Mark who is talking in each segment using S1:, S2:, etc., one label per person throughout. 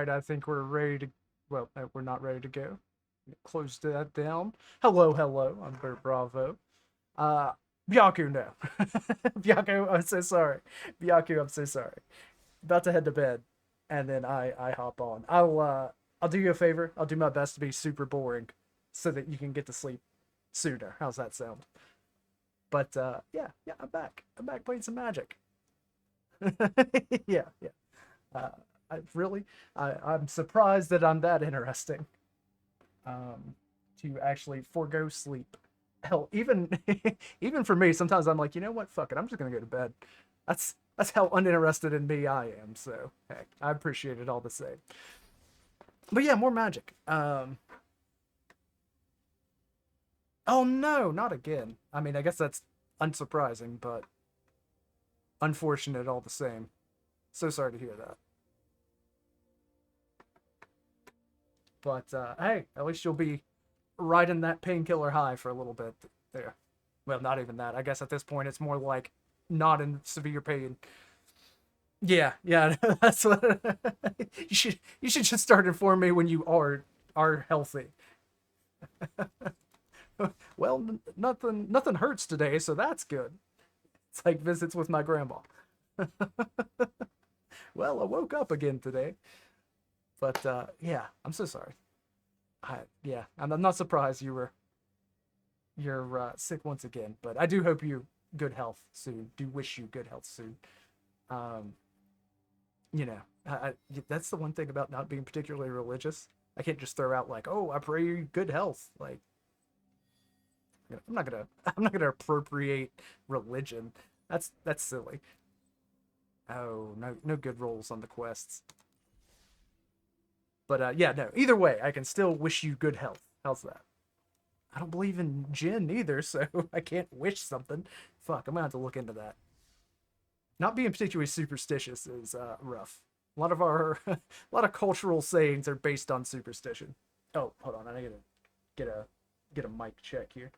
S1: right, I think we're ready to. Well, we're not ready to go. Close that down. Hello, hello. I'm Bert Bravo. Uh, Byaku, no. Byaku, I'm so sorry. Byaku, I'm so sorry. About to head to bed, and then I hop on. I'll do you a favor. I'll do my best to be super boring, so that you can get to sleep sooner. How's that sound? But yeah, I'm back. I'm back playing some Magic. Yeah, yeah. Uh, I really, I'm surprised that I'm that interesting. Um, to actually forego sleep. Hell, even even for me, sometimes I'm like, you know what? Fuck it. I'm just gonna go to bed. That's how uninterested in me I am. So heck, I appreciate it all the same. But yeah, more Magic. Oh no, not again. I mean, I guess that's unsurprising, but unfortunate all the same. So sorry to hear that. But hey, at least you'll be riding that painkiller high for a little bit there. Well, not even that. I guess at this point it's more like not in severe pain. Yeah, yeah, that's what you should just start informing me when you are healthy. Well, nothing hurts today, so that's good. It's like visits with my grandma. Well, I woke up again today, but yeah, I'm so sorry. Yeah, I'm not surprised you're sick once again, but I do hope you good health soon. Do wish you good health soon. Um, you know, that's the one thing about not being particularly religious. I can't just throw out like, "Oh, I pray you good health." Like, I'm not gonna I'm not gonna appropriate religion. That's silly. Oh, no good rolls on the quests. But yeah, no. Either way, I can still wish you good health. How's that? I don't believe in Jinn either, so I can't wish something. Fuck, I'm gonna have to look into that. Not being particularly superstitious is rough. A lot of our, a lot of cultural sayings are based on superstition. Oh, hold on, I need to get a get a mic check here.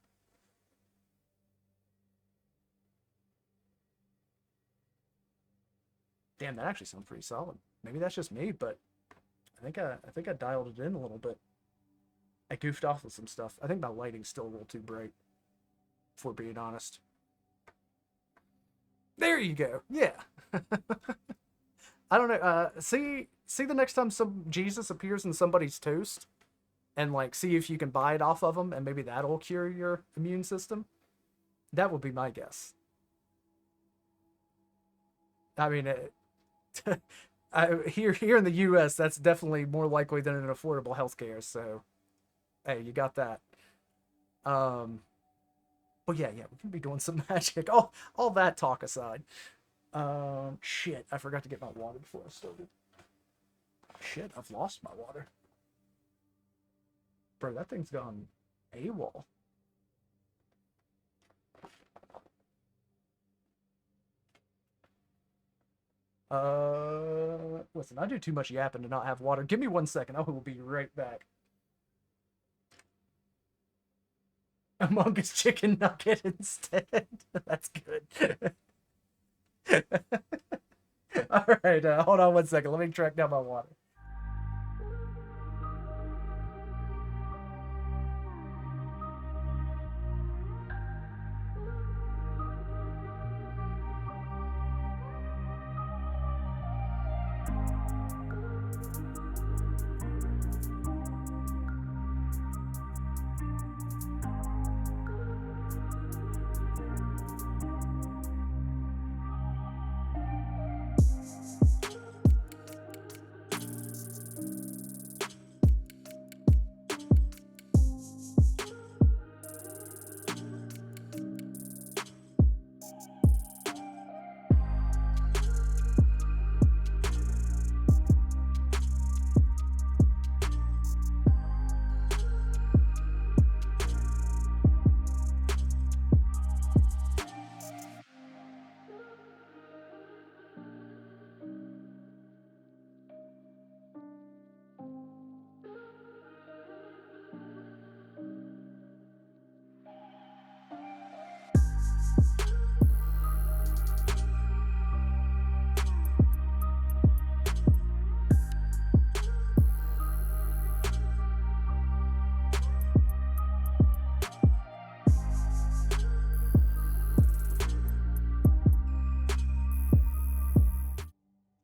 S1: Damn, that actually sounds pretty solid. Maybe that's just me, but I think I dialed it in a little bit. I goofed off with some stuff. I think my lighting's still a little too bright, if we're being honest. There you go. Yeah. I don't know. See the next time some Jesus appears in somebody's toast, and like see if you can buy it off of them, and maybe that'll cure your immune system. That would be my guess. I mean, here in the U.S., that's definitely more likely than an affordable healthcare. So, hey, you got that. Um, but yeah, we can be doing some magic. All that talk aside. Shit, I forgot to get my water before I started. Shit, I've lost my water. Bro, that thing's gone AWOL. Listen, I do too much yapping to not have water. Give me 1 second. I will be right back. Among Us chicken nugget instead. That's good. All right, hold on 1 second. Let me track down my water.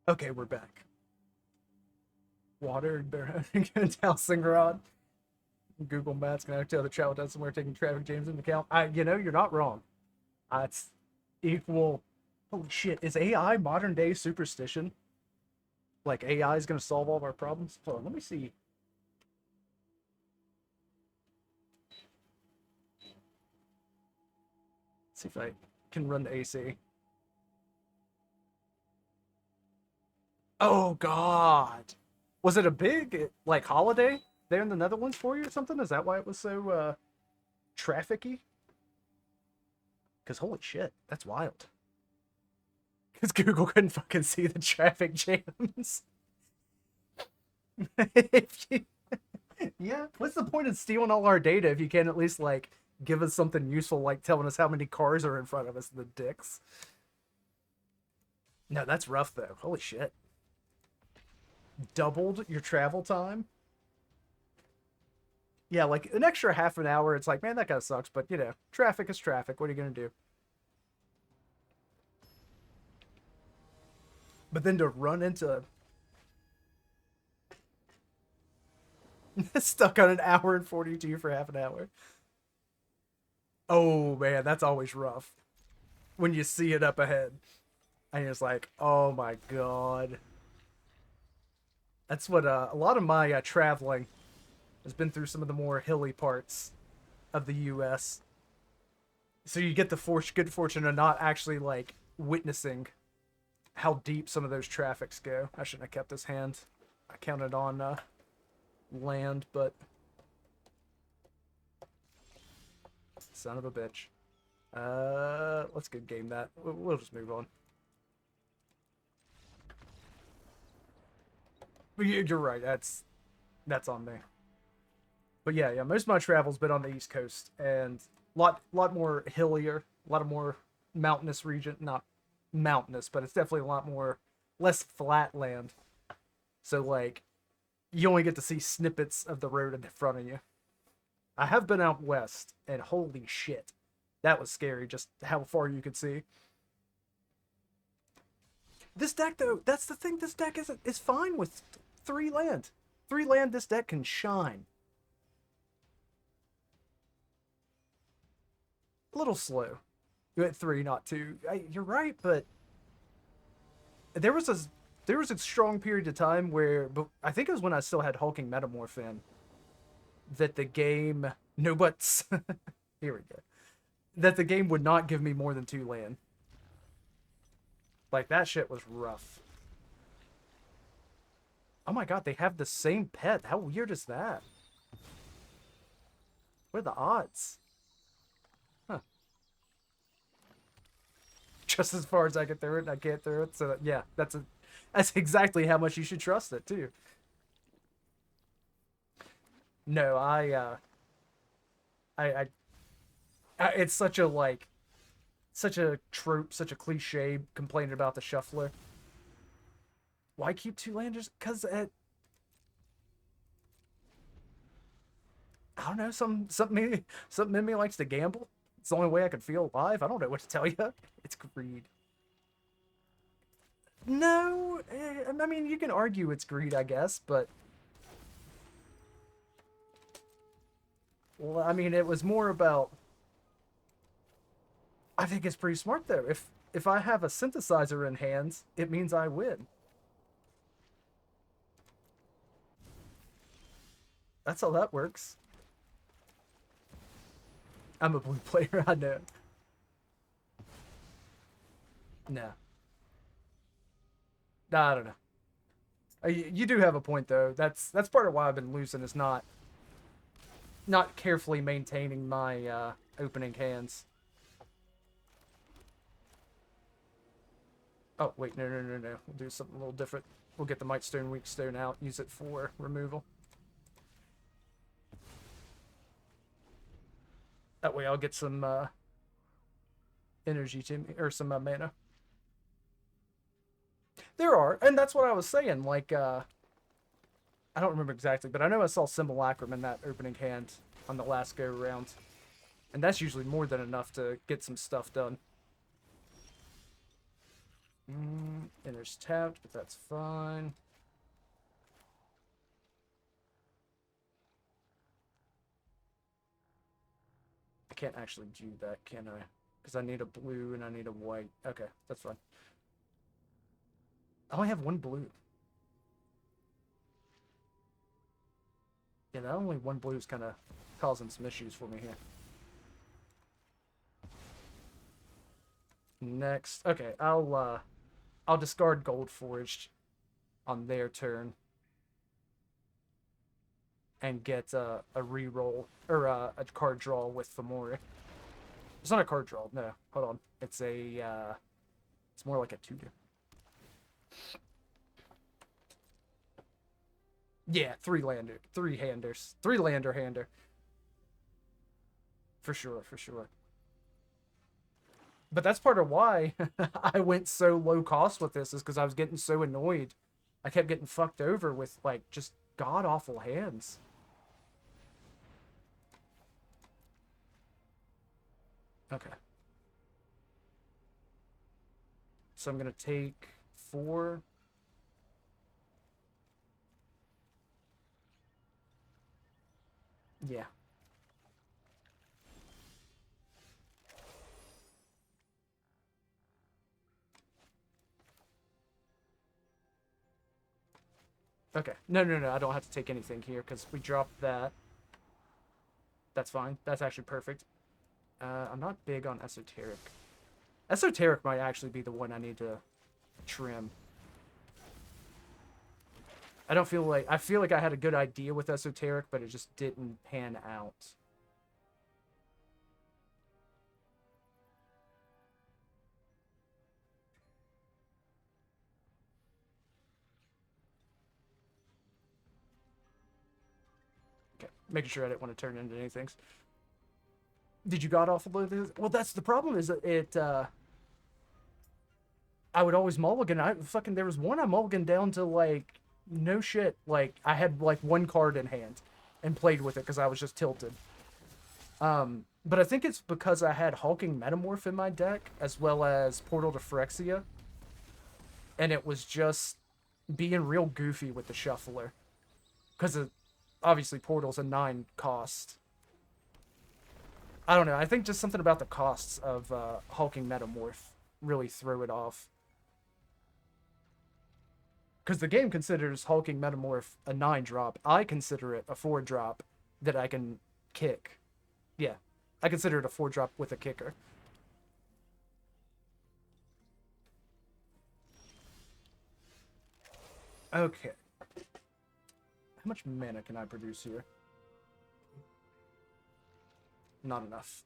S1: Okay, we're back. Water, dowsing rod. Google Maps can tell the travel done somewhere taking traffic jams into account. You're not wrong. It's equal. Holy shit! Is AI modern day superstition? Like AI is gonna solve all of our problems? Hold on, let me see. See if I can run the AC. Oh God! Was it a big like holiday there in the Netherlands for you or something? Is that why it was so trafficy? Because holy shit, that's wild. Because Google couldn't fucking see the traffic jams. you, yeah, what's the point of stealing all our data if you can't at least like give us something useful, like telling us how many cars are in front of us? The dicks. No, that's rough though. Holy shit. Doubled your travel time. Yeah, like an extra half an hour. It's like, man, that kind of sucks. But traffic is traffic. What are you gonna do? But then to run into stuck on an hour and 42 for half an hour. Oh man, that's always rough when you see it up ahead and you're just like, oh my god. That's what a lot of my traveling has been through some of the more hilly parts of the U.S. So you get the good fortune of not actually like witnessing how deep some of those traffics go. I shouldn't have kept this hand. I counted on land, but son of a bitch. Let's good game that. We'll just move on. But you're right. That's on me. But yeah. Most of my travel's been on the East Coast and lot more hillier, a lot of more mountainous region. Not mountainous, but it's definitely a lot more less flat land. So like, you only get to see snippets of the road in front of you. I have been out west, and holy shit, that was scary. Just how far you could see. This deck, though, that's the thing. This deck is fine with 3 land. 3 land, this deck can shine. A little slow. You went 3, not 2. You're right, but there was a strong period of time where, but I think it was when I still had Hulking Metamorph in, that the game no buts. Here we go. That the game would not give me more than 2 land. Like that shit was rough. Oh my god, they have the same pet. How weird is that? What are the odds? Huh. Just as far as I get through it, and I can't through it. So yeah, that's exactly how much you should trust it too. No, I it's such a like, such a trope, such a cliche complaining about the shuffler. Why keep 2 landers? Because I don't know, something in me likes to gamble. It's the only way I can feel alive. I don't know what to tell you. It's greed. No, I mean you can argue it's greed, I guess, but well, I mean it was more about. I think it's pretty smart though. If I have a synthesizer in hands, it means I win. That's how that works. I'm a blue player, I know. No. Nah, I don't know. You do have a point though. That's part of why I've been losing is not carefully maintaining my opening hands. Oh wait, no. We'll do something a little different. We'll get the Might Stone, Weak Stone out. Use it for removal. That way I'll get some energy to me, or some mana. There are, and that's what I was saying. Like, I don't remember exactly, but I know I saw Simulacrum in that opening hand on the last go round, and that's usually more than enough to get some stuff done. Enters tapped, but that's fine. I can't actually do that, can I? Because I need a blue and I need a white. Okay, that's fine. I only have one blue. Yeah, that only one blue is kind of causing some issues for me here. Next, okay, I'll discard Gold Forged on their turn and get a reroll or a card draw with Fomori. It's not a card draw. No, hold on. It's a it's more like a tutor. Yeah, three lander hander. For sure, for sure. But that's part of why I went so low cost with this is because I was getting so annoyed. I kept getting fucked over with like just god awful hands. Okay. So I'm gonna take 4. Yeah. Okay. No, no, no. I don't have to take anything here because we dropped that. That's fine. That's actually perfect. I'm not big on Esoteric. Esoteric might actually be the one I need to trim. I feel like I had a good idea with Esoteric, but it just didn't pan out. Okay, making sure I didn't want to turn into anything. Did you god awful this? Well, that's the problem. Is that I would always mulligan. There was one I mulliganed down to like no shit. Like I had like one card in hand, and played with it because I was just tilted. But I think it's because I had Hulking Metamorph in my deck as well as Portal to Phyrexia, and it was just being real goofy with the shuffler because obviously Portal's a 9 cost. I don't know. I think just something about the costs of Hulking Metamorph really threw it off. Because the game considers Hulking Metamorph a 9 drop. I consider it a 4 drop that I can kick. Yeah, I consider it a 4 drop with a kicker. Okay. How much mana can I produce here? Not enough.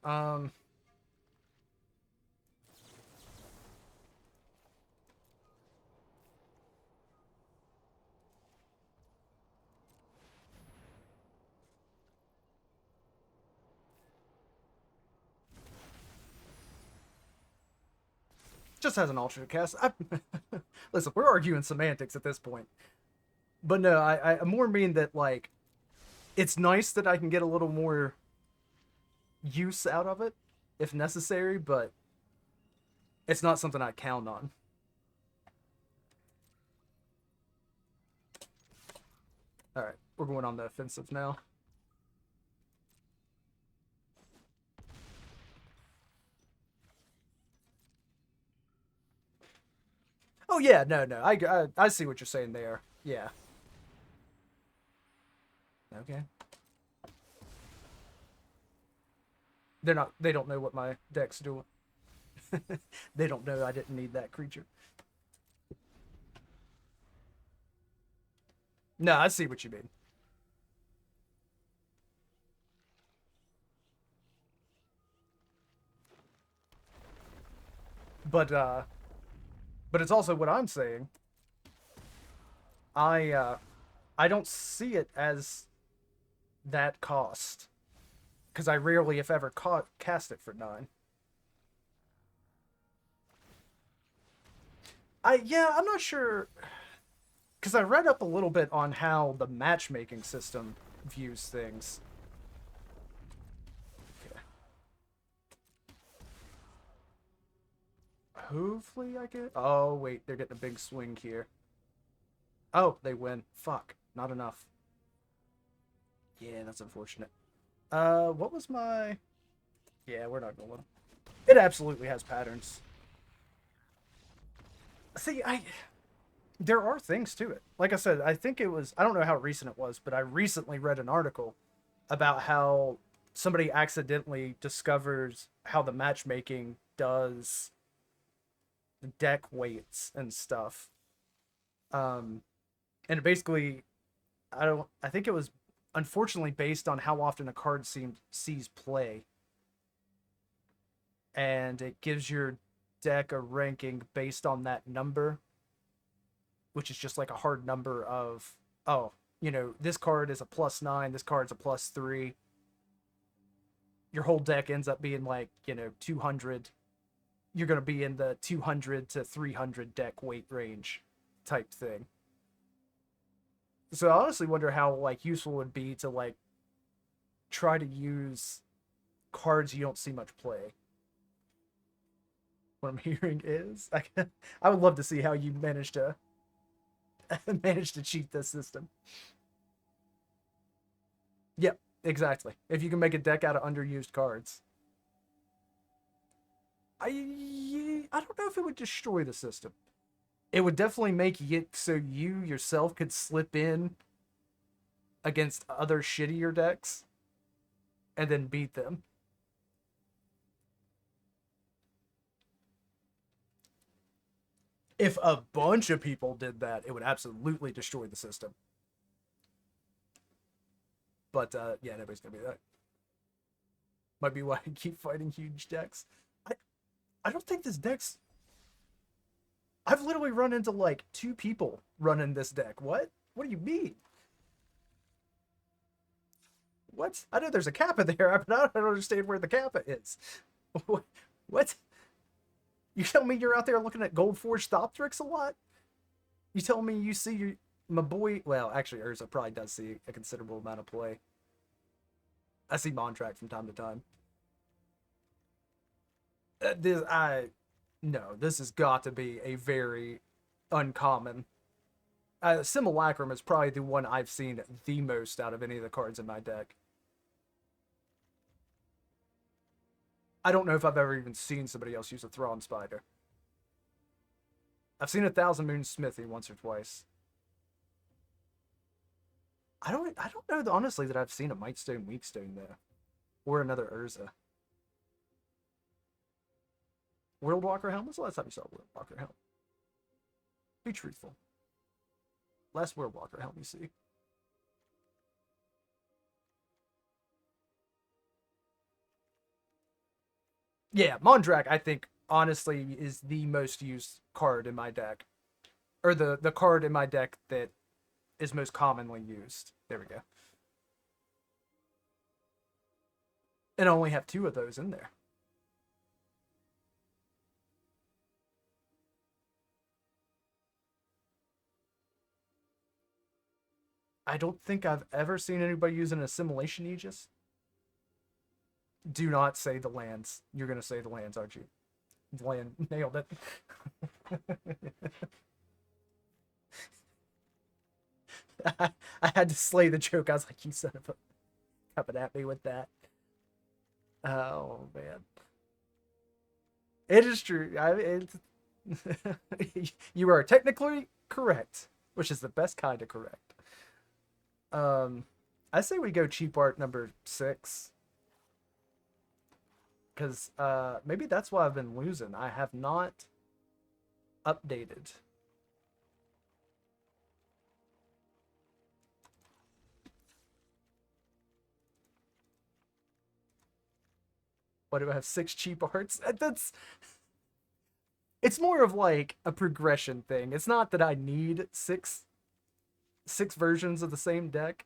S1: Just has an alternate cast. Listen, we're arguing semantics at this point. But no, I more mean that, like, it's nice that I can get a little more use out of it if necessary, but it's not something I count on. Alright, we're going on the offensive now. Oh yeah, no, no, I see what you're saying there. Yeah. Okay. They don't know what my deck's doing. They don't know I didn't need that creature. No, I see what you mean. But but it's also what I'm saying. I don't see it as that cost because I rarely, if ever, cast it for 9. I'm not sure because I read up a little bit on how the matchmaking system views things. Okay. Hopefully I get... Oh, wait. They're getting a big swing here. Oh, they win. Fuck. Not enough. Yeah, that's unfortunate. What was my... Yeah, we're not going. It absolutely has patterns. See, there are things to it. Like I said, I think it was... I don't know how recent it was, but I recently read an article about how somebody accidentally discovers how the matchmaking does deck weights and stuff. Um, and basically, I think it was unfortunately based on how often a card sees play, and it gives your deck a ranking based on that number, which is just like a hard number of, oh, this card is a +9, this card's a +3. Your whole deck ends up being like 200. You're going to be in the 200 to 300 deck weight range type thing. So I honestly wonder how like useful it would be to like try to use cards you don't see much play. What I'm hearing is I would love to see how you manage to cheat this system. Yep, exactly. If you can make a deck out of underused cards. I don't know if it would destroy the system. It would definitely make it so you yourself could slip in against other shittier decks and then beat them. If a bunch of people did that, it would absolutely destroy the system. But yeah, nobody's gonna be that. Might be why I keep fighting huge decks. I don't think this deck's... I've literally run into like 2 people running this deck. What? What do you mean? What? I know there's a Kappa there, but I don't understand where the Kappa is. What? You tell me you're out there looking at Gold Forge Thoptrix a lot? You tell me you see my boy... Well, actually, Urza probably does see a considerable amount of play. I see Mondrak from time to time. No, this has got to be a very uncommon. Simulacrum is probably the one I've seen the most out of any of the cards in my deck. I don't know if I've ever even seen somebody else use a Thrawn Spider. I've seen a Thousand Moon Smithy once or twice. I don't know honestly that I've seen a Mightstone Weakstone though, or another Urza. Worldwalker Helm? When's the last time you saw a Worldwalker Helm? Be truthful. Last Worldwalker Helm you see. Yeah, Mondrak, I think, honestly, is the most used card in my deck. Or the card in my deck that is most commonly used. There we go. And I only have 2 of those in there. I don't think I've ever seen anybody use an Assimilation Aegis. Do not say the lands. You're going to say the lands, aren't you? The land nailed it. I had to slay the joke. I was like, you son of a... coming at me with that. Oh, man. It is true. You are technically correct, which is the best kind of correct. I say we go cheap art number 6. Because maybe that's why I've been losing. I have not updated. What do I have? 6 cheap arts? That's... It's more of like a progression thing. It's not that I need six versions of the same deck.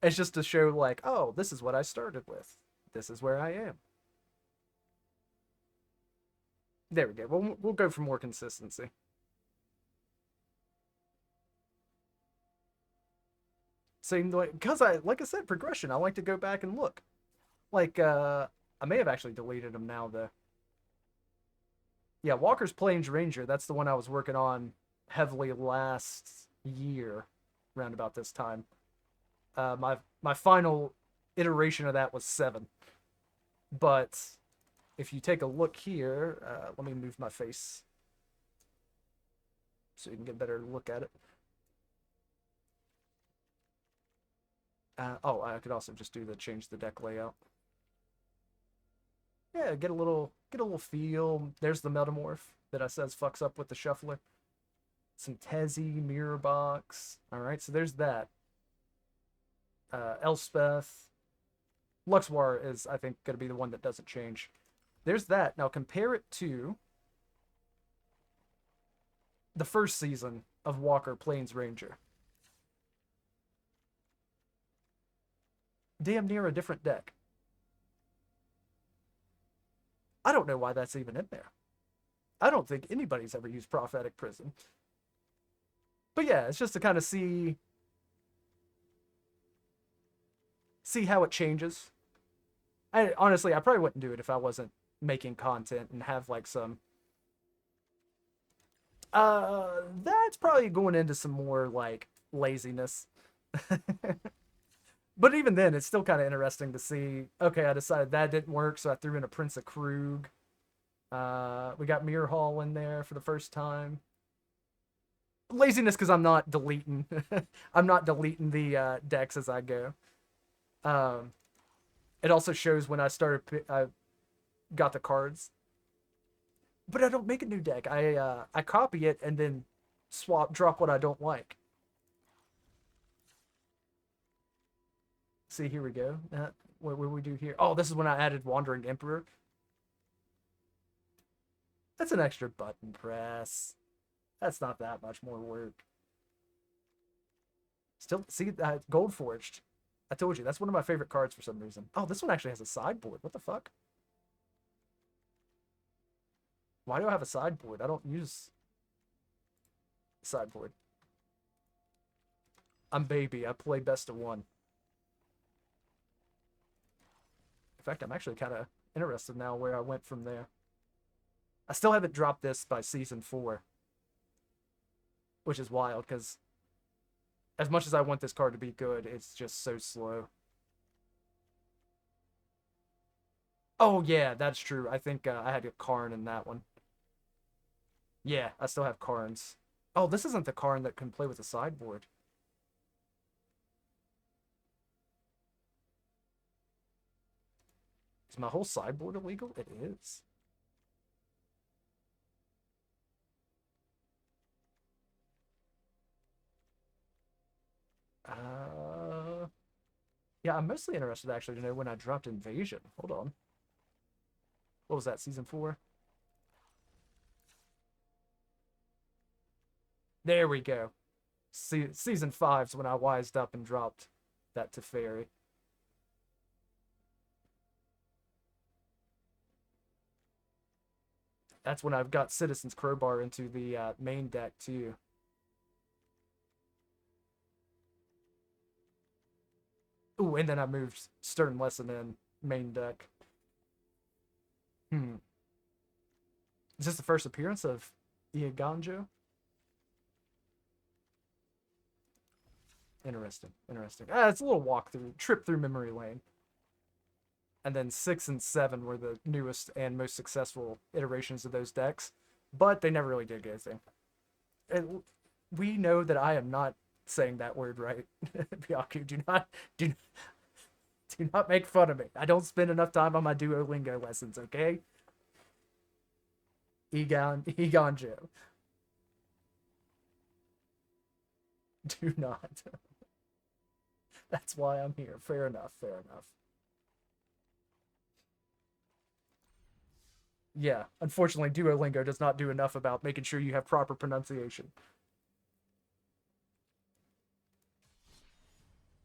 S1: It's just to show like, oh, this is what I started with. This is where I am. There we go. We'll go for more consistency. Same way, because like I said, progression. I like to go back and look. Like, I may have actually deleted them now, though. Yeah, Walker's Plains Ranger. That's the one I was working on heavily last year, around about this time. My final iteration of that was 7. But if you take a look here, let me move my face so you can get a better look at it. Oh, I could also just do the change the deck layout. Yeah, get a little feel. There's the Metamorph that I says fucks up with the Shuffler. Some Tezzy, Mirror Box. All right, so there's that. Elspeth. Luxwar is, I think, going to be the one that doesn't change. There's that. Now compare it to the first season of Walker Plains Ranger. Damn near a different deck. I don't know why that's even in there. I don't think anybody's ever used Prophetic Prison. But yeah, it's just to kind of see how it changes. Honestly, I probably wouldn't do it if I wasn't making content and have like some that's probably going into some more like laziness. But even then, it's still kind of interesting to see. Okay, I decided that didn't work, so I threw in a Prince of Krug. We got Mirror Hall in there for the first time. Laziness because I'm not deleting. I'm not deleting the decks as I go. Um, it also shows when I got the cards, but I don't make a new deck. I copy it and then drop what I don't like. See, here we go. What do we do here? Oh, this is when I added Wandering Emperor. That's an extra button press. That's not that much more work. Still, see, Gold Forged. I told you, that's one of my favorite cards for some reason. Oh, this one actually has a sideboard. What the fuck? Why do I have a sideboard? I don't use sideboard. I'm baby. I play best of one. In fact, I'm actually kind of interested now where I went from there. I still haven't dropped this by season 4, which is wild because as much as I want this card to be good, it's just so slow. Oh yeah, that's true. I think I had a Karn in that one. Yeah, I still have Karns. Oh, this isn't the Karn that can play with the sideboard. Is my whole sideboard illegal? It is. Uh, yeah, I'm mostly interested actually to know when I dropped Invasion. Hold on. What was that, season 4? There we go. Season 5's when I wised up and dropped that Teferi. That's when I've got Citizen's Crowbar into the main deck too. Ooh, and then I moved Stern Lesson in main deck. Hmm. Is this the first appearance of Iaganjo? Interesting. Interesting. It's a little trip through memory lane. And then 6 and 7 were the newest and most successful iterations of those decks, but they never really did anything. And we know that I am not saying that word right. Byaku, do not make fun of me. I don't spend enough time on my Duolingo lessons, okay? Egon Joe. Do not. That's why I'm here. Fair enough. Fair enough. Yeah, unfortunately, Duolingo does not do enough about making sure you have proper pronunciation.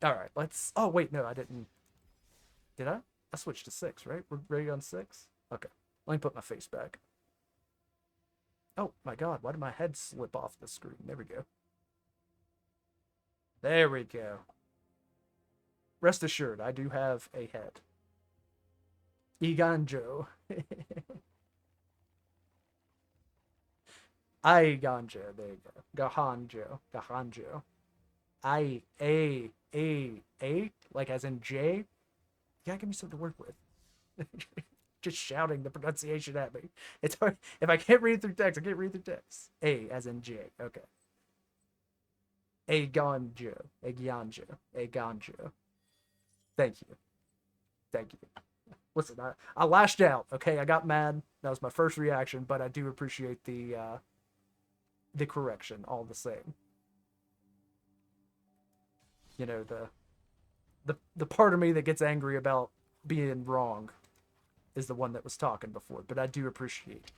S1: All right, let's. Oh wait, no, I didn't. Did I? I switched to 6, right? We're ready on 6. Okay, let me put my face back. Oh my God, why did my head slip off the screen? There we go. There we go. Rest assured, I do have a head. Egon Joe. I Ganjo. There you go. Gahanjo. Gahanjo. I A like as in J. You gotta give me something to work with. Just shouting the pronunciation at me. It's hard. If I can't read through text, I can't read through text. A as in J. Okay. A Ganjo. A Ganjo. A Ganjo. Thank you. Thank you. Listen, I lashed out. Okay, I got mad. That was my first reaction, but I do appreciate the correction all the same. You know, the part of me that gets angry about being wrong is the one that was talking before, but I do appreciate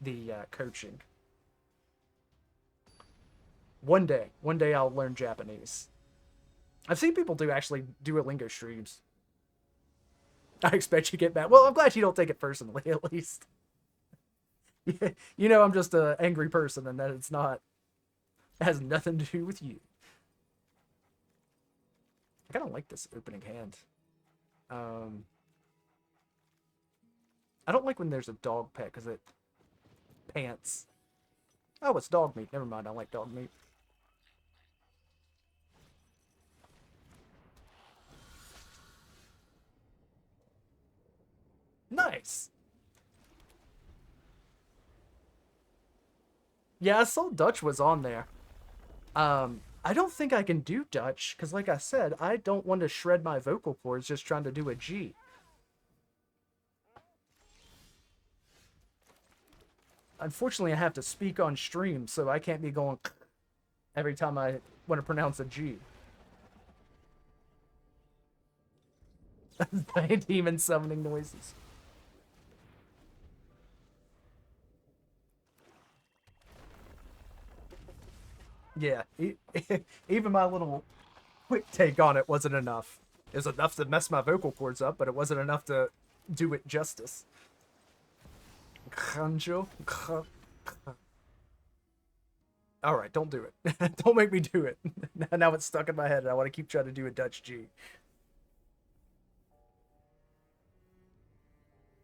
S1: the coaching. One day I'll learn Japanese. I've seen people do actually Duolingo streams. I expect you to get mad. Well, I'm glad you don't take it personally, at least. You know, I'm just an angry person, and that it's not. It has nothing to do with you. I kind of like this opening hand. I don't like when there's a dog pet because it pants. Oh, it's dog meat. Never mind. I like dog meat. Nice. Yeah, I saw Dutch was on there. I don't think I can do Dutch because, like I said, I don't want to shred my vocal cords just trying to do a G. Unfortunately, I have to speak on stream, so I can't be going every time I want to pronounce a G. Demon summoning noises. Yeah, even my little quick take on it wasn't enough. It was enough to mess my vocal cords up, but it wasn't enough to do it justice. Kanjo? Alright, don't do it. Don't make me do it. Now it's stuck in my head and I want to keep trying to do a Dutch G.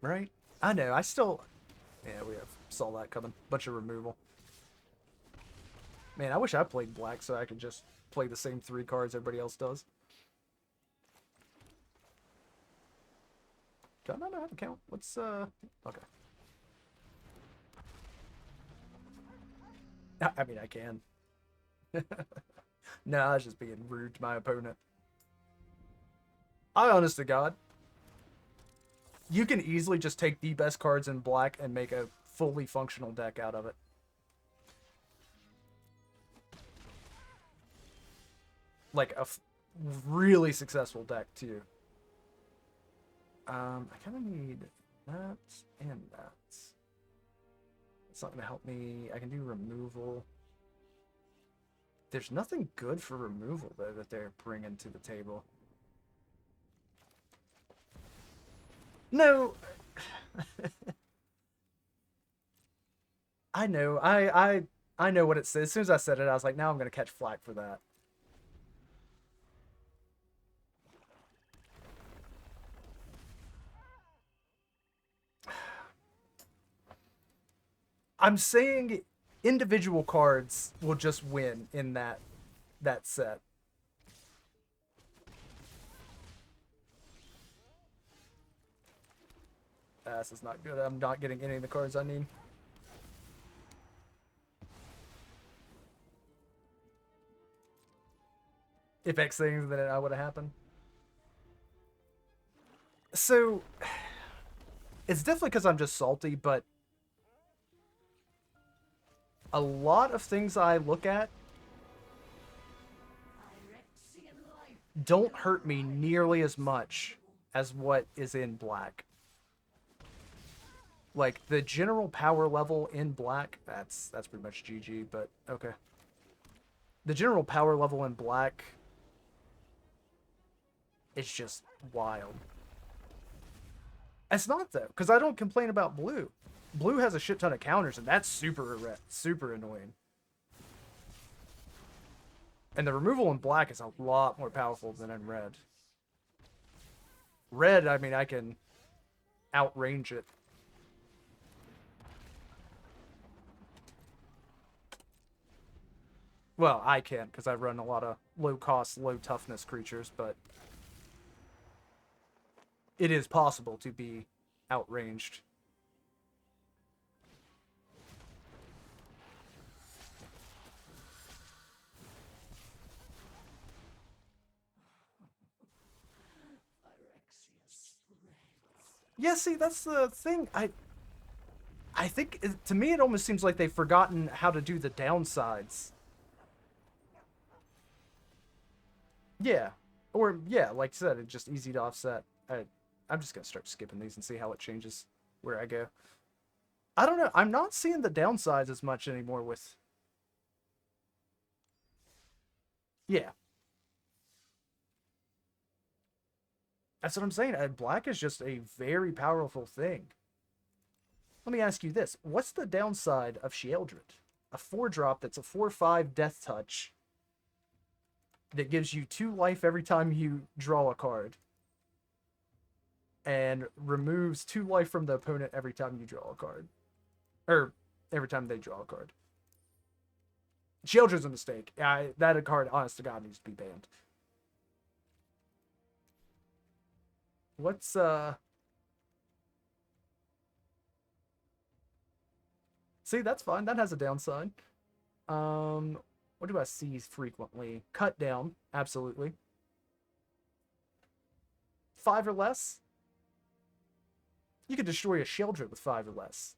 S1: Right? I know, I still... Yeah, we have saw that coming. Bunch of removal. Man, I wish I played black so I could just play the same 3 cards everybody else does. Do I not have a count? What's, Okay. I mean, I can. No, I was just being rude to my opponent. I honest to God, you can easily just take the best cards in black and make a fully functional deck out of it. Like a really successful deck too. I kind of need that and that. It's not gonna help me. I can do removal. There's nothing good for removal though that they're bringing to the table. No. I know. I know what it says. As soon as I said it, I was like, now I'm gonna catch flack for that. I'm saying individual cards will just win in that set. This is not good. I'm not getting any of the cards I need. If X things, then I would have happened. So, it's definitely because I'm just salty, but a lot of things I look at don't hurt me nearly as much as what is in black. Like the general power level in black, that's pretty much GG, but okay. The general power level in black is just wild. It's not though, because I don't complain about blue. Blue has a shit ton of counters, and that's super annoying. And the removal in black is a lot more powerful than in red. Red, I mean, I can outrange it. Well, I can't because I run a lot of low cost, low toughness creatures, but it is possible to be outranged. Yeah, see, that's the thing. I think to me it almost seems like they've forgotten how to do the downsides. Yeah, or yeah, like I said, it's just easy to offset. I'm just gonna start skipping these and see how it changes where I go. I don't know. I'm not seeing the downsides as much anymore with. Yeah, that's what I'm saying. Black is just a very powerful thing. Let me ask you this: what's the downside of Sheoldred? A 4-drop that's a 4/5 death touch that gives you 2 life every time you draw a card, and removes 2 life from the opponent every time you draw a card, or every time they draw a card. Sheoldred's a mistake. That card, honest to God, needs to be banned. What's See, that's fine. That has a downside. Um, what do I see frequently? Cut down, absolutely. 5 or less. You could destroy a Sheoldred with 5 or less.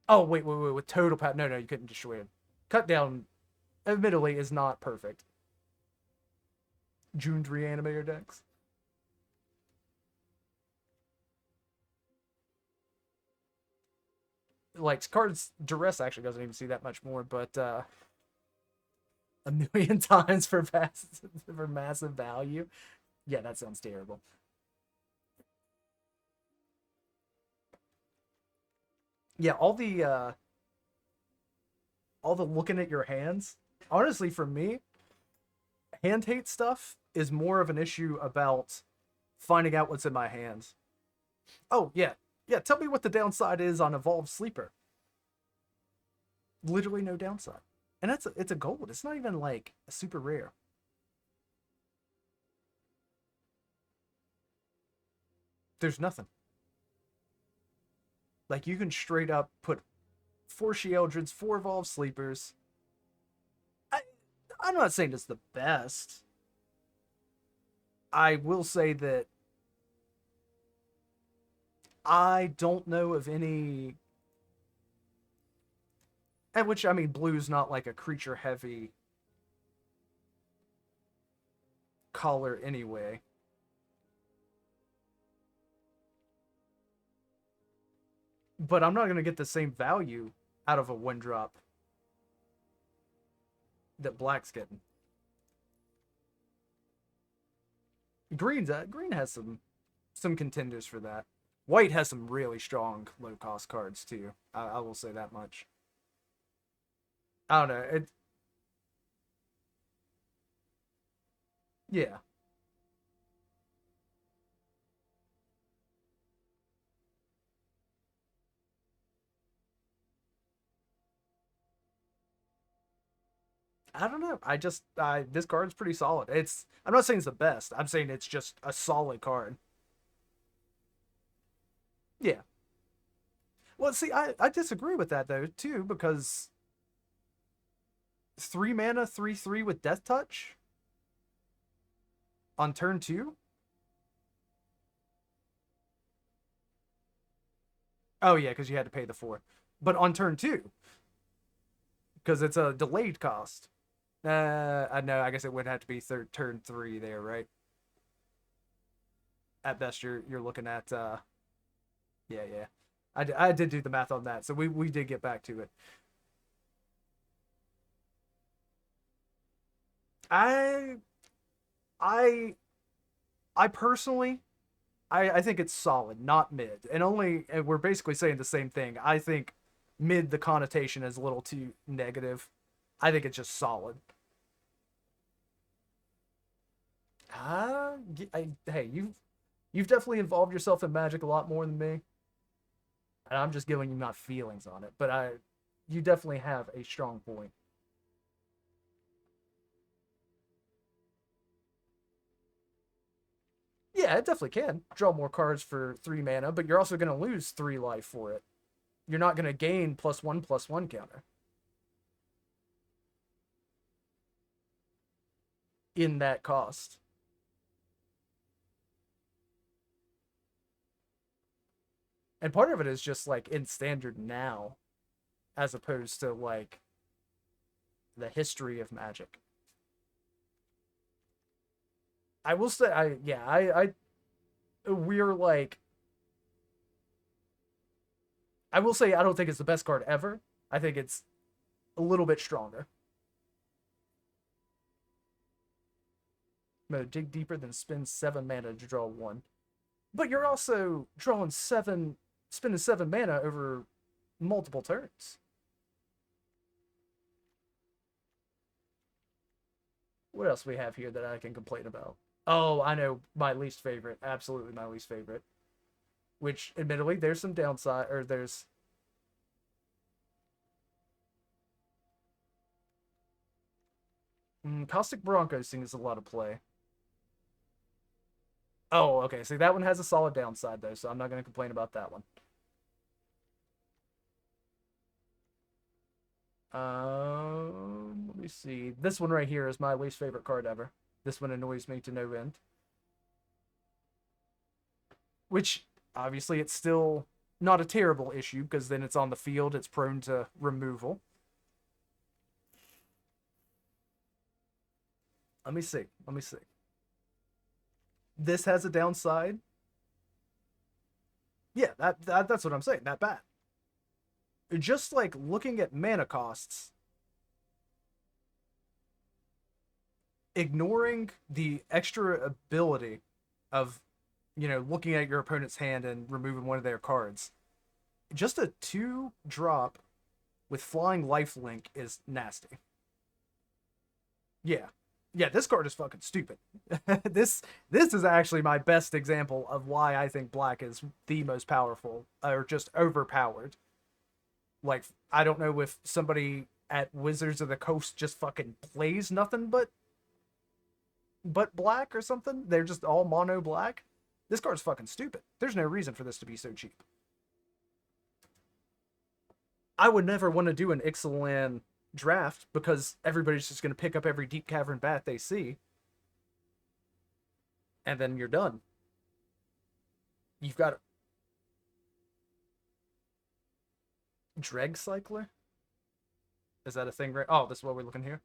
S1: Oh, wait. With total power. No, you couldn't destroy it. Cut down, admittedly, is not perfect. Jund Reanimator decks. Like, cards, Duress actually doesn't even see that much more, but a million times for massive value. Yeah, that sounds terrible. Yeah, all the looking at your hands. Honestly, for me, hand hate stuff is more of an issue about finding out what's in my hands. Oh yeah, yeah. Tell me what the downside is on Evolved Sleeper. Literally no downside, and it's a gold. It's not even like a super rare. There's nothing. Like you can straight up put 4 Sheoldreds, 4 Evolved Sleepers. I I'm not saying it's the best. I will say that I don't know of any. At which I mean, blue's not like a creature heavy color anyway. But I'm not gonna get the same value out of a 1-drop that black's getting. Green has some contenders for that. White has some really strong low cost cards too. I will say that much. I don't know. Yeah. I don't know. This card's pretty solid. I'm not saying it's the best. I'm saying it's just a solid card. Yeah. Well, see, I disagree with that though too because 3 mana, 3/3 with Death Touch on turn two. Oh yeah, because you had to pay the 4. But on turn two, because it's a delayed cost. I know. I guess it would have to be turn 3 there, right? At best, you're looking at yeah, yeah. I did do the math on that, so we did get back to it. I I I personally I think it's solid, not mid. And we're basically saying the same thing. I think mid, the connotation is a little too negative. I think it's just solid. Hey, you've definitely involved yourself in Magic a lot more than me, and I'm just giving you my feelings on it. But you definitely have a strong point. Yeah, it definitely can draw more cards for 3 mana, but you're also going to lose 3 life for it. You're not going to gain +1/+1 counter in that cost. And part of it is just like in standard now, as opposed to like the history of Magic. I will say, we're like, I will say, I don't think it's the best card ever. I think it's a little bit stronger. No, dig deeper than spend 7 mana to draw 1. But you're also drawing 7, spending 7 mana over multiple turns. What else we have here that I can complain about? Oh, I know my least favorite. Absolutely my least favorite. Which, admittedly, there's some downside, or there's. Caustic Broncos thing is a lot of play. Oh, okay. See, that one has a solid downside, though, so I'm not going to complain about that one. Let me see. This one right here is my least favorite card ever. This one annoys me to no end. Which, obviously, it's still not a terrible issue, because then it's on the field, it's prone to removal. Let me see. Let me see. This has a downside. Yeah, that's what I'm saying. That bad. Just like looking at mana costs, ignoring the extra ability of, looking at your opponent's hand and removing one of their cards. Just a 2-drop with flying lifelink is nasty. Yeah. Yeah, this card is fucking stupid. this is actually my best example of why I think black is the most powerful, or just overpowered. Like, I don't know if somebody at Wizards of the Coast just fucking plays nothing but black or something. They're just all mono black. This card's fucking stupid. There's no reason for this to be so cheap. I would never want to do an Ixalan draft because everybody's just going to pick up every Deep Cavern Bat they see. And then you're done. You've got Dreg Cycler? Is that a thing? Right? Oh, this is what we're looking here.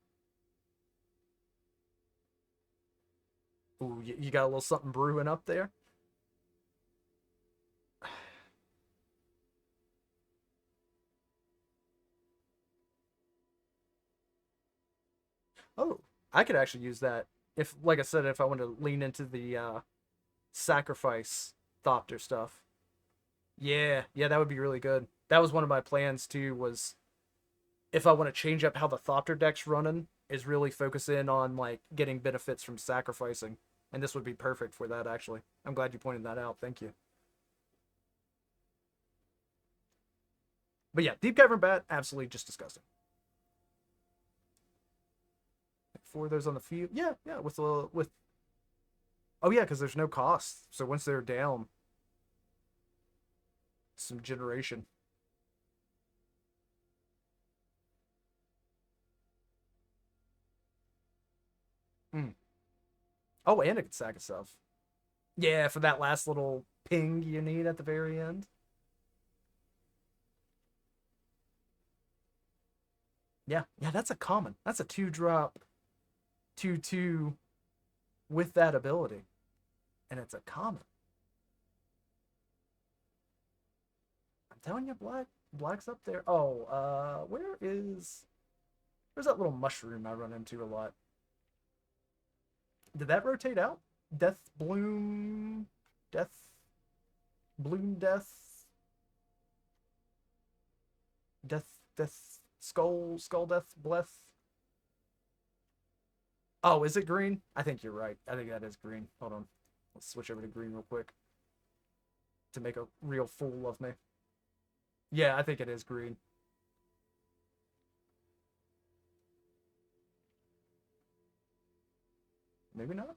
S1: Ooh, you got a little something brewing up there. Oh, I could actually use that if, like I said, if I want to lean into the sacrifice Thopter stuff. Yeah, yeah, that would be really good. That was one of my plans too. Was if I want to change up how the Thopter deck's running, is really focus in on like getting benefits from sacrificing, and this would be perfect for that. Actually, I'm glad you pointed that out. Thank you. But yeah, Deep Cavern Bat, absolutely just disgusting. 4 of those on the field. Yeah, yeah, with. Oh yeah, because there's no cost. So once they're down, some generation. Mm. Oh, and it can sack itself. Yeah, for that last little ping you need at the very end. Yeah, yeah, that's a common. That's a 2-drop, 2/2 with that ability, and it's a common. I'm telling you, black's up there. Oh, where's that little mushroom I run into a lot? Did that rotate out? Death bloom, death bloom, death skull death bleth. Oh, is it green? I think you're right. I think that is green. Hold on. Let's switch over to green real quick to make a real fool of me. Yeah, I think it is green. Maybe not.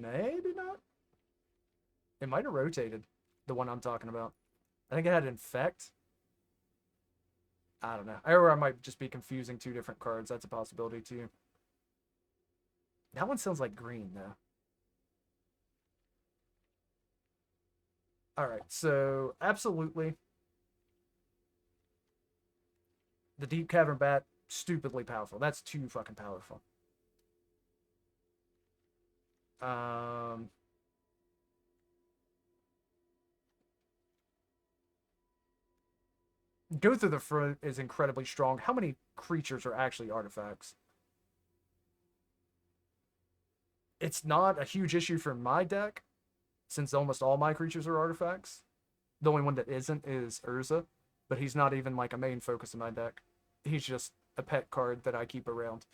S1: Maybe not. It might have rotated, the one I'm talking about. I think it had Infect. I don't know. Or I might just be confusing two different cards. That's a possibility too. That one sounds like green though. All right, so absolutely, the Deep Cavern Bat, stupidly powerful. That's too fucking powerful. Um, Go Through the Front is incredibly strong. How many creatures are actually artifacts? It's not a huge issue for my deck, since almost all my creatures are artifacts. The only one that isn't is Urza, but he's not even like a main focus in my deck. He's just a pet card that I keep around.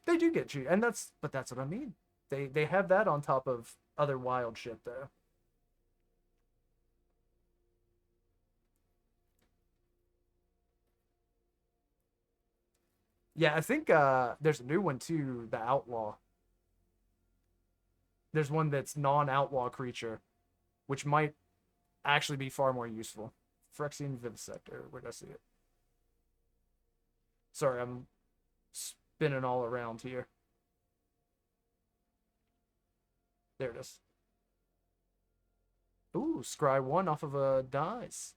S1: They do get you, and that's what I mean. They have that on top of other wild shit though. Yeah, I think there's a new one too, the Outlaw. There's one that's non-outlaw creature, which might actually be far more useful. Phyrexian Vivisector. Where did I see it? Sorry, I'm spinning all around here. There it is. Ooh, scry one off of a dice.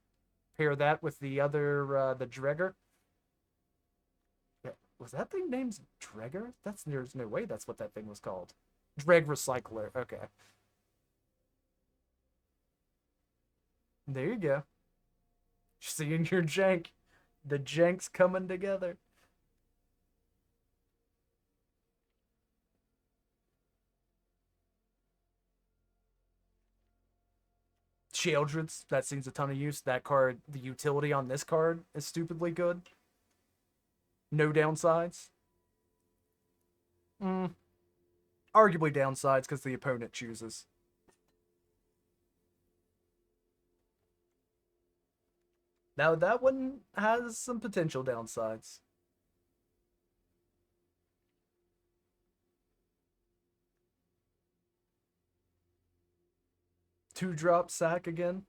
S1: Pair that with the other, the Dregger. Yeah, was that thing named Dregger? There's no way that's what that thing was called. Dreg Recycler. Okay. There you go. Seeing your jank. The jank's coming together. Sheoldred's, that seems a ton of use. That card, the utility on this card is stupidly good. No downsides. Mm, Arguably downsides because the opponent chooses. Now that one has some potential downsides. 2-drop sack again.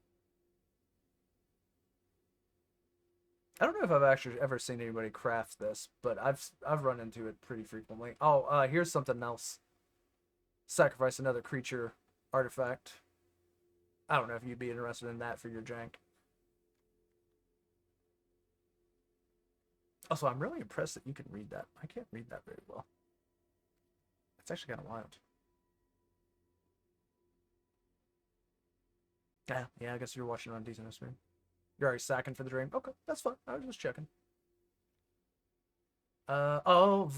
S1: I don't know if I've actually ever seen anybody craft this, but I've run into it pretty frequently. Oh, here's something else. Sacrifice another creature artifact. I don't know if you'd be interested in that for your jank. Also, I'm really impressed that you can read that. I can't read that very well. It's actually kind of wild. Yeah, I guess you're watching on decent stream. You're already sacking for the dream. Okay, that's fine. I was just checking. Oh,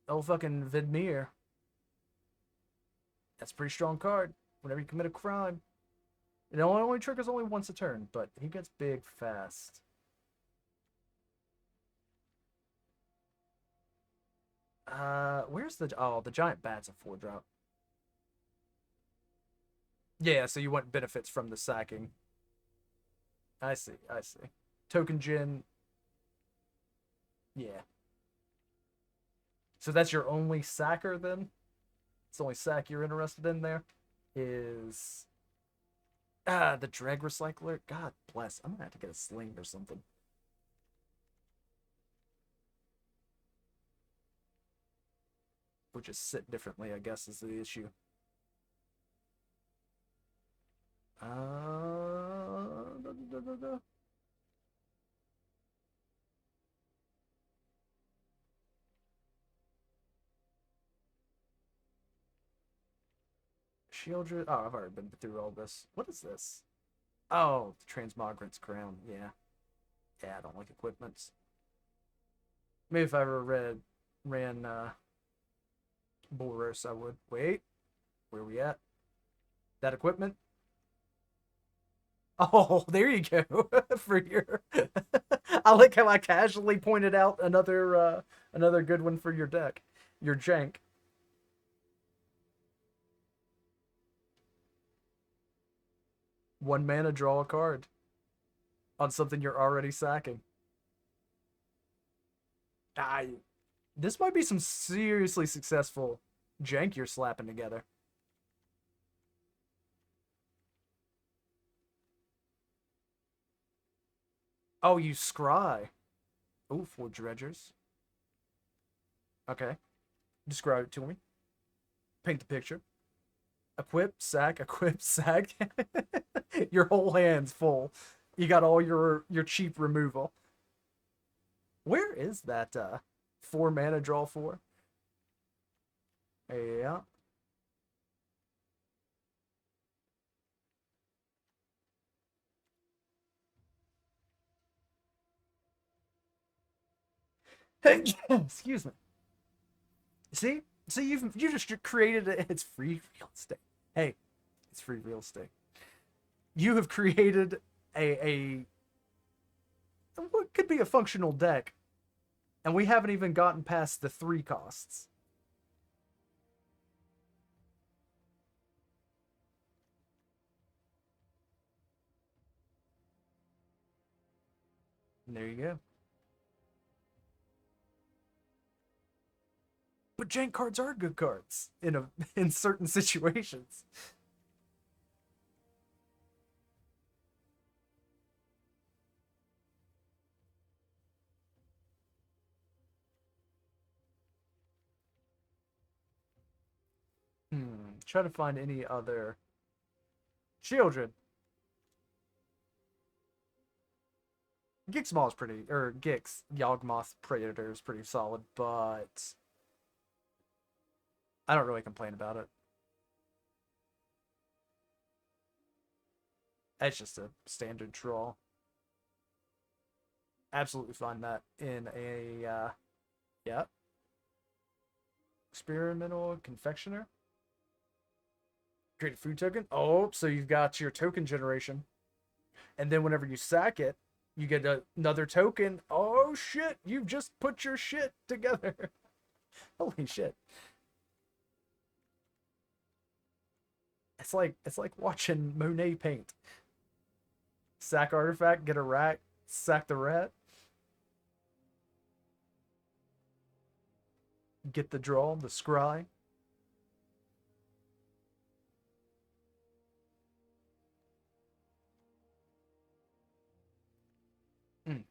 S1: fucking Vidmir. That's a pretty strong card. Whenever you commit a crime, it only triggers only once a turn, but he gets big fast. Where's the giant bat's a 4-drop. Yeah, so you want benefits from the sacking. I see. Token Jin. Yeah. So that's your only sacker then? It's the only sack you're interested in there? Is the Dreg Recycler? God bless. I'm gonna have to get a sling or something. Or just sit differently, I guess, is the issue. Da. Shieldred. Oh, I've already been through all this. What is this? Oh, the Transmogrant's Crown. Yeah. Yeah, I don't like equipments. Maybe if I ever ran Boros, I would. Wait, where we at? That equipment? Oh, there you go. For your I like how I casually pointed out another good one for your deck. Your jank. 1 mana, draw a card on something you're already sacking. I this might be some seriously successful jank you're slapping together. Oh, you scry. Oh, 4 dredgers. Okay. Describe it to me. Paint the picture. Equip, sack. Your whole hand's full. You got all your cheap removal. Where is that 4 mana draw for? Yeah. Excuse me. See? See, you just created it. It's free real estate. Hey, it's free real estate. You have created a what could be a functional deck, and we haven't even gotten past the 3 costs. And there you go. But jank cards are good cards in certain situations. Try to find any other children. Gix Maw is pretty, or Gix Yawgmoth Predator is pretty solid, but I don't really complain about it. It's just a standard draw. Absolutely find that in a yeah, experimental confectioner. Create a food token. Oh, so you've got your token generation, and then whenever you sack it, you get another token. Oh shit! You've just put your shit together. Holy shit! It's like watching Monet paint. Sack artifact, get a rat, sack the rat, get the draw, the scry. Mm.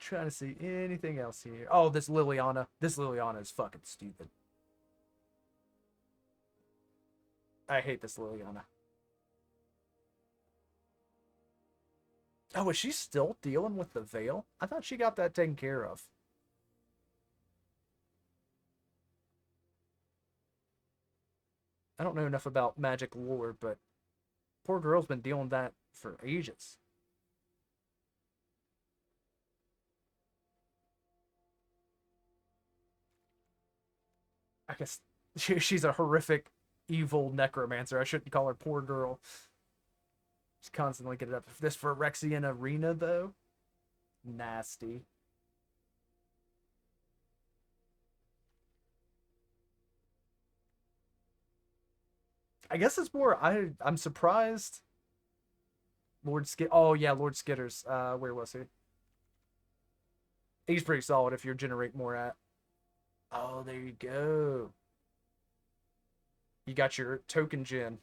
S1: Trying to see anything else here. Oh, this Liliana. This Liliana is fucking stupid. I hate this Liliana. Oh, is she still dealing with the veil? I thought she got that taken care of. I don't know enough about magic lore, but poor girl's been dealing with that for ages. I guess she's a horrific, evil necromancer. I shouldn't call her poor girl. She's constantly getting up. This Phyrexian arena, though? Nasty. I guess it's more. I'm surprised. Lord Skid. Oh yeah, Lord Skitters. Where was he? He's pretty solid if you're generate more at. Oh, there you go. You got your token gen.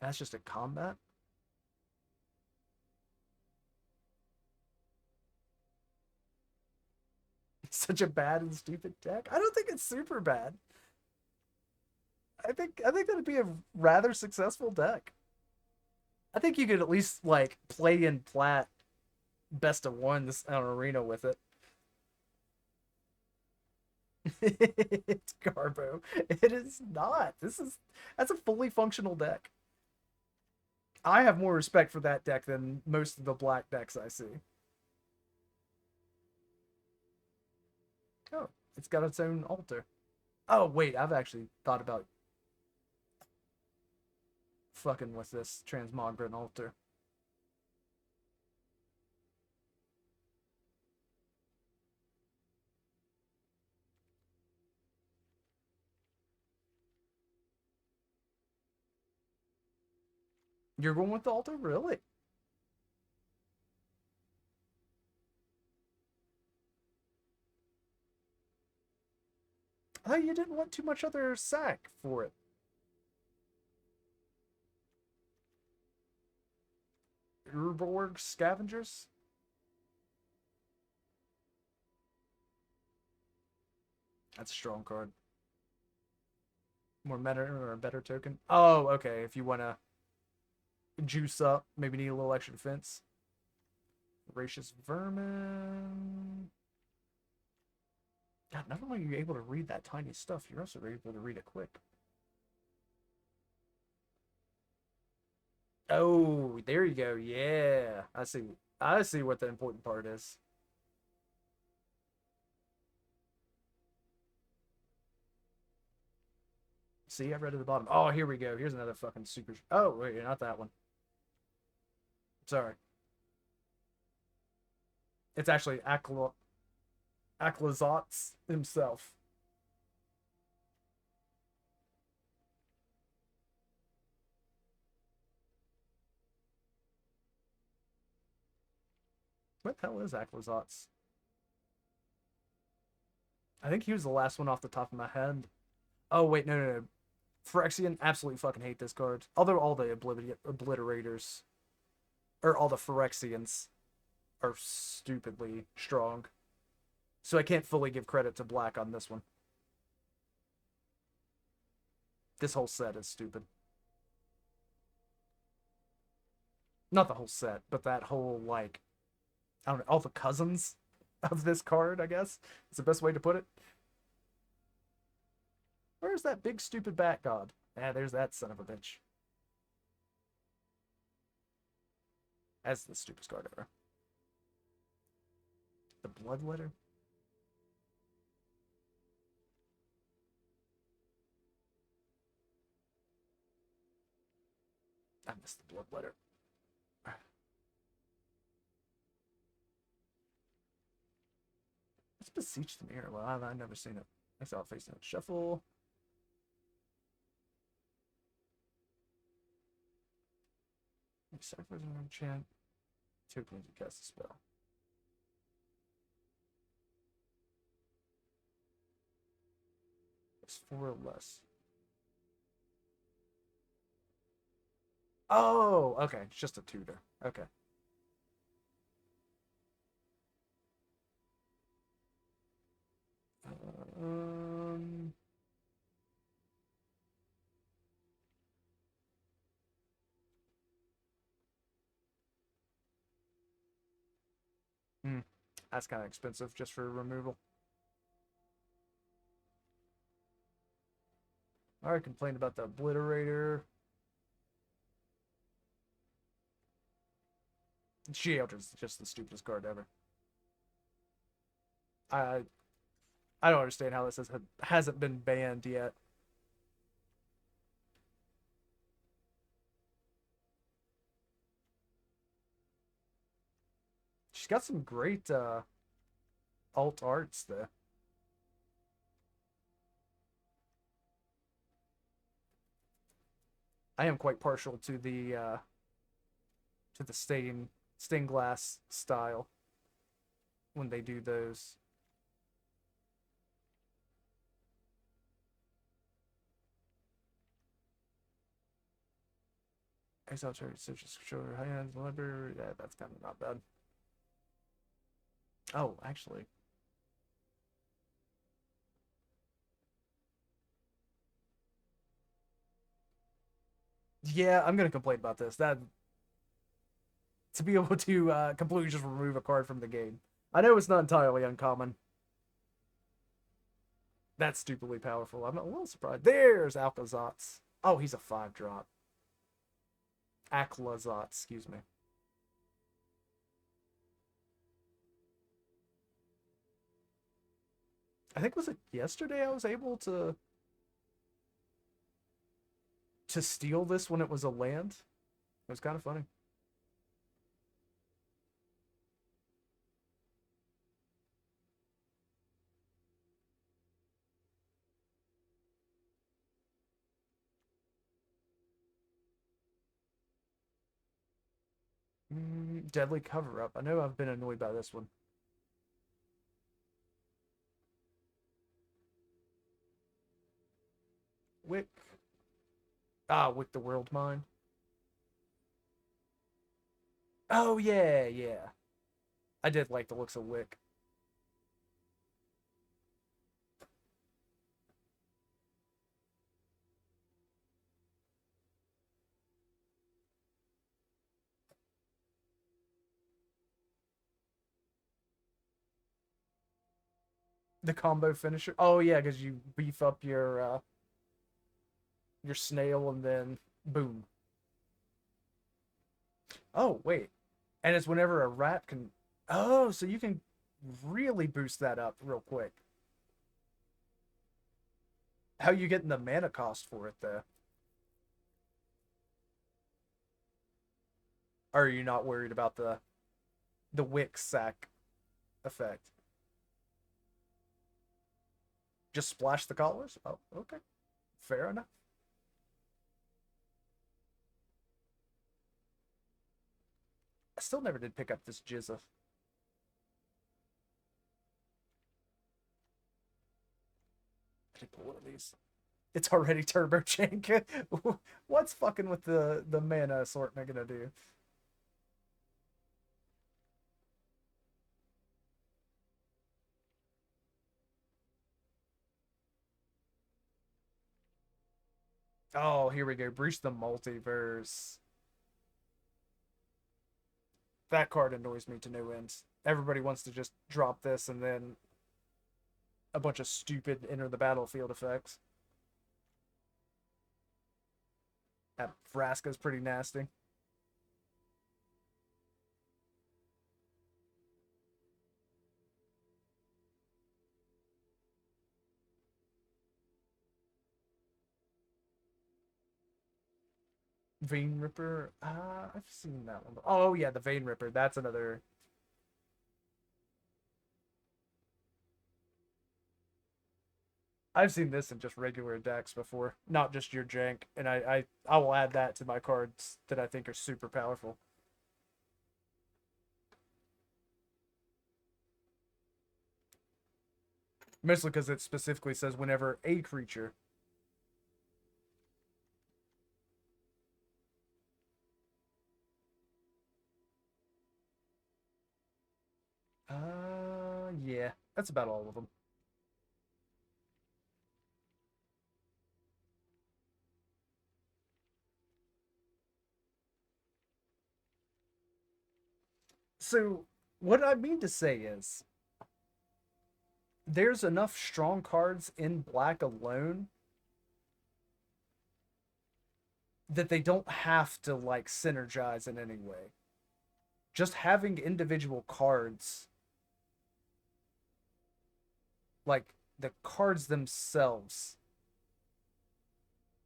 S1: That's just a combat. It's such a bad and stupid deck. I don't think it's super bad. I think that'd be a rather successful deck. I think you could at least like play in plat best of one this on arena with it. It's Garbo. It is not. That's a fully functional deck. I have more respect for that deck than most of the black decks I see. Oh, it's got its own altar. Oh wait, I've actually thought about fucking with this transmogran altar. You're going with the Alto, really? I thought you didn't want too much other sack for it. Urborg Scavengers? That's a strong card. More meta or a better token? Oh, okay. If you want to juice up, maybe need a little extra defense. Voracious Vermin. God, not only are you able to read that tiny stuff, you're also able to read it quick. Oh, there you go. Yeah, I see. I see what the important part is. See, I read at the bottom. Oh, here we go. Here's another fucking super. Oh, wait, not that one. Sorry. It's actually Aklazotz himself. What the hell is Aklazotz? I think he was the last one off the top of my head. Oh, wait, no, no, no. Phyrexian, absolutely fucking hate this card. Although all the obliterators, or all the Phyrexians, are stupidly strong. So I can't fully give credit to Black on this one. This whole set is stupid. Not the whole set, but that whole, like, I don't know, all the cousins of this card, I guess, is the best way to put it. Where's that big stupid bat god? Ah, there's that son of a bitch. That's the stupidest card ever. The Bloodletter? I missed the Bloodletter. Let's beseech the mirror. Well, I've never seen it. I saw it facing it. Shuffle. Sacrifice an enchant. 2 points to cast a spell. It's 4 or less. Oh, okay. It's just a tutor. Okay. Um. Hmm. That's kind of expensive just for removal. I already complained about the Obliterator. Shield is just the stupidest card ever. I I don't understand how this hasn't been banned yet. She's got some great alt arts there. I am quite partial to the stained glass style when they do those. Exile chart, such as show her hands, library. Yeah, that's kind of not bad. Oh, actually, yeah, I'm gonna complain about this. That to be able to completely just remove a card from the game. I know it's not entirely uncommon. That's stupidly powerful. I'm a little surprised. There's Alkazotz. Oh, he's a 5-drop. Aklazotz, excuse me. I think was it yesterday I was able to steal this when it was a land. It was kind of funny. Deadly Cover Up. I know I've been annoyed by this one. Wick. Ah, Wick the World Mine. Oh, yeah, yeah. I did like the looks of Wick. The combo finisher. Oh, yeah, because you beef up your snail and then boom. Oh, wait. And it's whenever a rat can. Oh, so you can really boost that up real quick. How you getting the mana cost for it, though? Or are you not worried about the wick sack effect? Just splash the collars? Oh, okay. Fair enough. I still never did pick up this Jizza. I did pull one of these. It's already Turbo Jank. What's fucking with the mana assortment gonna do? Oh, here we go. Breach the Multiverse. That card annoys me to no end. Everybody wants to just drop this and then a bunch of stupid enter the battlefield effects. That Vraska's pretty nasty. Vein Ripper. I've seen that one. Oh yeah, the Vein Ripper. That's another. I've seen this in just regular decks before, not just your jank, and I will add that to my cards that I think are super powerful. Mostly because it specifically says whenever a creature. Yeah, that's about all of them. So what I mean to say is there's enough strong cards in black alone that they don't have to like synergize in any way. Just having individual cards, like the cards themselves,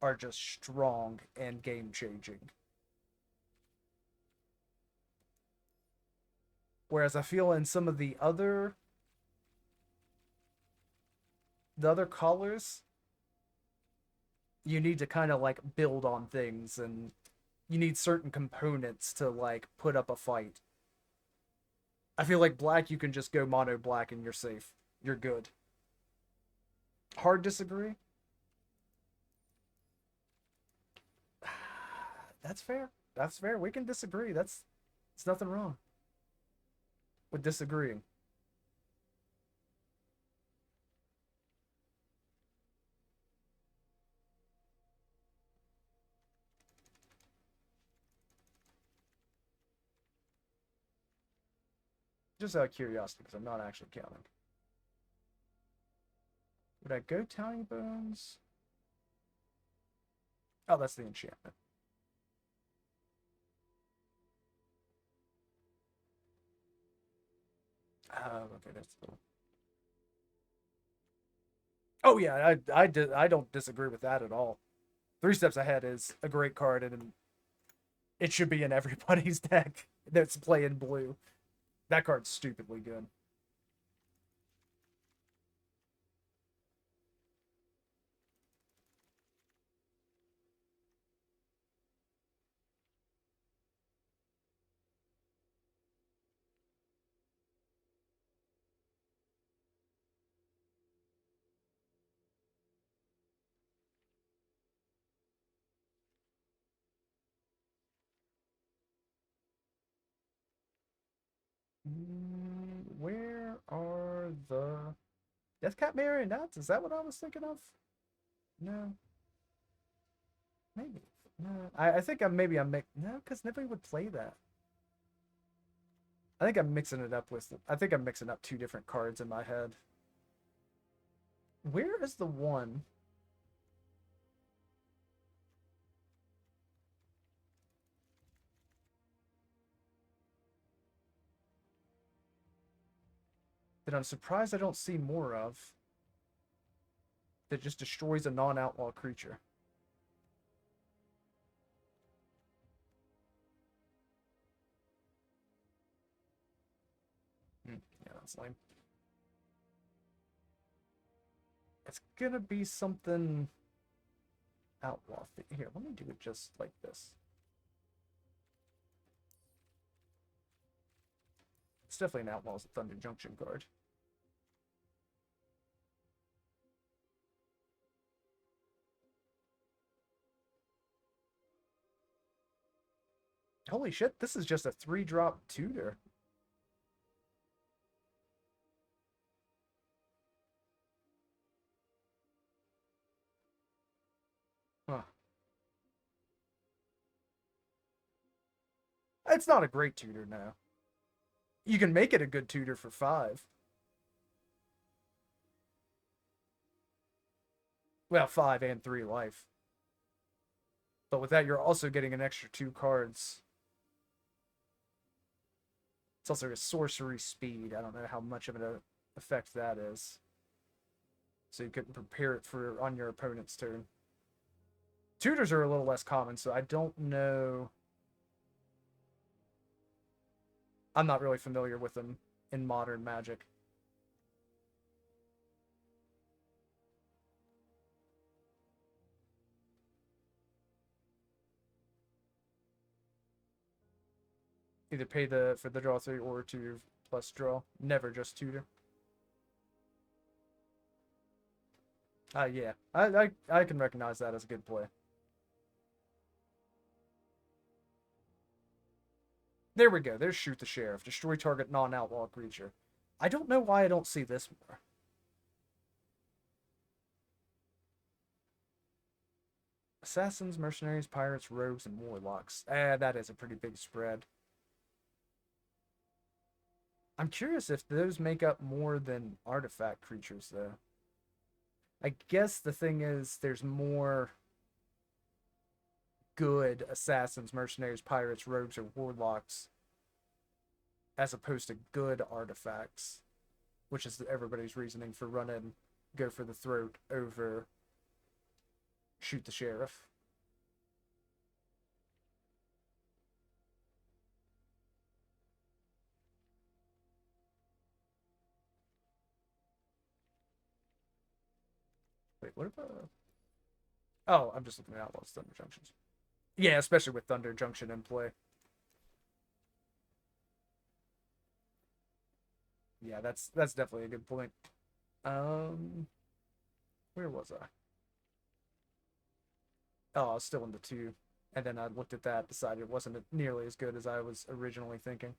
S1: are just strong and game changing. Whereas I feel in some of the other colors, you need to kind of like build on things and you need certain components to like put up a fight. I feel like black you can just go mono black and you're safe. You're good. Hard disagree. That's fair. That's fair. We can disagree. That's it's nothing wrong with disagreeing. Just out of curiosity, because I'm not actually counting. Would I go Tiny Bones? Oh, that's the enchantment. Oh, okay, that's cool. Oh yeah, I don't disagree with that at all. Three Steps Ahead is a great card, and it should be in everybody's deck that's playing blue. That card's stupidly good. Where are the Deathcap Marionettes? Is that what I was thinking of? No, maybe. No, I think no, because nobody would play that. I think I'm mixing it up with. I think I'm mixing up two different cards in my head. Where is the one? That I'm surprised I don't see more of. That just destroys a non-outlaw creature. Yeah, that's lame. It's gonna be something outlaw. Here, let me do it just like this. It's definitely an Outlaw's Thunder Junction card. Holy shit, this is just a 3-drop tutor. Huh. It's not a great tutor now. You can make it a good tutor for 5. Well, 5 and 3 life. But with that, you're also getting an extra 2 cards. It's also a sorcery speed. I don't know how much of an effect that is. So you couldn't prepare it for on your opponent's turn. Tutors are a little less common, so I don't know. I'm not really familiar with them in modern Magic. Either pay for the draw 3 or 2 plus draw. Never just tutor. Yeah. I can recognize that as a good play. There we go. There's Shoot the Sheriff. Destroy target non-outlaw creature. I don't know why I don't see this more. Assassins, mercenaries, pirates, rogues, and warlocks. That is a pretty big spread. I'm curious if those make up more than artifact creatures, though. I guess the thing is, there's more good assassins, mercenaries, pirates, rogues, or warlocks as opposed to good artifacts, which is everybody's reasoning for running go for the throat over shoot the sheriff. Wait, what about? Oh, I'm just looking at Outlaws Thunder Junctions. Yeah, especially with Thunder Junction in play. Yeah, that's definitely a good point. Um, where was I? Oh, I was still in the 2, and then I looked at that, decided it wasn't nearly as good as I was originally thinking.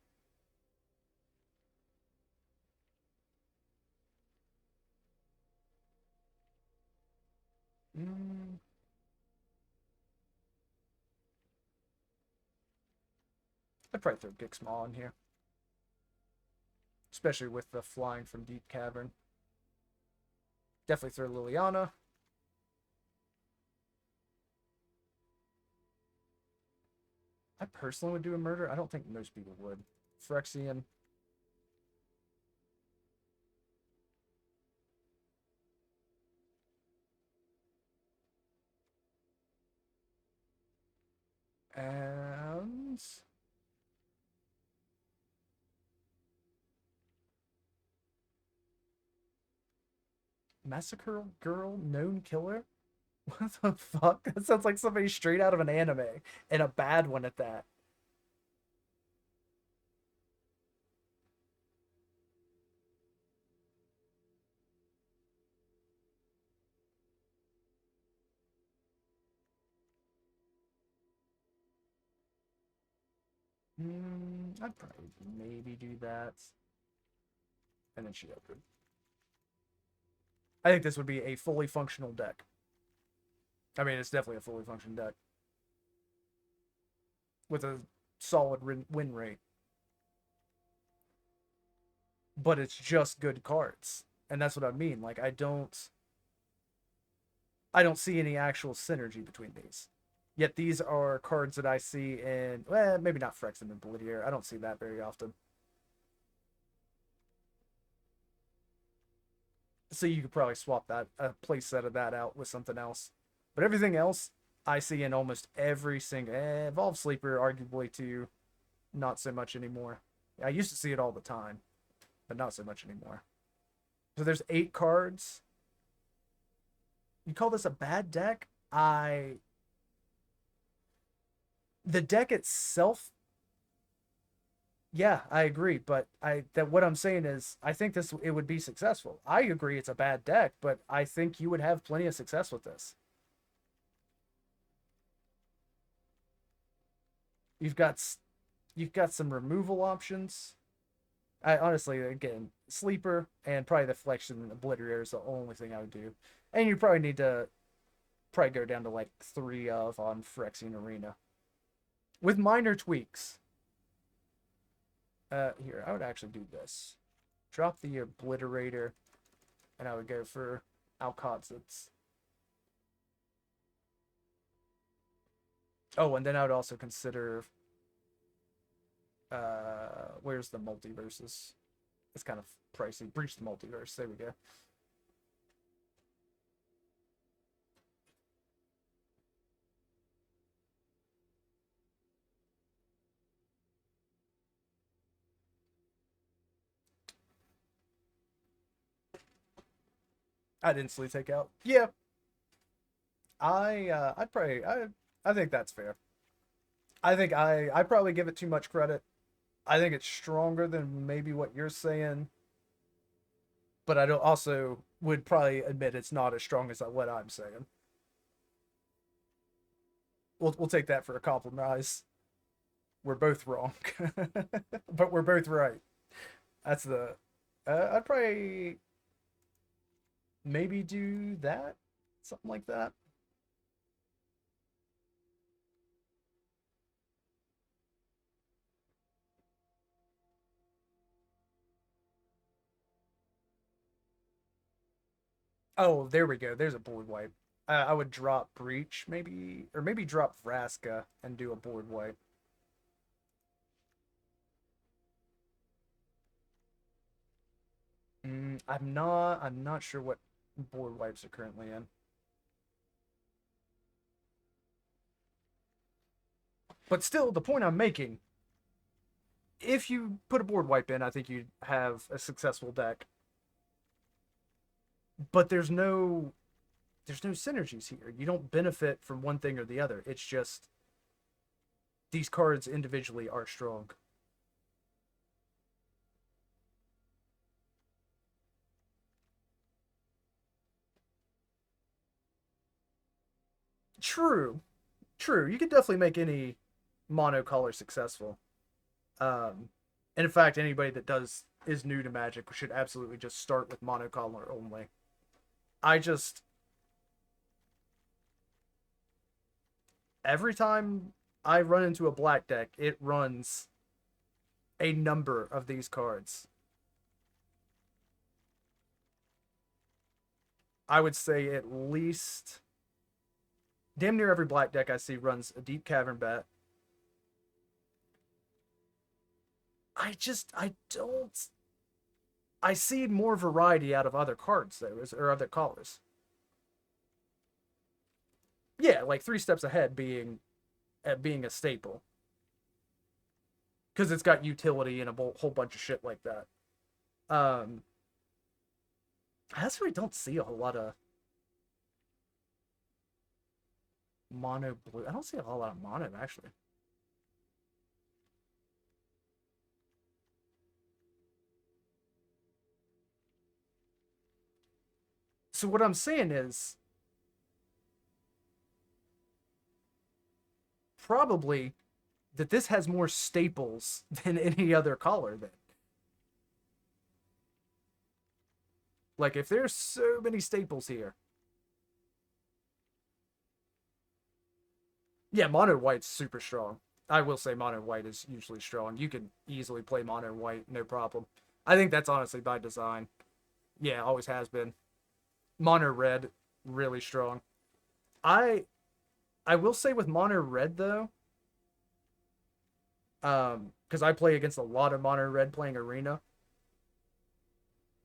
S1: Mm, I'd probably throw Gixmaw in here, especially with the flying from Deep Cavern. Definitely throw Liliana. I personally would do a murder. I don't think most people would. Phyrexian. And Massacre Girl Known Killer? What the fuck? That sounds like somebody straight out of an anime, and a bad one at that. I'd probably maybe do that. And then she opened. I think this would be a fully functional deck. I mean, it's definitely a fully functioning deck with a solid win rate. But it's just good cards, and that's what I mean. Like I don't see any actual synergy between these. Yet these are cards that I see in, well, maybe not Phyrexian and Blidier. I don't see that very often. So you could probably swap that a play set of that out with something else. But everything else I see in almost every single Evolve Sleeper, arguably too, not so much anymore. I used to see it all the time, but not so much anymore. So there's 8 cards. You call this a bad deck? The deck itself, yeah, I agree, but what I'm saying is I think this it would be successful. I agree it's a bad deck, but I think you would have plenty of success with this. You've got you've got some removal options. I honestly, again, sleeper and probably the Flexion Obliterator is the only thing I would do, and you probably need to probably go down to like 3 of on Phyrexian Arena with minor tweaks. Here, I would actually do this. Drop the Obliterator, and I would go for Alcazitz. Oh, and then I would also consider, where's the multiverses? It's kind of pricey. Breach the multiverse. There we go. I'd instantly take out. Yeah, I think that's fair. I think I probably give it too much credit. I think it's stronger than maybe what you're saying, but I don't also would probably admit it's not as strong as what I'm saying. We'll take that for a compromise. We're both wrong, but we're both right. That's the. I'd probably maybe do that, something like that. Oh, there we go. There's a board wipe. I would drop Breach, maybe, or maybe drop Vraska and do a board wipe. I'm not sure what board wipes are currently in. But still, the point I'm making, if you put a board wipe in, I think you'd have a successful deck. But there's no synergies here. You don't benefit from one thing or the other. It's just these cards individually are strong. True, true. You could definitely make any mono color successful. And in fact, anybody that does is new to Magic should absolutely just start with mono color only. I just every time I run into a black deck, it runs a number of these cards. I would say at least damn near every black deck I see runs a Deep Cavern Bat. I don't I see more variety out of other cards though, or other colors. Yeah, like 3 steps ahead being at being a staple because it's got utility and a whole bunch of shit like that. Um, I actually don't see a whole lot of mono blue. I don't see a whole lot of mono actually. So what I'm saying is probably that this has more staples than any other color. Then, like, if there's so many staples here, yeah, mono white's super strong. I will say mono white is usually strong. You can easily play mono white, no problem. I think that's honestly by design. Yeah, always has been. Mono red, really strong. I I will say with mono red though, because I play against a lot of mono red playing arena.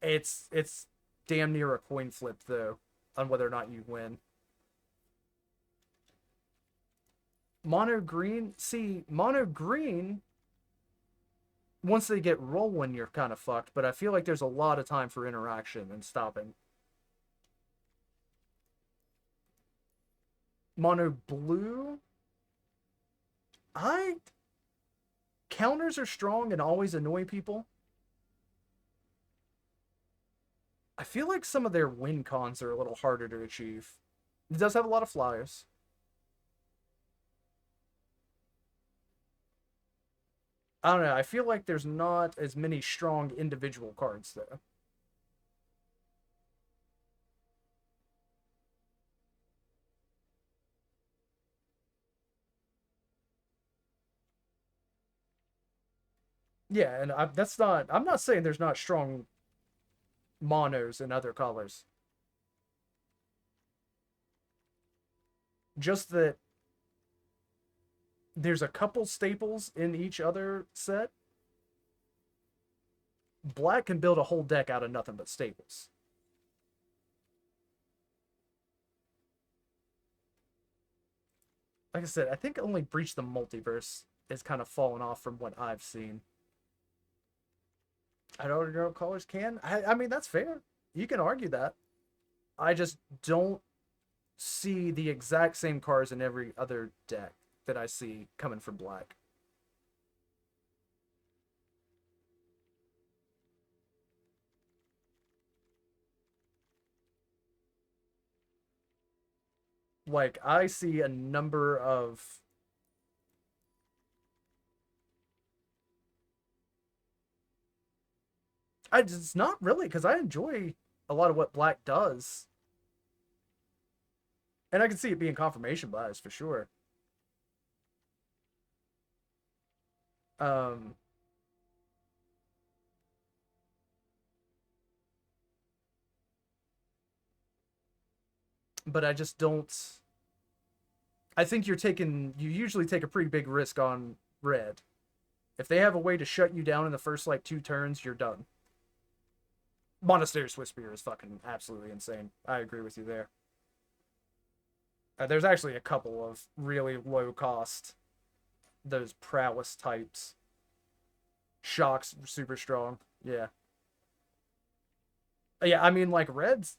S1: It's damn near a coin flip though on whether or not you win. Mono green, see, mono green, once they get rolling, you're kind of fucked. But I feel like there's a lot of time for interaction and stopping. Mono blue, I counters are strong and always annoy people. I feel like some of their win cons are a little harder to achieve. It does have a lot of flyers. I don't know. I feel like there's not as many strong individual cards though. Yeah, and that's not. I'm not saying there's not strong monos in other colors. Just that there's a couple staples in each other set. Black can build a whole deck out of nothing but staples. Like I said, I think only Breach the Multiverse is kind of fallen off from what I've seen. I don't know colors can. I mean, that's fair. You can argue that. I just don't see the exact same cards in every other deck that I see coming from black. Like, I see a number of. It's not really, because I enjoy a lot of what black does. And I can see it being confirmation bias for sure. Um, but I just don't. I think you usually take a pretty big risk on red. If they have a way to shut you down in the first like 2 turns, you're done. Monastery Swiftspear is fucking absolutely insane. I agree with you there. There's actually a couple of really low cost, those prowess types. Shocks super strong. Yeah. Yeah, I mean, like reds,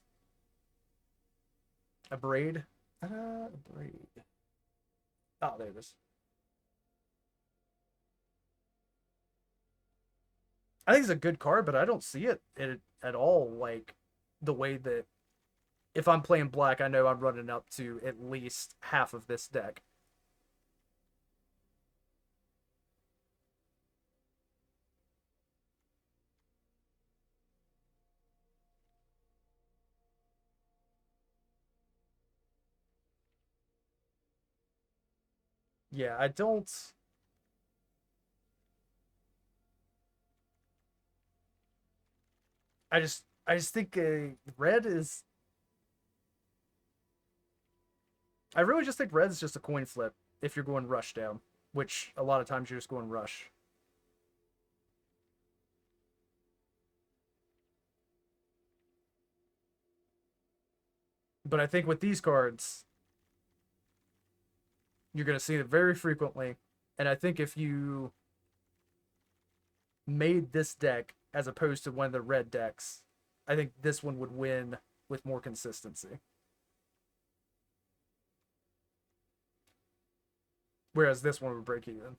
S1: a braid. A braid. Oh, there it is. I think it's a good card, but I don't see it at all like the way that if I'm playing black, I know I'm running up to at least half of this deck. Yeah, I don't. I just think red is. I really just think red is just a coin flip if you're going rush down, which a lot of times you're just going rush. But I think with these cards, you're going to see it very frequently. And I think if you made this deck as opposed to one of the red decks, I think this one would win with more consistency. Whereas this one would break even.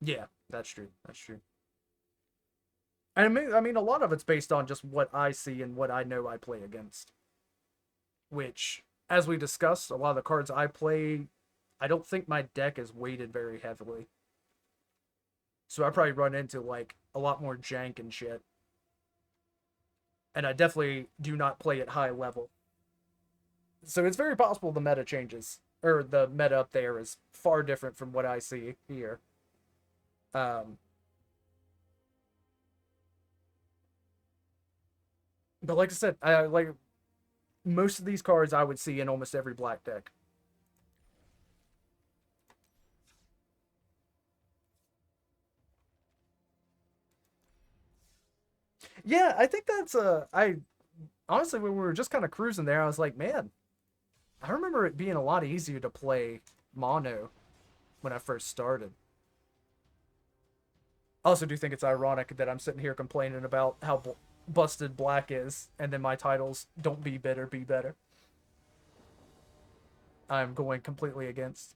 S1: Yeah, that's true. That's true. And I mean, a lot of it's based on just what I see and what I know I play against. Which as we discussed, a lot of the cards I play, I don't think my deck is weighted very heavily. So I probably run into like a lot more jank and shit. And I definitely do not play at high level. So it's very possible the meta changes. Or the meta up there is far different from what I see here. Um, but like I said, I like most of these cards I would see in almost every black deck. Yeah, I think that's I honestly when we were just kind of cruising there, I was like, man, I remember it being a lot easier to play mono when I first started. I also do think it's ironic that I'm sitting here complaining about how busted black is, and then my titles don't be bitter, be better. I'm going completely against.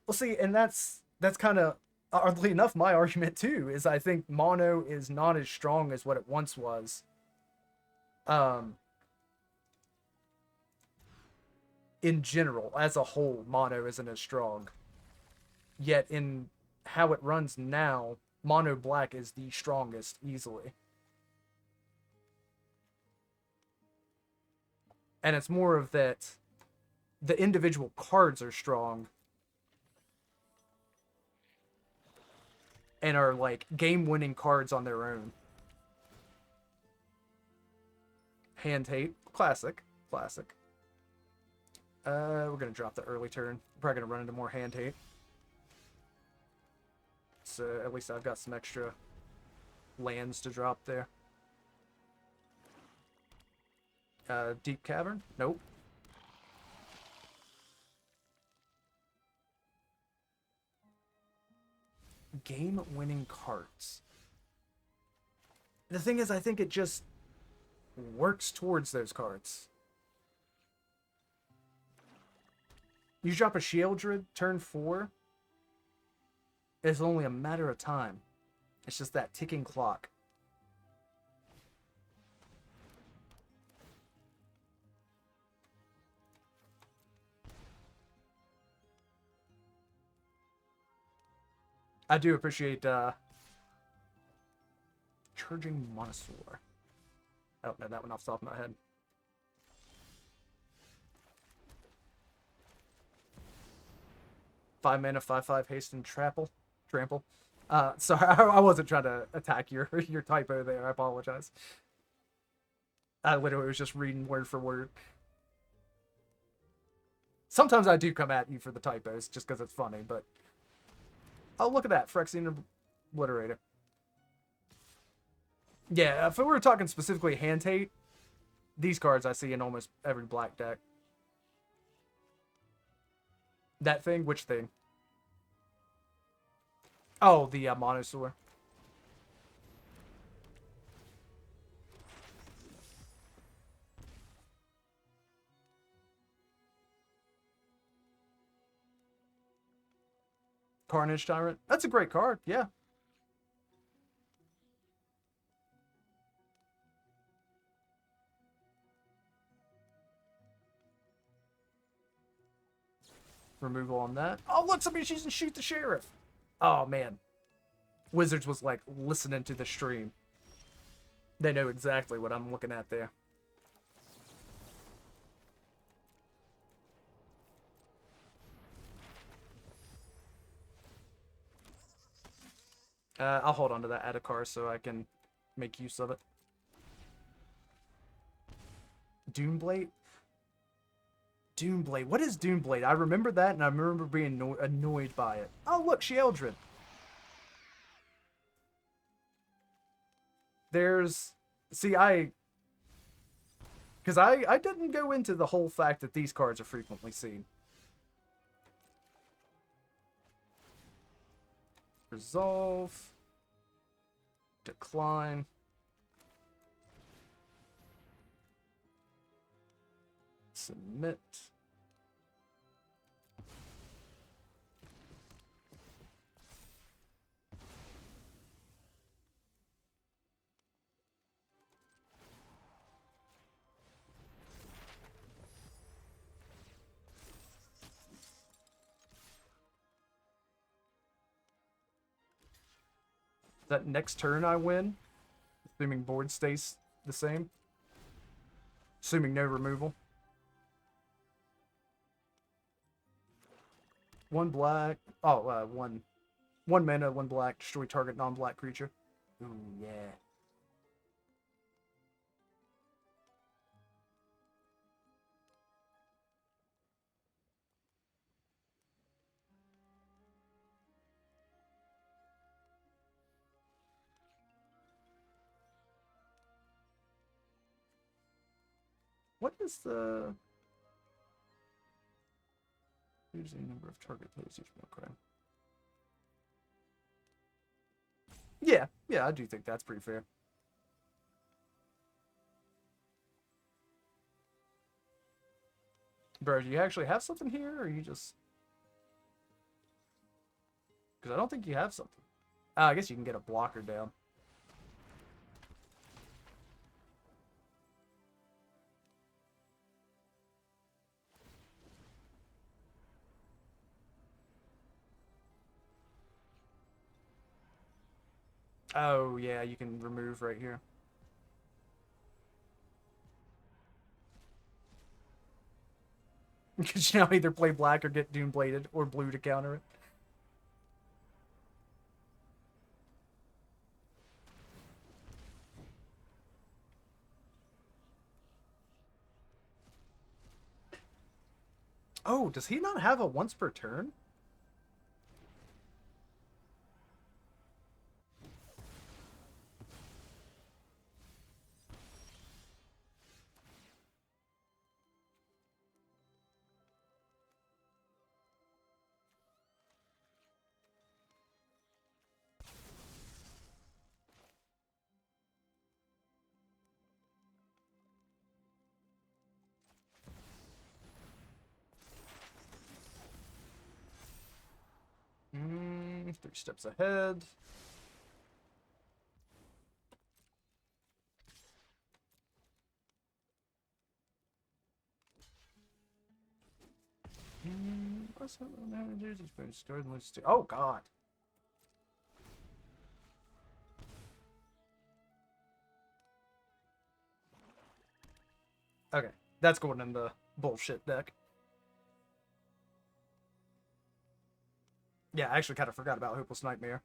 S1: Well, see, and that's kind of oddly enough my argument too. Is I think mono is not as strong as what it once was. Um, in general, as a whole, mono isn't as strong. Yet in how it runs now, mono black is the strongest easily. And it's more of that the individual cards are strong and are like game winning cards on their own. Hand hate, classic, classic. We're gonna drop the early turn. We're probably gonna run into more hand hate. So at least I've got some extra lands to drop there. Deep Cavern? Nope. Game-winning cards. The thing is, I think it just works towards those cards. You drop a Sheoldred turn 4, it's only a matter of time. It's just that ticking clock. I do appreciate Charging Monosaur. I don't know that one off the top of my head. Five mana, 5/5 haste and trample. Sorry, I wasn't trying to attack your typo there. I apologize. I literally was just reading word for word. Sometimes I do come at you for the typos just because it's funny, but oh, look at that, Phyrexian Obliterator. Yeah, if we were talking specifically hand hate, these cards I see in almost every black deck. That thing? Which thing? Oh, the Monosaur. Carnage Tyrant. That's a great card, yeah. Removal on that. Oh, look, somebody's using Shoot the Sheriff. Oh, man. Wizards was like listening to the stream. They know exactly what I'm looking at there. I'll hold on to that Adakar so I can make use of it. Doomblade? Doomblade. What is Doomblade? I remember that, and I remember being annoyed by it. Oh, look, Sheoldred. There's... See, because I didn't go into the whole fact that these cards are frequently seen. Resolve. Decline. Submit. That next turn I win, assuming board stays the same. Assuming no removal. One black. Oh, one mana, one black. Destroy target non-black creature. Ooh, yeah. What is the... Here's the number of target plays each milk. Yeah, I do think that's pretty fair. Bro, do you actually have something here, or are you just... Because I don't think you have something. I guess you can get a blocker down. Oh, yeah, you can remove right here. Because you now either play black or get Doom Bladed, or blue to counter it. Oh, does he not have a once per turn? Three steps ahead. What's that managers? He's been stored and lose to. Oh god. Okay, that's going in the bullshit deck. Yeah, I actually kind of forgot about Hopeless Nightmare.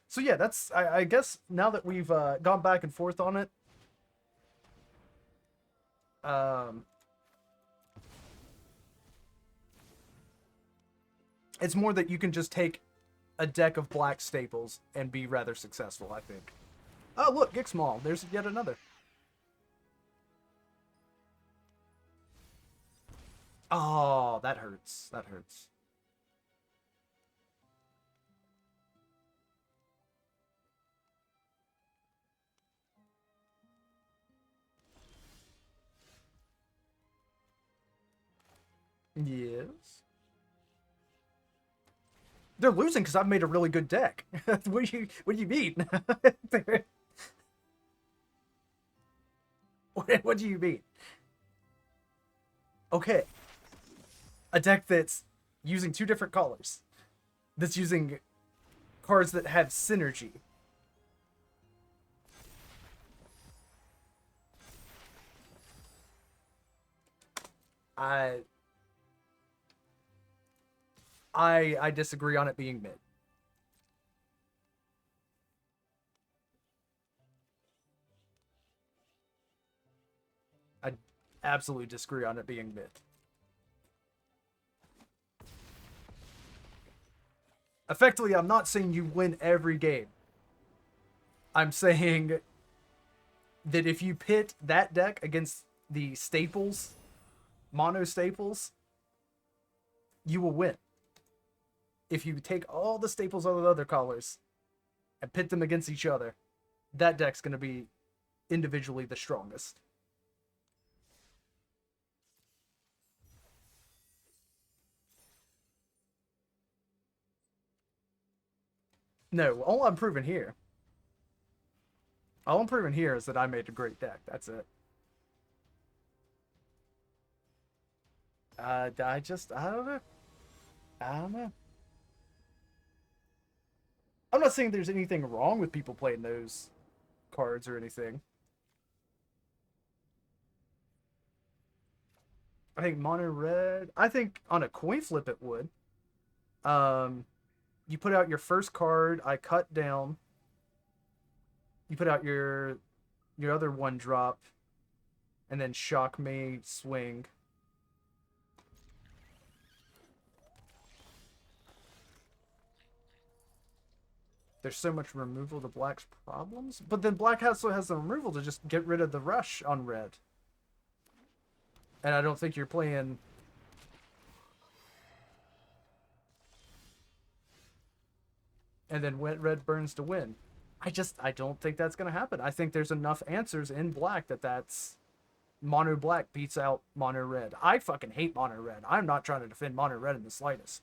S1: So yeah, that's I guess now that we've gone back and forth on it, it's more that you can just take a deck of black staples and be rather successful, I think. Oh look, Gixmal, there's yet another. Oh, that hurts. That hurts. Yes. They're losing because I've made a really good deck. What do you mean? What do you mean? Okay. A deck that's using two different colors. That's using cards that have synergy. I disagree on it being mid. I absolutely disagree on it being mid. Effectively, I'm not saying you win every game. I'm saying that if you pit that deck against the staples, mono staples, you will win. If you take all the staples of the other colors and pit them against each other, that deck's going to be individually the strongest. No, all I'm proving here is that I made a great deck. That's it. I don't know. I don't know. I'm not saying there's anything wrong with people playing those cards or anything. I think mono red. I think on a coin flip it would. Um, you put out your first card. I cut down. You put out your other one drop, and then shock me swing. There's so much removal to black's problems, but then black also has the removal to just get rid of the rush on red. And I don't think you're playing. And then red burns to win. I don't think that's going to happen. I think there's enough answers in black that's mono black beats out mono red. I fucking hate mono red. I'm not trying to defend mono red in the slightest.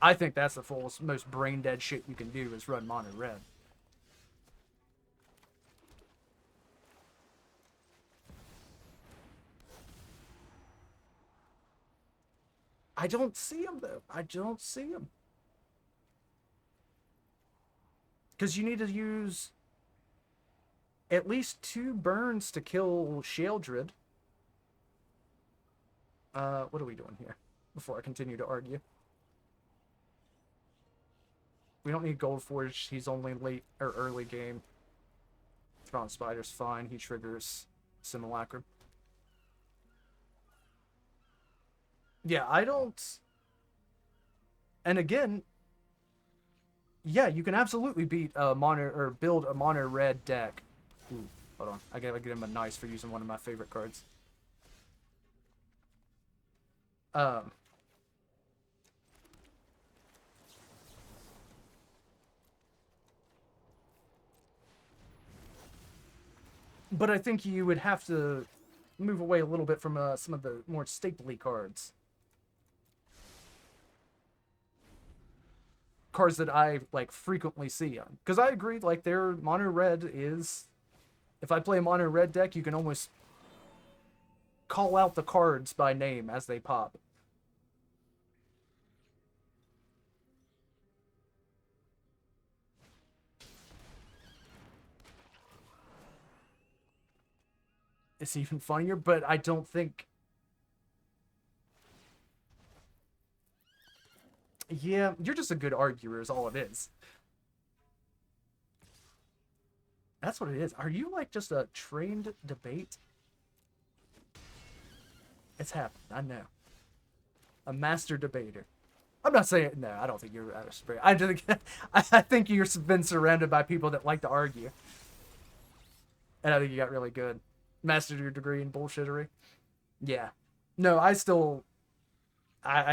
S1: I think that's the fullest, most brain dead shit you can do is run mono red. I don't see him though. I don't see him. Because you need to use at least 2 burns to kill Sheoldred. What are we doing here? Before I continue to argue. We don't need Goldforge. He's only late or early game. Thrawn Spider's fine. He triggers Simulacrum. Yeah, I don't... And again, yeah, you can absolutely beat a mono or build a mono red deck. Ooh, hold on. I gotta get him a nice for using one of my favorite cards. Um, but I think you would have to move away a little bit from some of the more stapley cards. Cards that I like frequently see on. Because I agree, like their mono red is, if I play a mono red deck, you can almost call out the cards by name as they pop. It's even funnier, but I don't think... Yeah, you're just a good arguer is all it is. That's what it is. Are you like just a trained debate? It's happened, I know. A master debater. I'm not saying... No, I don't think you're out of spirit. I think you've been surrounded by people that like to argue. And I think you got really good. Mastered your degree in bullshittery. Yeah. No, I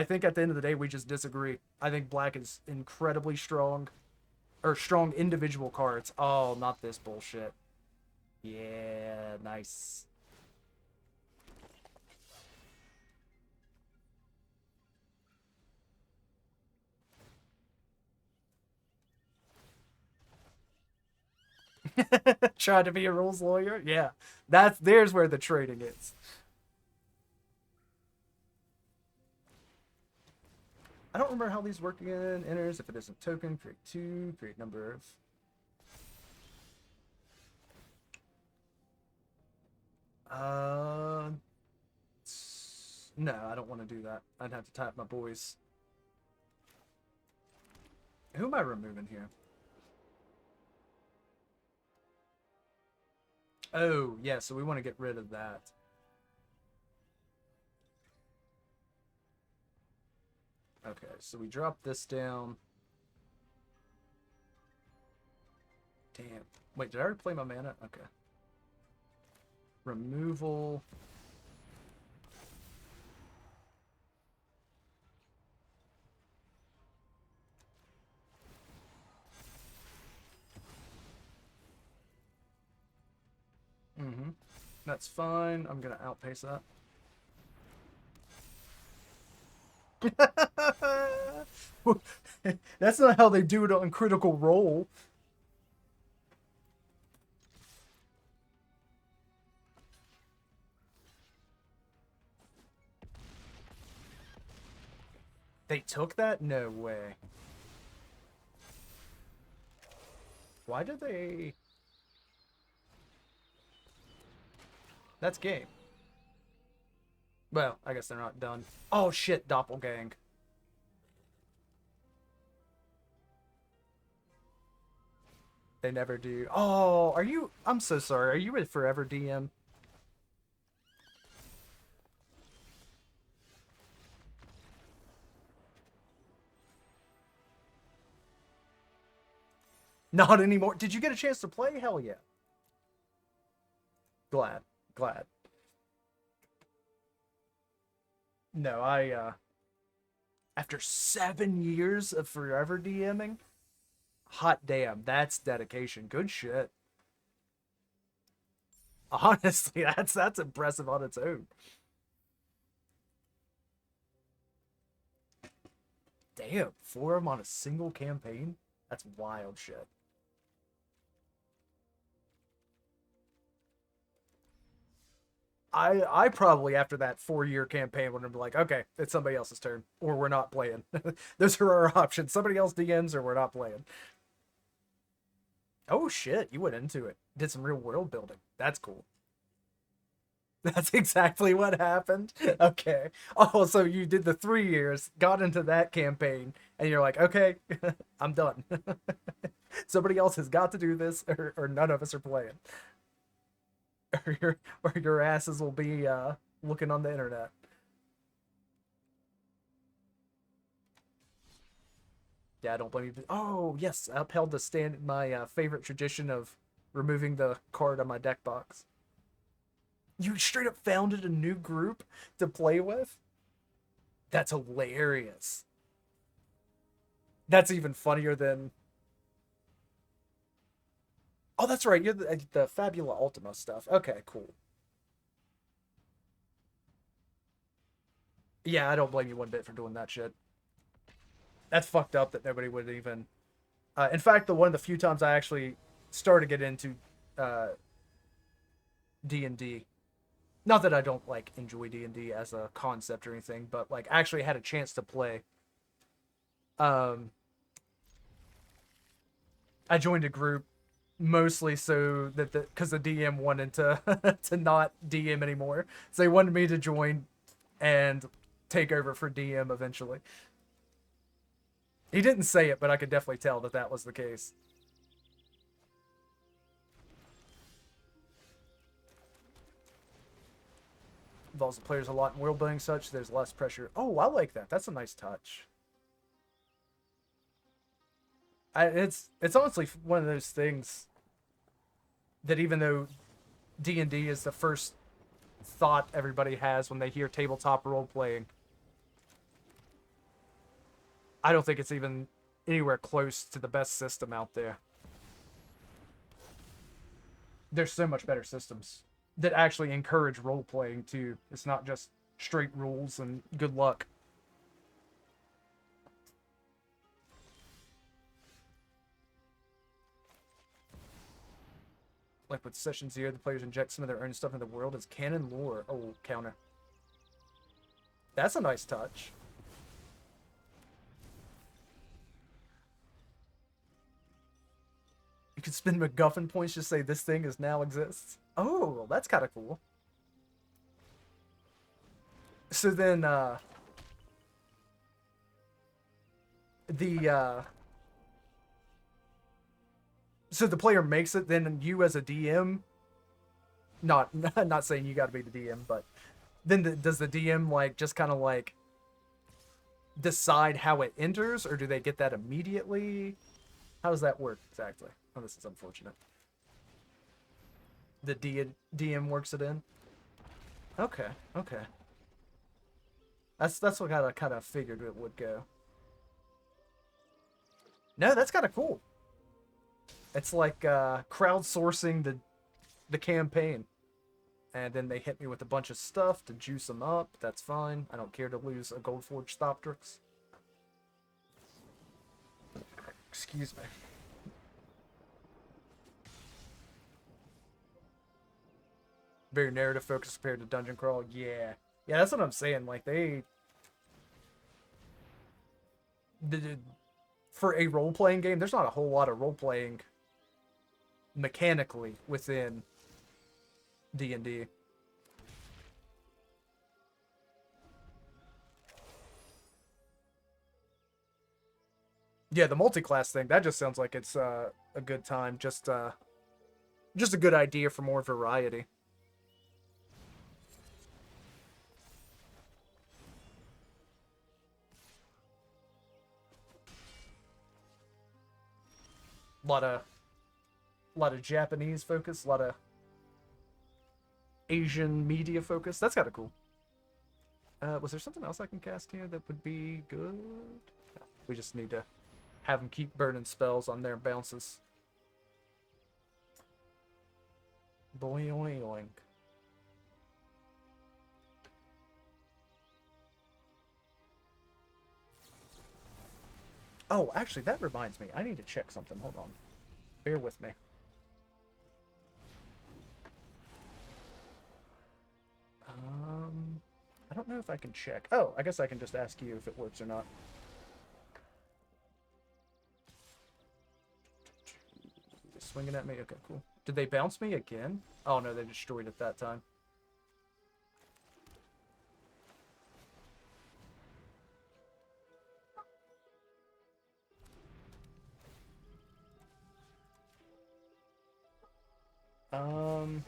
S1: think at the end of the day, we just disagree. I think black is incredibly strong. Or strong individual cards. Oh, not this bullshit. Yeah, nice. Trying to be a rules lawyer? Yeah. There's where the trading is. I don't remember how these work again. Enters, if it isn't token, create 2, create number of... No, I don't want to do that. I'd have to type my boys. Who am I removing here? Oh, yeah, so we want to get rid of that. Okay, so we drop this down. Damn. Wait, did I already play my mana? Okay. Removal. Mm-hmm. That's fine. I'm gonna outpace that. That's not how they do it on Critical Role. They took that? No way. Why did they... That's game. Well, I guess they're not done. Oh shit, Doppelgang. They never do. Oh, are you... I'm so sorry. Are you with Forever DM? Not anymore. Did you get a chance to play? Hell yeah. Glad. Glad. No, after 7 years of Forever DMing, hot damn, that's dedication. Good shit. Honestly, that's impressive on its own. Damn, 4 of them on a single campaign? That's wild shit. I probably after that 4-year campaign would have been like, okay, it's somebody else's turn, or we're not playing. Those are our options. Somebody else DMs, or we're not playing. Oh shit, you went into it. Did some real world building. That's cool. That's exactly what happened. Okay. Oh, so you did the 3 years, got into that campaign, and you're like, okay, I'm done. Somebody else has got to do this, or none of us are playing. Or your asses will be looking on the internet. Yeah, I don't blame you. Oh yes, I upheld the stand my favorite tradition of removing the card on my deck box. You straight up founded a new group to play with? That's hilarious. That's even funnier than. Oh, that's right. You're the Fabula Ultima stuff. Okay, cool. Yeah, I don't blame you one bit for doing that shit. That's fucked up that nobody would even. In fact, the one of the few times I actually started to get into D&D. Not that I don't like enjoy D&D as a concept or anything, but like actually had a chance to play. Um, I joined a group mostly so that because the DM wanted to to not DM anymore, so they wanted me to join and take over for DM eventually. He didn't say it, but I could definitely tell that that was the case. Involves the players a lot in world building such. There's less pressure. Oh, I like that. That's a nice touch. It's honestly one of those things that even though D&D is the first thought everybody has when they hear tabletop role playing, I don't think it's even anywhere close to the best system out there. There's so much better systems that actually encourage role playing too. It's not just straight rules and good luck. Like with Session Zero, the players inject some of their own stuff into the world as canon lore. Oh, counter. That's a nice touch. You could spend MacGuffin points to say this thing is now exists. Oh, that's kind of cool. So then, the so the player makes it, then you as a DM, not not saying you got to be the DM, but then does the DM like just kind of like decide how it enters, or do they get that immediately? How does that work exactly? Oh, this is unfortunate. The DM works it in. Okay, okay. That's what kind of figured it would go. No, that's kind of cool. It's like crowdsourcing the campaign, and then they hit me with a bunch of stuff to juice them up. That's fine. I don't care to lose a Goldforge Thoptrix. Excuse me. Very narrative focused compared to Dungeon Crawl. Yeah, yeah, that's what I'm saying. Like they for a role-playing game, there's not a whole lot of role-playing mechanically within D&D. Yeah, the multi-class thing, that just sounds like it's a good time. Just a good idea for more variety. A lot of Japanese focus, a lot of Asian media focus. That's kind of cool. Was there something else I can cast here that would be good? We just need to have them keep burning spells on their bounces. Boing. Oh, actually, that reminds me. I need to check something. Hold on. Bear with me. I don't know if I can check. Oh, I guess I can just ask you if it works or not. Swinging at me? Okay, cool. Did they bounce me again? Oh, no, they destroyed it that time. Um...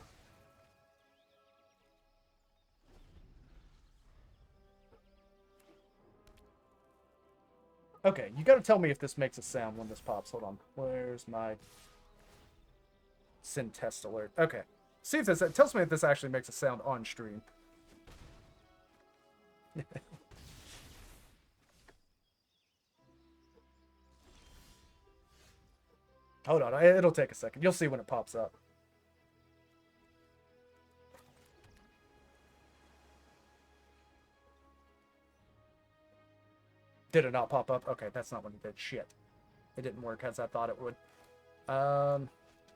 S1: Okay, you gotta tell me if this makes a sound when this pops. Hold on. Where's my Send test alert? Okay. See if this... It tells me if this actually makes a sound on stream. Hold on. It'll take a second. You'll see when it pops up. Did it not pop up? Okay, that's not what it did. Shit. It didn't work as I thought it would.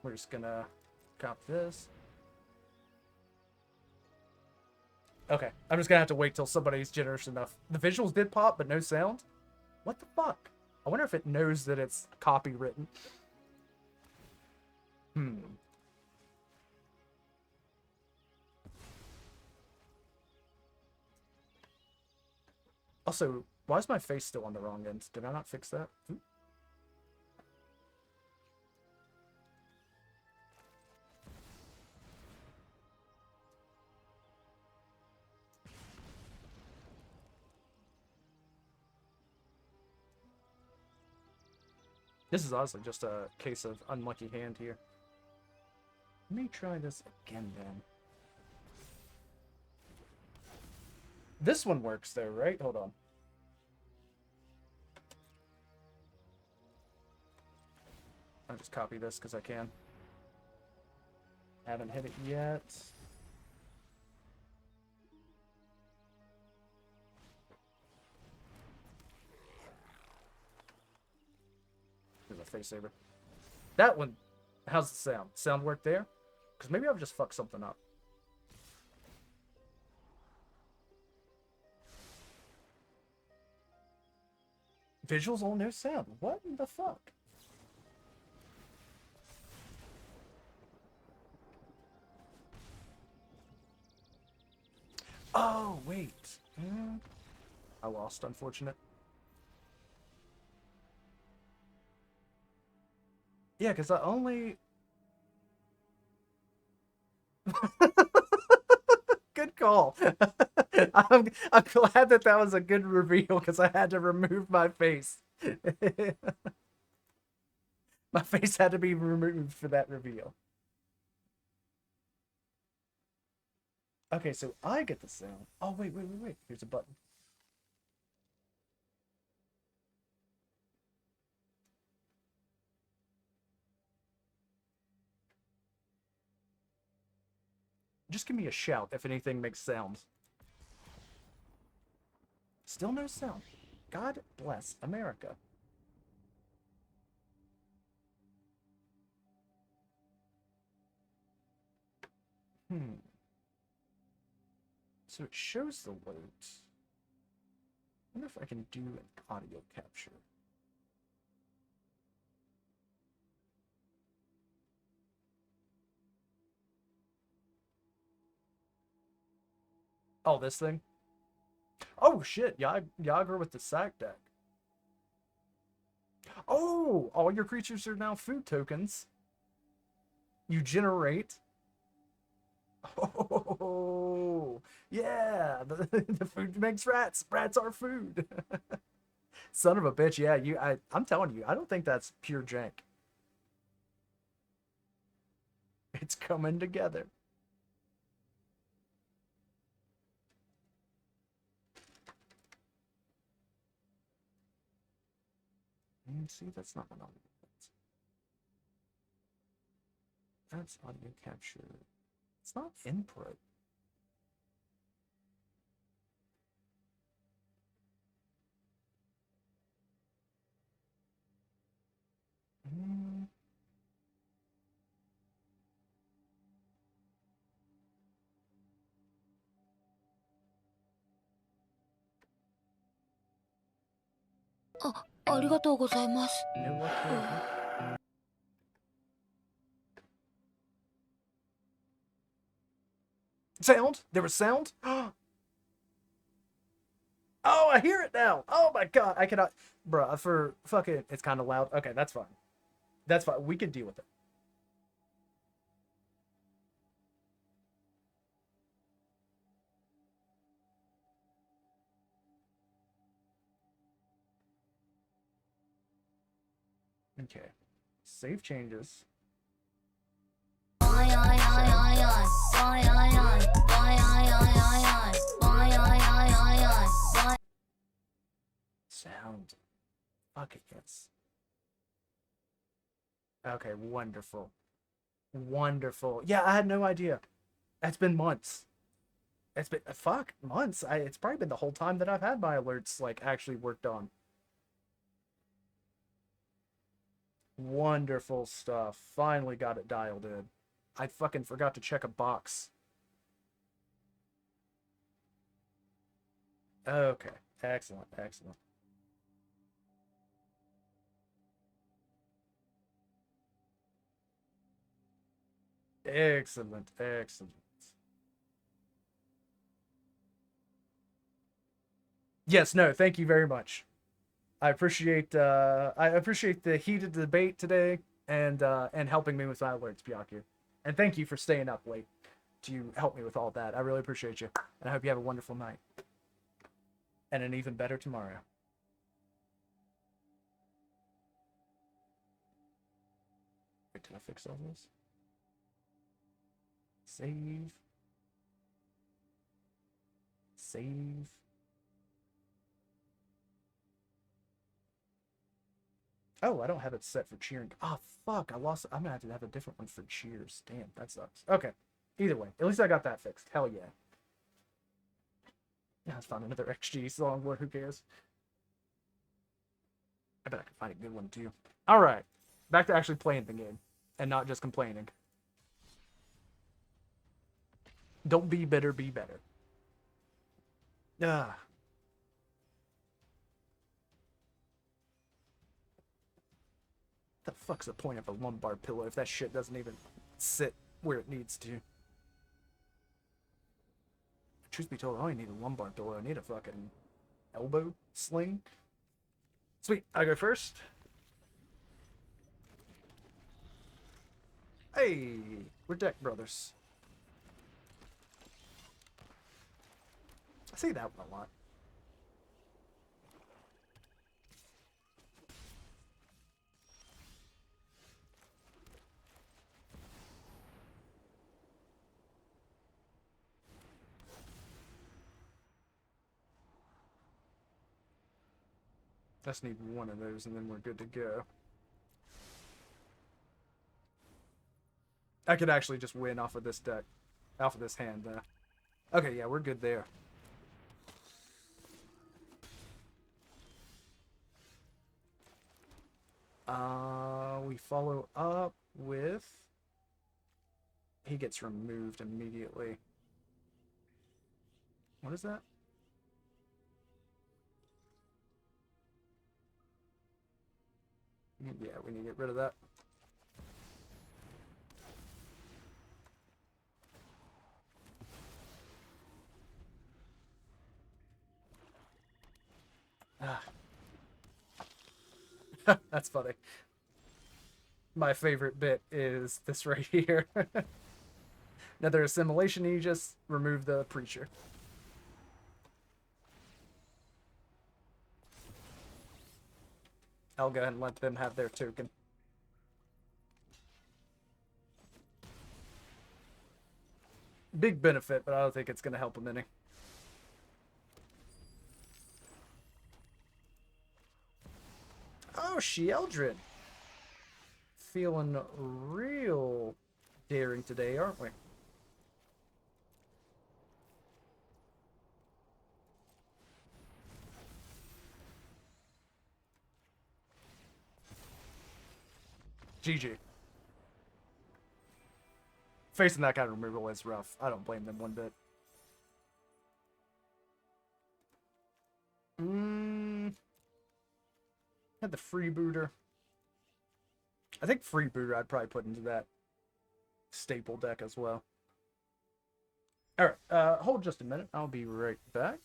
S1: We're just gonna copy this. Okay, I'm just gonna have to wait till somebody's generous enough. The visuals did pop, but no sound? What the fuck? I wonder if it knows that it's copywritten. Also, why is my face still on the wrong end? Did I not fix that? This is honestly just a case of unlucky hand here. Let me try this again, then. This one works, though, right? Hold on. I'll just copy this because I can. Haven't hit it yet. There's a face saver. That one, how's the sound? Sound work there? Because maybe I've just fucked something up. Visuals on no sound. What the fuck? Oh, wait. I lost, unfortunate. Yeah, because I only... Good call. I'm glad that that was a good reveal because I had to remove my face. My face had to be removed for that reveal. Okay, so I get the sound. Oh, wait. Here's a button. Just give me a shout if anything makes sounds. Still no sound. God bless America. So it shows the loads. wonder if I can do an audio capture. Oh, this thing? Oh shit, Yager with the sack deck. Oh, all your creatures are now food tokens. You generate. Oh, yeah, the food makes rats. Rats are food. Son of a bitch, yeah, I'm telling you, I don't think that's pure jank. It's coming together. See, that's not what I'm. That's audio capture. It's not input. Mm.
S2: Ah, ありがとうございます。
S1: No luck there. Sound? There was sound? Oh, I hear it now. Oh my god, I cannot. Bruh, for fucking. It's kind of loud. Okay, that's fine. That's fine. We can deal with it. Okay. Save changes. Sound. Fuck it, yes. Okay, wonderful. Wonderful. Yeah, I had no idea. It's been months. It's been fuck months. It's probably been the whole time that I've had my alerts like actually worked on. Wonderful stuff. Finally got it dialed in. I fucking forgot to check a box. Okay. Excellent. Excellent. Excellent. Excellent. Yes, no, thank you very much. I appreciate the heated debate today and helping me with my alerts, Byaku. And thank you for staying up late to help me with all that. I really appreciate you. And I hope you have a wonderful night. And an even better tomorrow. Wait, did I fix all this? Save. Save. Oh, I don't have it set for cheering. Oh, fuck. I lost. I'm going to have a different one for cheers. Damn, that sucks. Okay. Either way, at least I got that fixed. Hell yeah. Yeah, let's find another XG song. What? Who cares? I bet I can find a good one too. All right. Back to actually playing the game and not just complaining. Don't be bitter, be better. Ah. The fuck's the point of a lumbar pillow if that shit doesn't even sit where it needs to? Truth be told, I don't need a lumbar pillow. I need a fucking elbow sling. Sweet, I go first. Hey, we're Deck Brothers. I say that one a lot. Just need one of those and then we're good to go. I could actually just win off of this deck. Off of this hand, though. Okay, yeah, we're good there. We follow up with... He gets removed immediately. What is that? Yeah, we need to get rid of that. Ah. That's funny. My favorite bit is this right here. Another assimilation Aegis, remove the preacher. I'll go ahead and let them have their token. Big benefit, but I don't think it's going to help them any. Oh, Sheeldred. Feeling real daring today, aren't we? GG. Facing that kind of removal is rough. I don't blame them one bit. Had the freebooter. I think freebooter I'd probably put into that staple deck as well. Alright, hold just a minute. I'll be right back.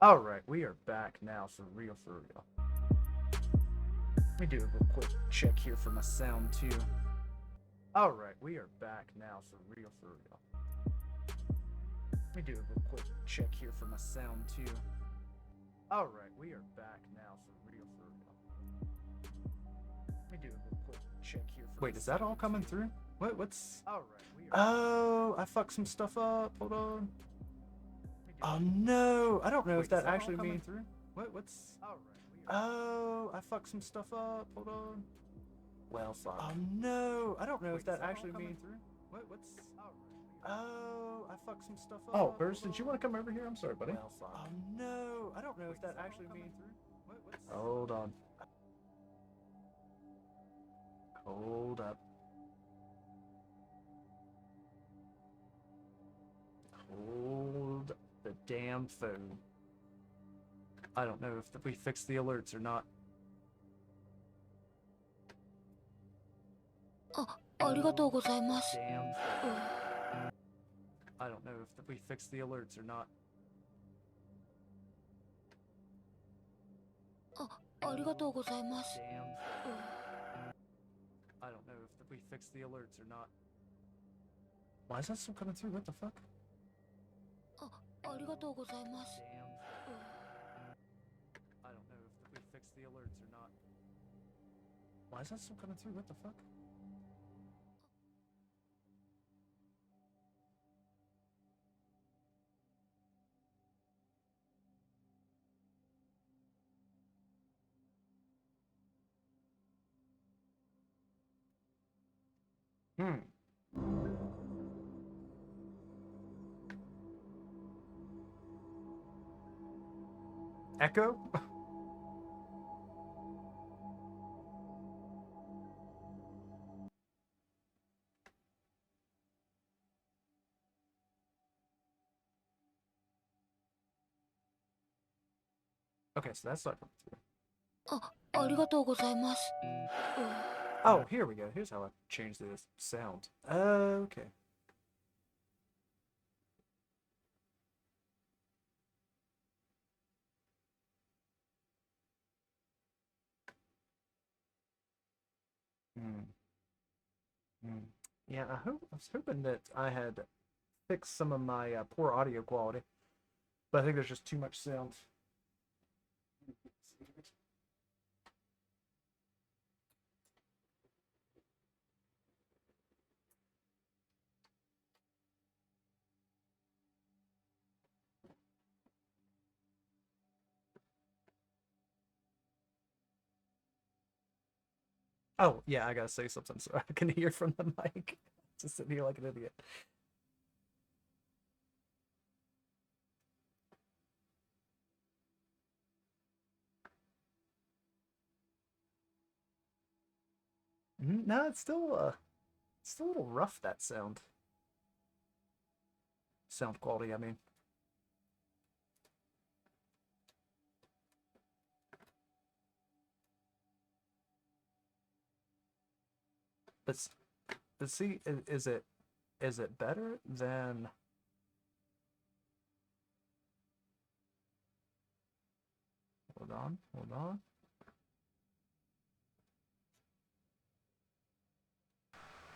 S1: All right, we are back now for real, for real. Let me do a real quick check here for my sound too. All right, we are back now for real, for real. Let me do a real quick check here for my sound too. All right, we are back now for real, for real. Let me do a real quick check here for. Wait, is that all coming through? What's? All right, we are. Oh, I fucked some stuff up. Hold on. Oh no, I don't know if that actually means. What's? All right, oh, I fucked some stuff up. Hold on. Well, fuck. Oh no, I don't know if that actually means. What's? Oh, I fucked some stuff up. Oh, Burst, did you want to come over here? I'm sorry, buddy. Well, fuck. Oh no, I don't know if that actually means. Hold on. Hold up. Hold the damn phone. I don't know if we fixed the alerts or not.
S2: ありがとうございます。
S1: Damn phone. I don't know if we fixed the alerts or not.
S2: ありがとうございます。
S1: Damn phone. I don't know if we fixed the alerts or not. Why is that still coming through? What the fuck?
S2: ありがとうございます。
S1: Damn phone. I don't know if we fixed the alerts or not. Why is that still coming through? What the fuck? Echo? Okay, so that's not coming through.
S2: ありがとうございます。
S1: Oh, here we go. Here's how I change the sound. Okay. Yeah, I was hoping that I had fixed some of my poor audio quality, but I think there's just too much sound. Oh, yeah, I gotta say something so I can hear from the mic. Just sitting here like an idiot. No, it's still a little rough, that sound. Sound quality, I mean. But see, is it better than? Hold on.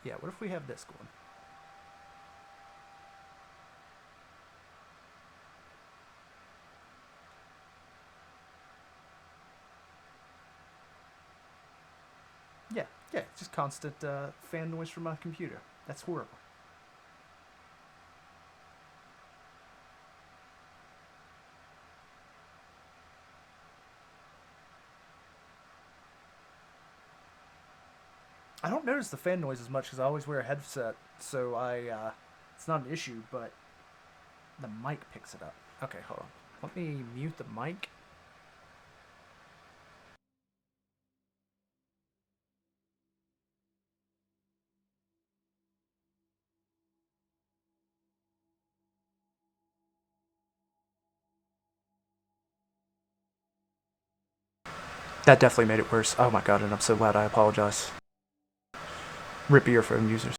S1: Yeah, what if we have this going? Okay, just constant fan noise from my computer. That's horrible. I don't notice the fan noise as much because I always wear a headset, so it's not an issue. But the mic picks it up. Okay, hold on. Let me mute the mic. That definitely made it worse. Oh my god, and I'm so loud. I apologize. Rip earphone users.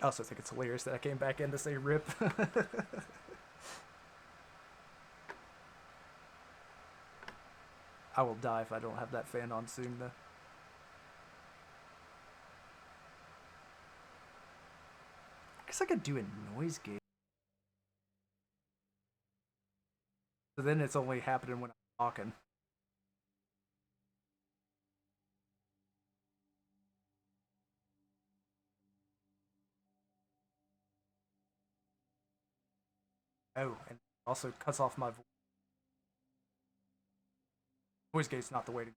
S1: I also think it's hilarious that I came back in to say rip. I will die if I don't have that fan on soon, though. I guess I could do a noise gate. So then it's only happening when I'm talking. Oh, and also cuts off my voice. Noise gate's not the way to go.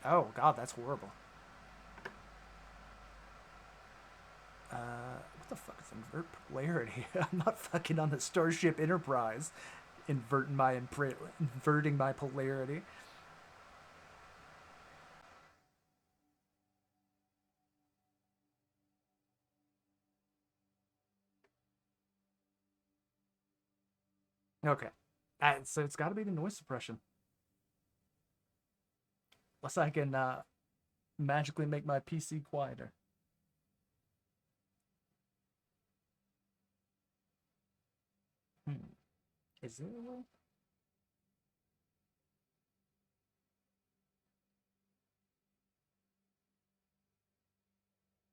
S1: Oh, god, that's horrible. What the fuck is invert polarity? I'm not fucking on the Starship Enterprise inverting my polarity. Okay. So it's got to be the noise suppression. Unless I can magically make my PC quieter. Hmm. Is there a way?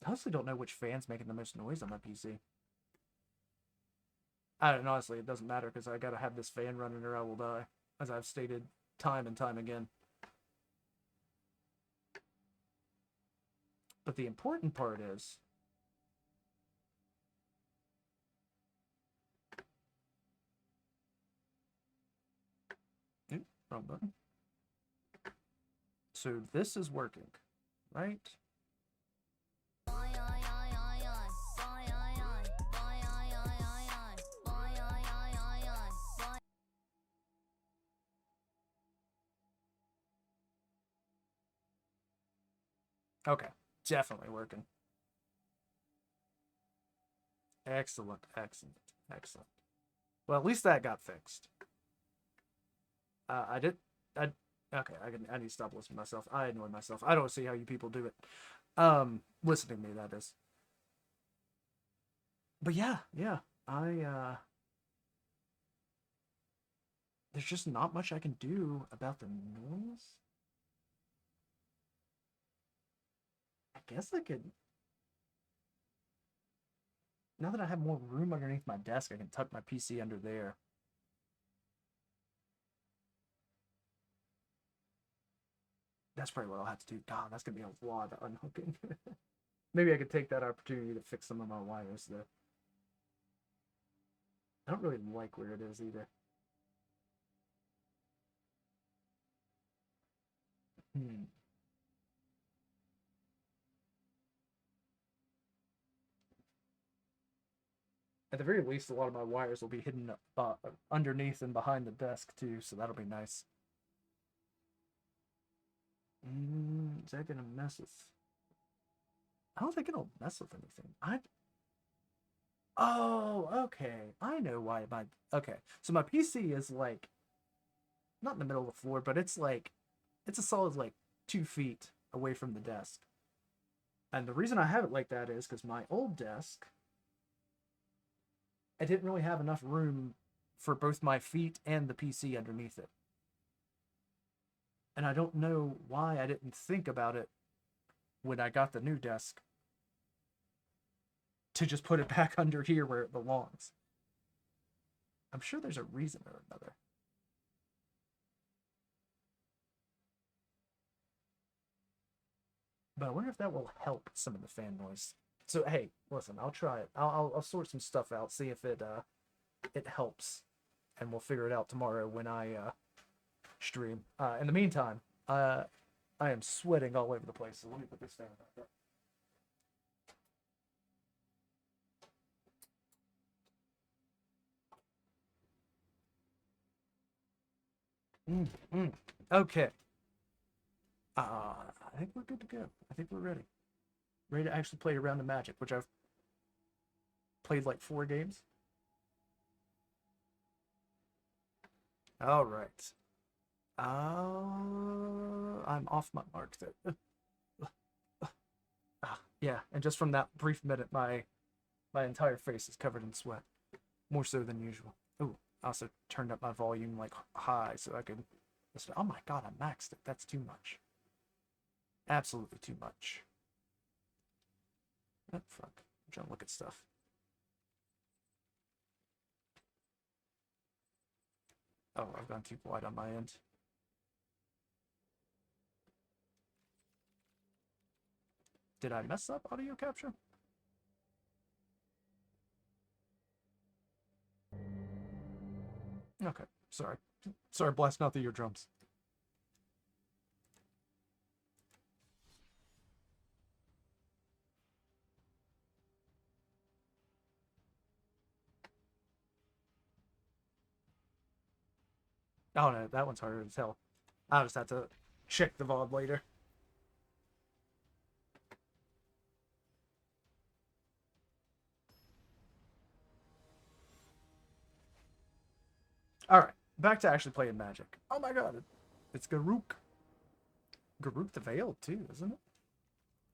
S1: I honestly don't know which fan's making the most noise on my PC. I don't honestly, it doesn't matter because I gotta have this fan running or I will die, as I've stated time and time again. But the important part is wrong button. So this is working, right? Okay, definitely working. Excellent, excellent, excellent. Well, at least that got fixed. I did. I okay. I need to stop listening to myself. I annoy myself. I don't see how you people do it. Listening to me, that is. But yeah, yeah. I There's just not much I can do about the noise. I guess I could. Now that I have more room underneath my desk, I can tuck my PC under there. That's probably what I'll have to do. God, that's gonna be a lot of unhooking. Maybe I could take that opportunity to fix some of my wires though. I don't really like where it is either. Hmm. At the very least, a lot of my wires will be hidden underneath and behind the desk too, so that'll be nice. Is that gonna mess with? I don't think it'll mess with anything. I Oh, okay. I know why my okay. So my PC is like not in the middle of the floor, but it's a solid like 2 feet away from the desk. And the reason I have it like that is because my old desk I didn't really have enough room for both my feet and the PC underneath it. And I don't know why I didn't think about it when I got the new desk to just put it back under here where it belongs. I'm sure there's a reason or another. But I wonder if that will help some of the fan noise. So hey, listen, I'll try it. I'll sort some stuff out, see if it helps, and we'll figure it out tomorrow when I stream. In the meantime, I am sweating all over the place. So let me put this down. Okay. I think we're good to go. I think we're ready. Ready to actually play a round of Magic, which I've played like 4 games. All right. I'm off my mark there. Yeah, and just from that brief minute, my entire face is covered in sweat, more so than usual. Ooh, I also turned up my volume like high so I could listen. Oh my god, I maxed it. That's too much. Absolutely too much. Oh, fuck. I'm trying to look at stuff. Oh, I've gone too wide on my end. Did I mess up audio capture? Okay, sorry. Sorry, blasting out the eardrums. Oh no, that one's harder as hell. I'll just have to check the VOD later. Alright, back to actually playing Magic. Oh my god, it's Garruk. Garruk the Veiled too, isn't it?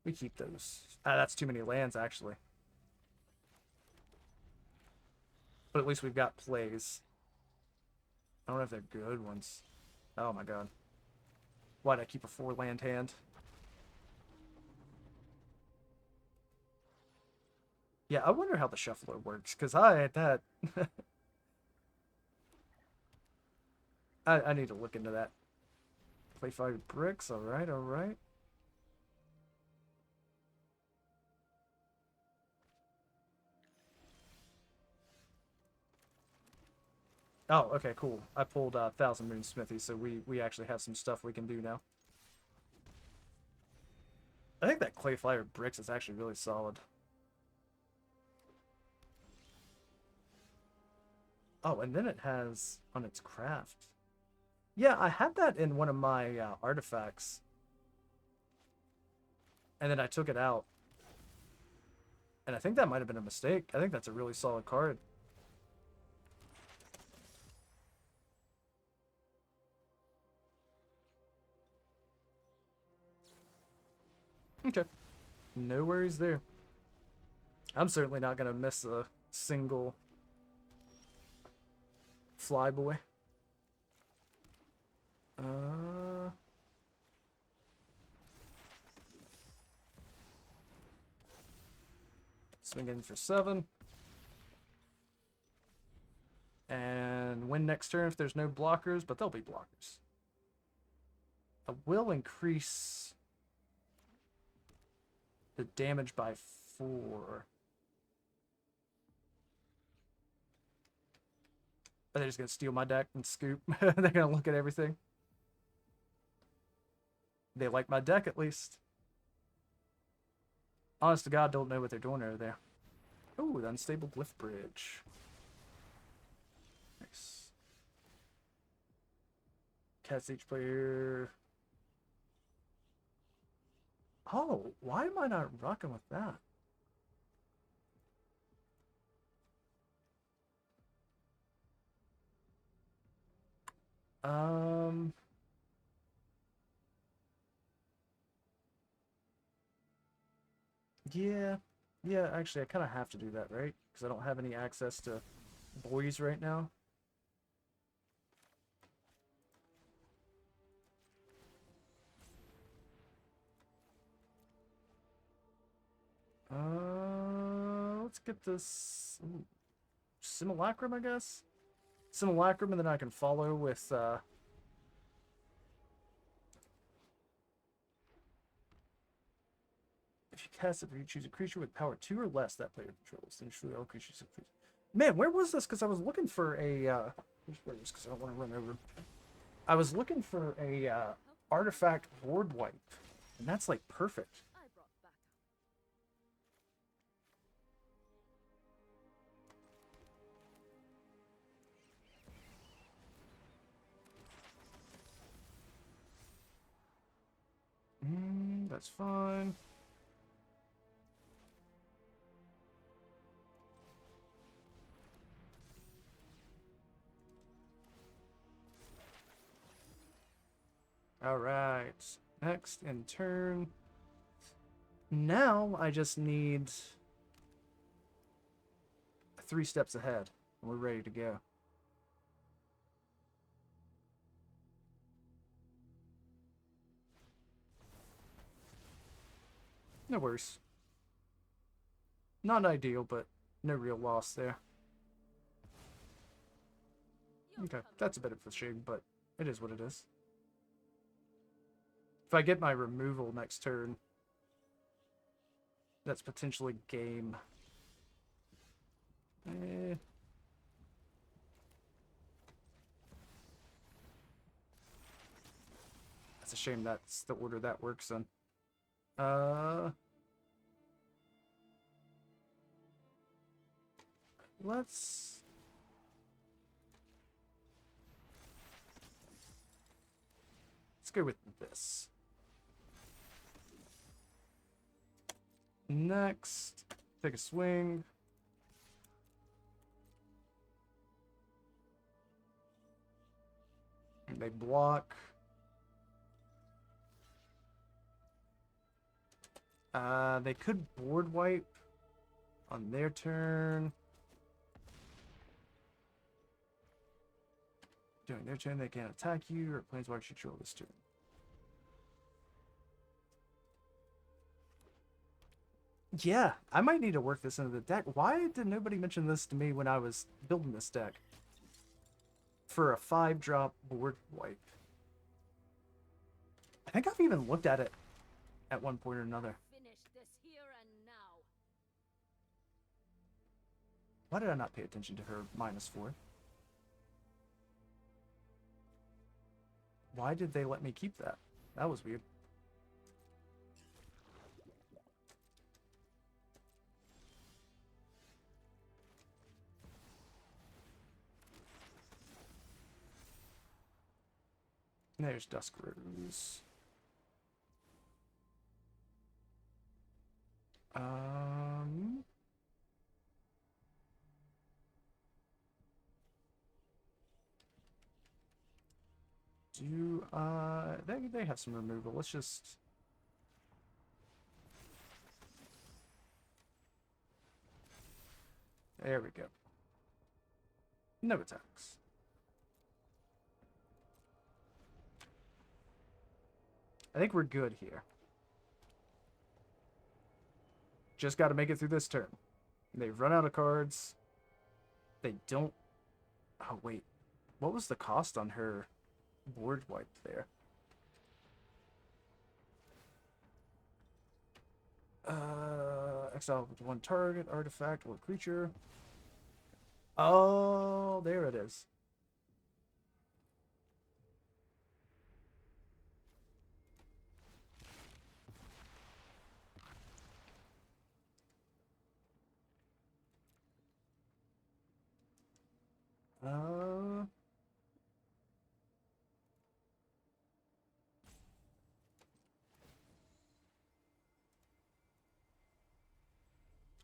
S1: We keep those. That's too many lands, actually. But at least we've got plays. I don't know if they're good ones. Oh my god. Why'd I keep a 4-land hand? Yeah, I wonder how the shuffler works, because that I need to look into that. Play 5 bricks, alright, alright. Oh, okay, cool. I pulled Thousand Moon Smithy, so we actually have some stuff we can do now. I think that Clayfire Bricks is actually really solid. Oh, and then it has on its craft. Yeah, I had that in one of my artifacts. And then I took it out. And I think that might have been a mistake. I think that's a really solid card. Okay. No worries there. I'm certainly not going to miss a single Flyboy. Swing in for 7. And win next turn if there's no blockers, but there'll be blockers. I will increase the damage by 4. But they're just going to steal my deck and scoop. They're going to look at everything. They like my deck, at least. Honest to God, don't know what they're doing over there. Ooh, the Unstable Glyph Bridge. Nice. Cast each player. Oh, why am I not rocking with that? Yeah. Yeah, actually, I kind of have to do that, right? Because I don't have any access to boys right now. Let's get this Simulacrum, I guess. Simulacrum, and then I can follow with if you cast it, you choose a creature with power 2 or less that player controls, then destroy all creatures. Man, where was this? Because I was looking for a where is because I don't want to run over. I was looking for a artifact board wipe, and that's like perfect. That's fine. All right. Next in turn. Now I just need 3 steps ahead, and we're ready to go. No worries. Not ideal, but no real loss there. Okay, that's a bit of a shame, but it is what it is. If I get my removal next turn, that's potentially game. That's a shame that's the order that works in. Let's go with this. Next, take a swing. They block. They could board wipe on their turn. During their turn, they can't attack you or planeswalkers you control this turn. Yeah, I might need to work this into the deck. Why did nobody mention this to me when I was building this deck? For a 5-drop board wipe. I think I've even looked at it at one point or another.
S2: Finish this here and now.
S1: Why did I not pay attention to her -4? Why did they let me keep that? That was weird. There's Dusk Rose. They have some removal. Let's just... There we go. No attacks. I think we're good here. Just got to make it through this turn. They've run out of cards. They don't... Oh, wait. What was the cost on her board wipe there? Exile with 1 target, artifact, or creature. Oh, there it is.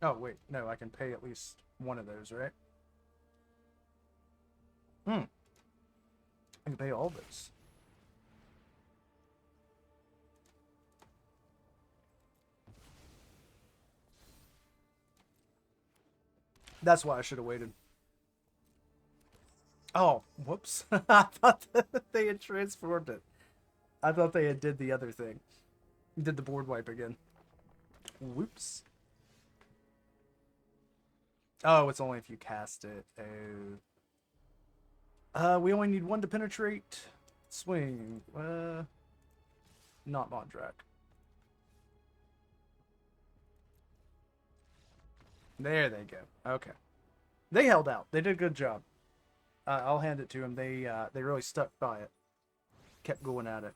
S1: Oh, wait. No, I can pay at least one of those, right? I can pay all those. That's why I should have waited. Oh, whoops. I thought that they had transformed it. I thought they had did the other thing. Did the board wipe again. Whoops. Oh, it's only if you cast it. Oh. We only need one to penetrate. Swing. Not Mondrak. There they go. Okay. They held out. They did a good job. I'll hand it to them. They really stuck by it. Kept going at it.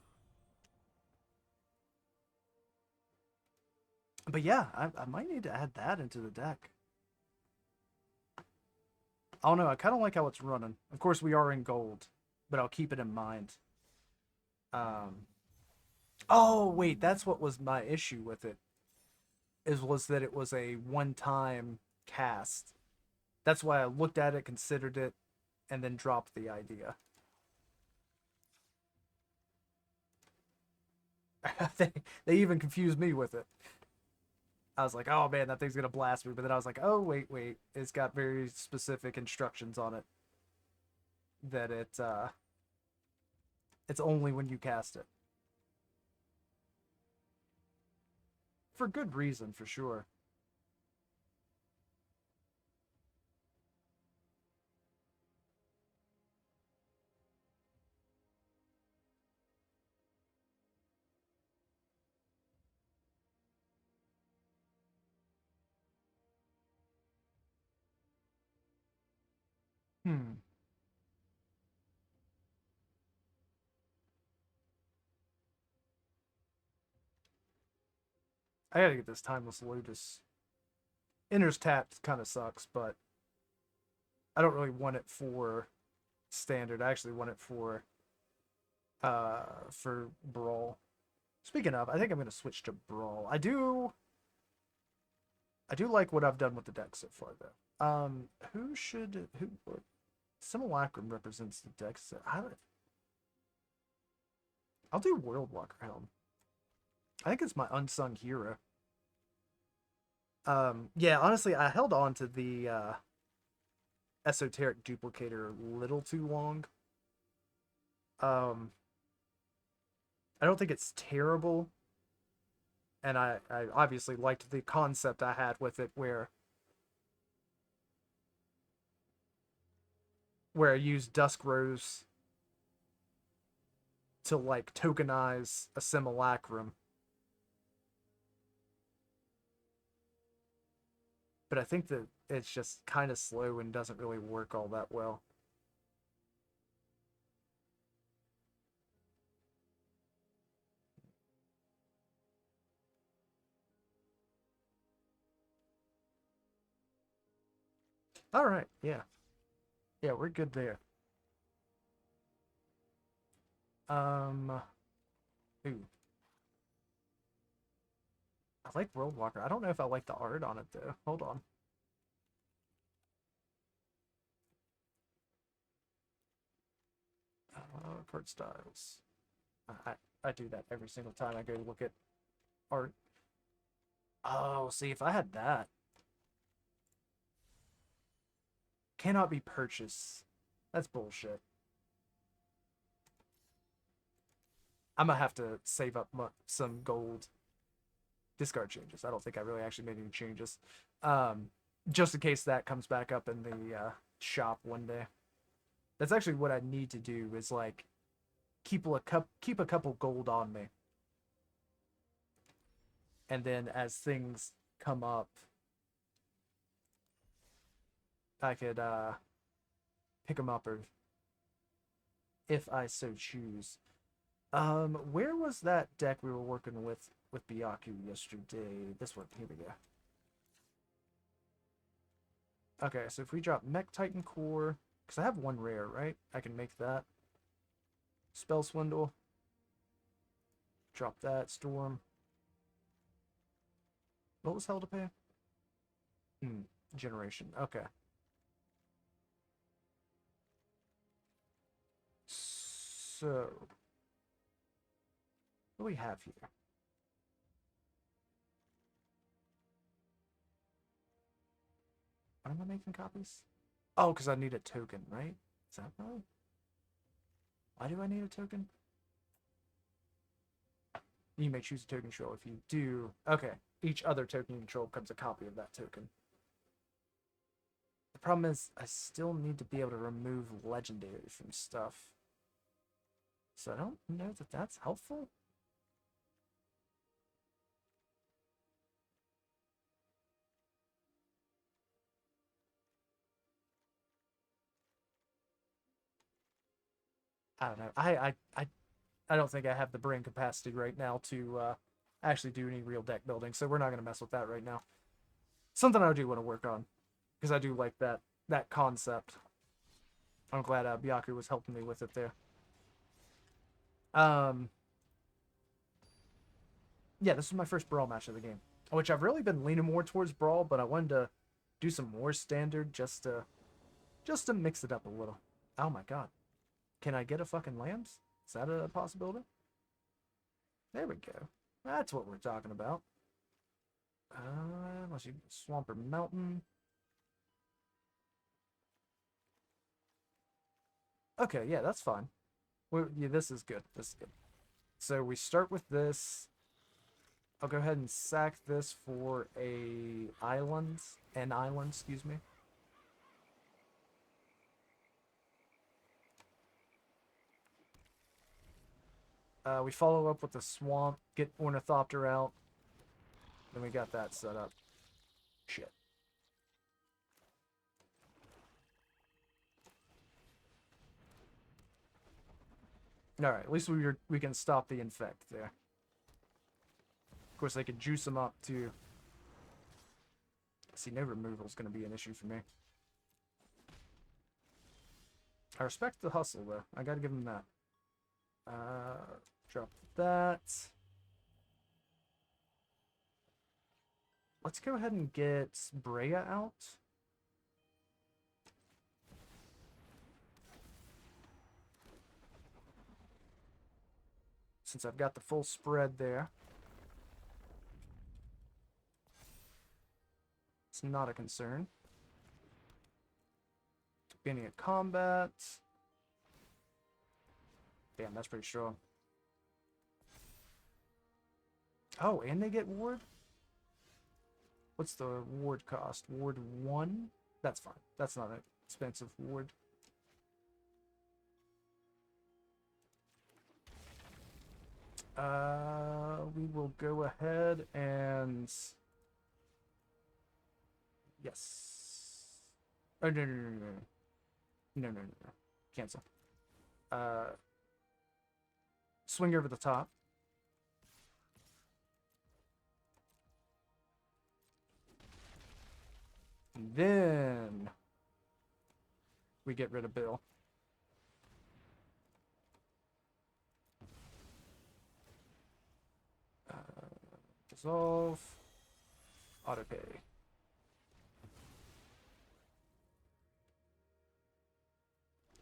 S1: But yeah, I might need to add that into the deck. I don't know. I kind of like how it's running. Of course, we are in gold, but I'll keep it in mind. Um. Oh wait, that's what was my issue with it. Was that it was a one-time cast. That's why I looked at it, considered it, and then dropped the idea. they they even confused me with it. I was like, oh man, that thing's gonna blast me. But then I was like, oh wait, it's got very specific instructions on it that it's only when you cast it for good reason, for sure. Hmm. I gotta get this Timeless Lotus. Enters tapped kind of sucks, but I don't really want it for standard. I actually want it for Brawl. Speaking of, I think I'm gonna switch to Brawl. I do like what I've done with the deck so far though. Who Simulacrum represents the deck. So I'll do Worldwalker Helm. I think it's my unsung hero. Yeah, honestly, I held on to the Esoteric Duplicator a little too long. Um, I don't think it's terrible, and I obviously liked the concept I had with it, where I used Dusk Rose to like tokenize a Simulacrum. But I think that it's just kind of slow and doesn't really work all that well. All right, yeah, yeah, we're good there. Um, ooh, I like Worldwalker. I don't know if I like the art on it though. Hold on. Card styles. I do that every single time I go look at art. Oh, see, if I had that, cannot be purchased. That's bullshit. I'm gonna have to save up some gold. Discard changes. I don't think I really actually made any changes. Um, just in case that comes back up in the shop one day. That's actually what I need to do is like keep a couple gold on me, and then as things come up, I could pick them up or if I so choose. Where was that deck we were working with Byaku yesterday? This one. Here we go. Okay, so if we drop Mech Titan Core, because I have one rare, right? I can make that. Spell Swindle. Drop that. Storm. What was hell to pay? Generation. Okay. So, what do we have here? Why am I making copies? Oh, because I need a token, right? Is that right? Why do I need a token? You may choose a token control. If you do, okay. Each other token control becomes a copy of that token. The problem is, I still need to be able to remove legendaries from stuff. So I don't know that that's helpful. I don't know. I don't think I have the brain capacity right now to actually do any real deck building, so we're not going to mess with that right now. Something I do want to work on, because I do like that concept. I'm glad Byaku was helping me with it there. Yeah, this was my first Brawl match of the game, which I've really been leaning more towards Brawl, but I wanted to do some more standard just to mix it up a little. Oh my god. Can I get a fucking Lambs? Is that a possibility? There we go. That's what we're talking about. Unless you Swamp or Mountain. Okay, yeah, that's fine. Yeah, this is good. This is good. So we start with this. I'll go ahead and sack this for an island, excuse me. We follow up with the swamp, get Ornithopter out. Then we got that set up. Shit. Alright, at least we can stop the infect there. Of course, they could juice them up too. See, no removal is going to be an issue for me. I respect the hustle, though. I got to give them that. Drop that. Let's go ahead and get Brea out. Since I've got the full spread there. It's not a concern. Beginning of combat. Damn, that's pretty strong. Oh, and they get ward? What's the ward cost? Ward 1? That's fine. That's not an expensive ward. We will go ahead and... Yes. Oh, no. No. Cancel. Swing over the top. And then we get rid of Bill. Dissolve. Autopay.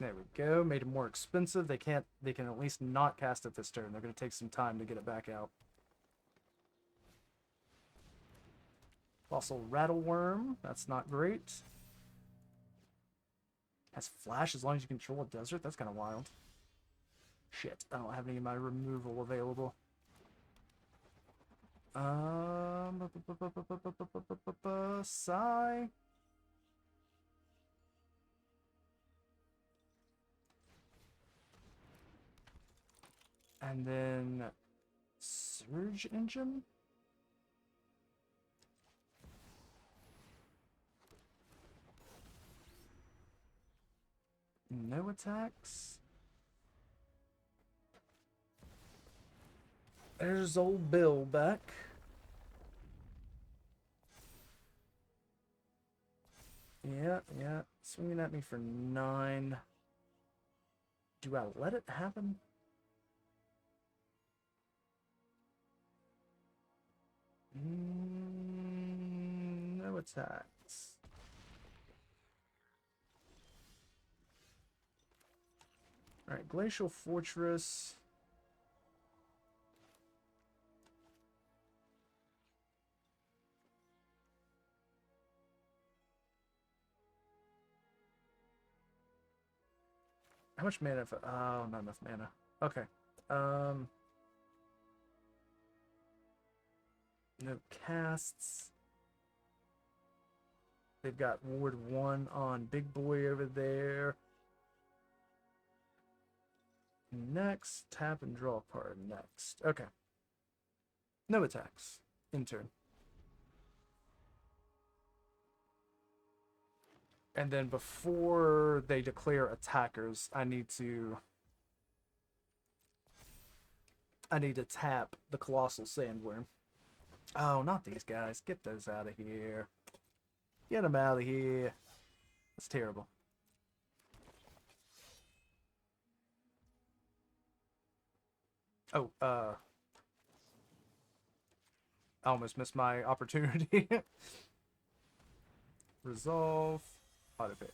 S1: There we go. Made it more expensive. They can at least not cast it this turn. They're going to take some time to get it back out. Fossil Rattleworm. That's not great. Has flash as long as you control a desert. That's kind of wild. Shit. I don't have any of my removal available. Sigh. And then Surge Engine. No attacks. There's old Bill back. Yeah. Swinging at me for 9. Do I let it happen? No attacks. Alright, Glacial Fortress. How much mana? Oh, not enough mana. Okay. No casts. They've got Ward 1 on Big Boy over there. Next, tap and draw a card. Next. Okay. No attacks. In turn. And then before they declare attackers, I need to tap the Colossal Sandworm. Oh, not these guys. Get those out of here. Get them out of here. That's terrible. Oh, I almost missed my opportunity. Resolve. Autopay.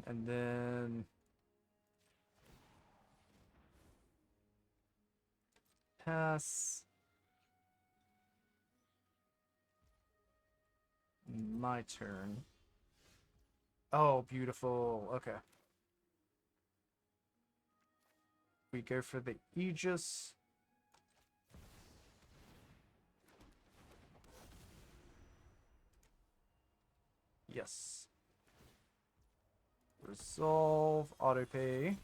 S1: And then pass. My turn. Oh, beautiful. Okay. We go for the Aegis. Yes. Resolve, autopay.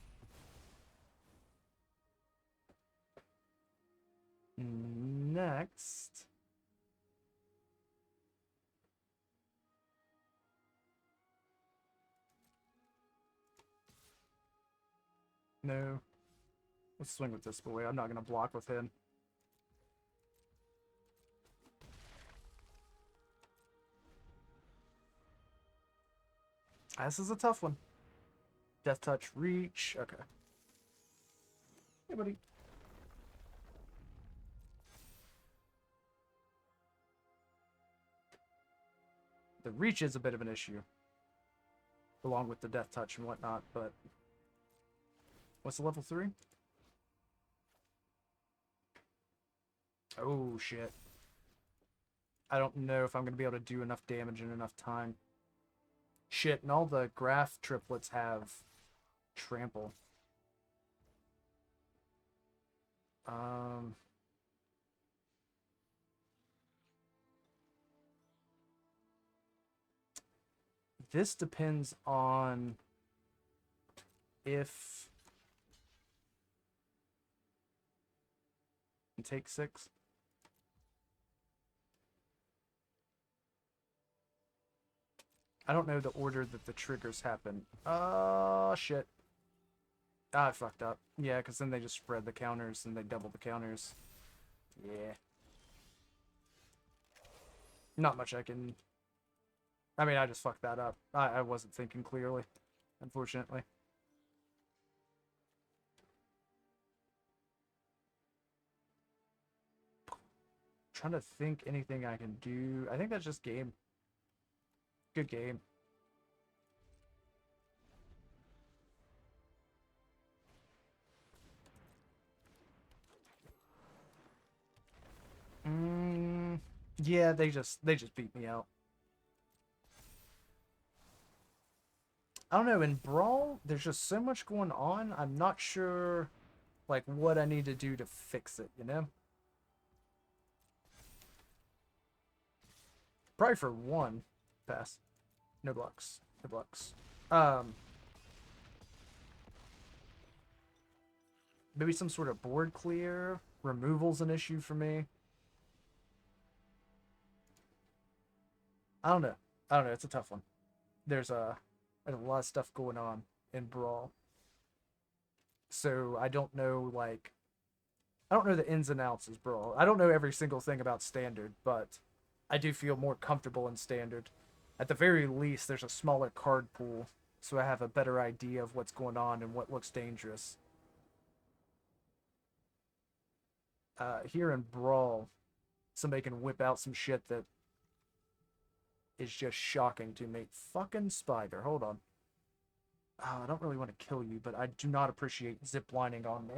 S1: Next. No. Let's swing with this boy. I'm not going to block with him. This is a tough one. Death Touch, reach. Okay. Hey, buddy. The reach is a bit of an issue. Along with the Death Touch and whatnot, but... What's the level 3? Oh, shit. I don't know if I'm going to be able to do enough damage in enough time. Shit, and all the Graph triplets have trample. This depends on if... Take 6. I don't know the order that the triggers happen. Oh, shit. I fucked up. Yeah, because then they just spread the counters and they double the counters. Yeah. Not much I can... I mean, I just fucked that up. I wasn't thinking clearly, unfortunately. Trying to think anything I can do. I think that's just game. Good game. Yeah, they just beat me out. I don't know, in Brawl, there's just so much going on. I'm not sure like what I need to do to fix it, you know? Probably for 1 pass. No blocks. No blocks. Maybe some sort of board clear. Removal's an issue for me. I don't know. It's a tough one. There's a lot of stuff going on in Brawl. So I don't know, like... I don't know the ins and outs of Brawl. I don't know every single thing about Standard, but I do feel more comfortable in Standard. At the very least, there's a smaller card pool, so I have a better idea of what's going on and what looks dangerous. Here in Brawl, somebody can whip out some shit that is just shocking to me. Fucking spider. Hold on. Oh, I don't really want to kill you, but I do not appreciate ziplining on me.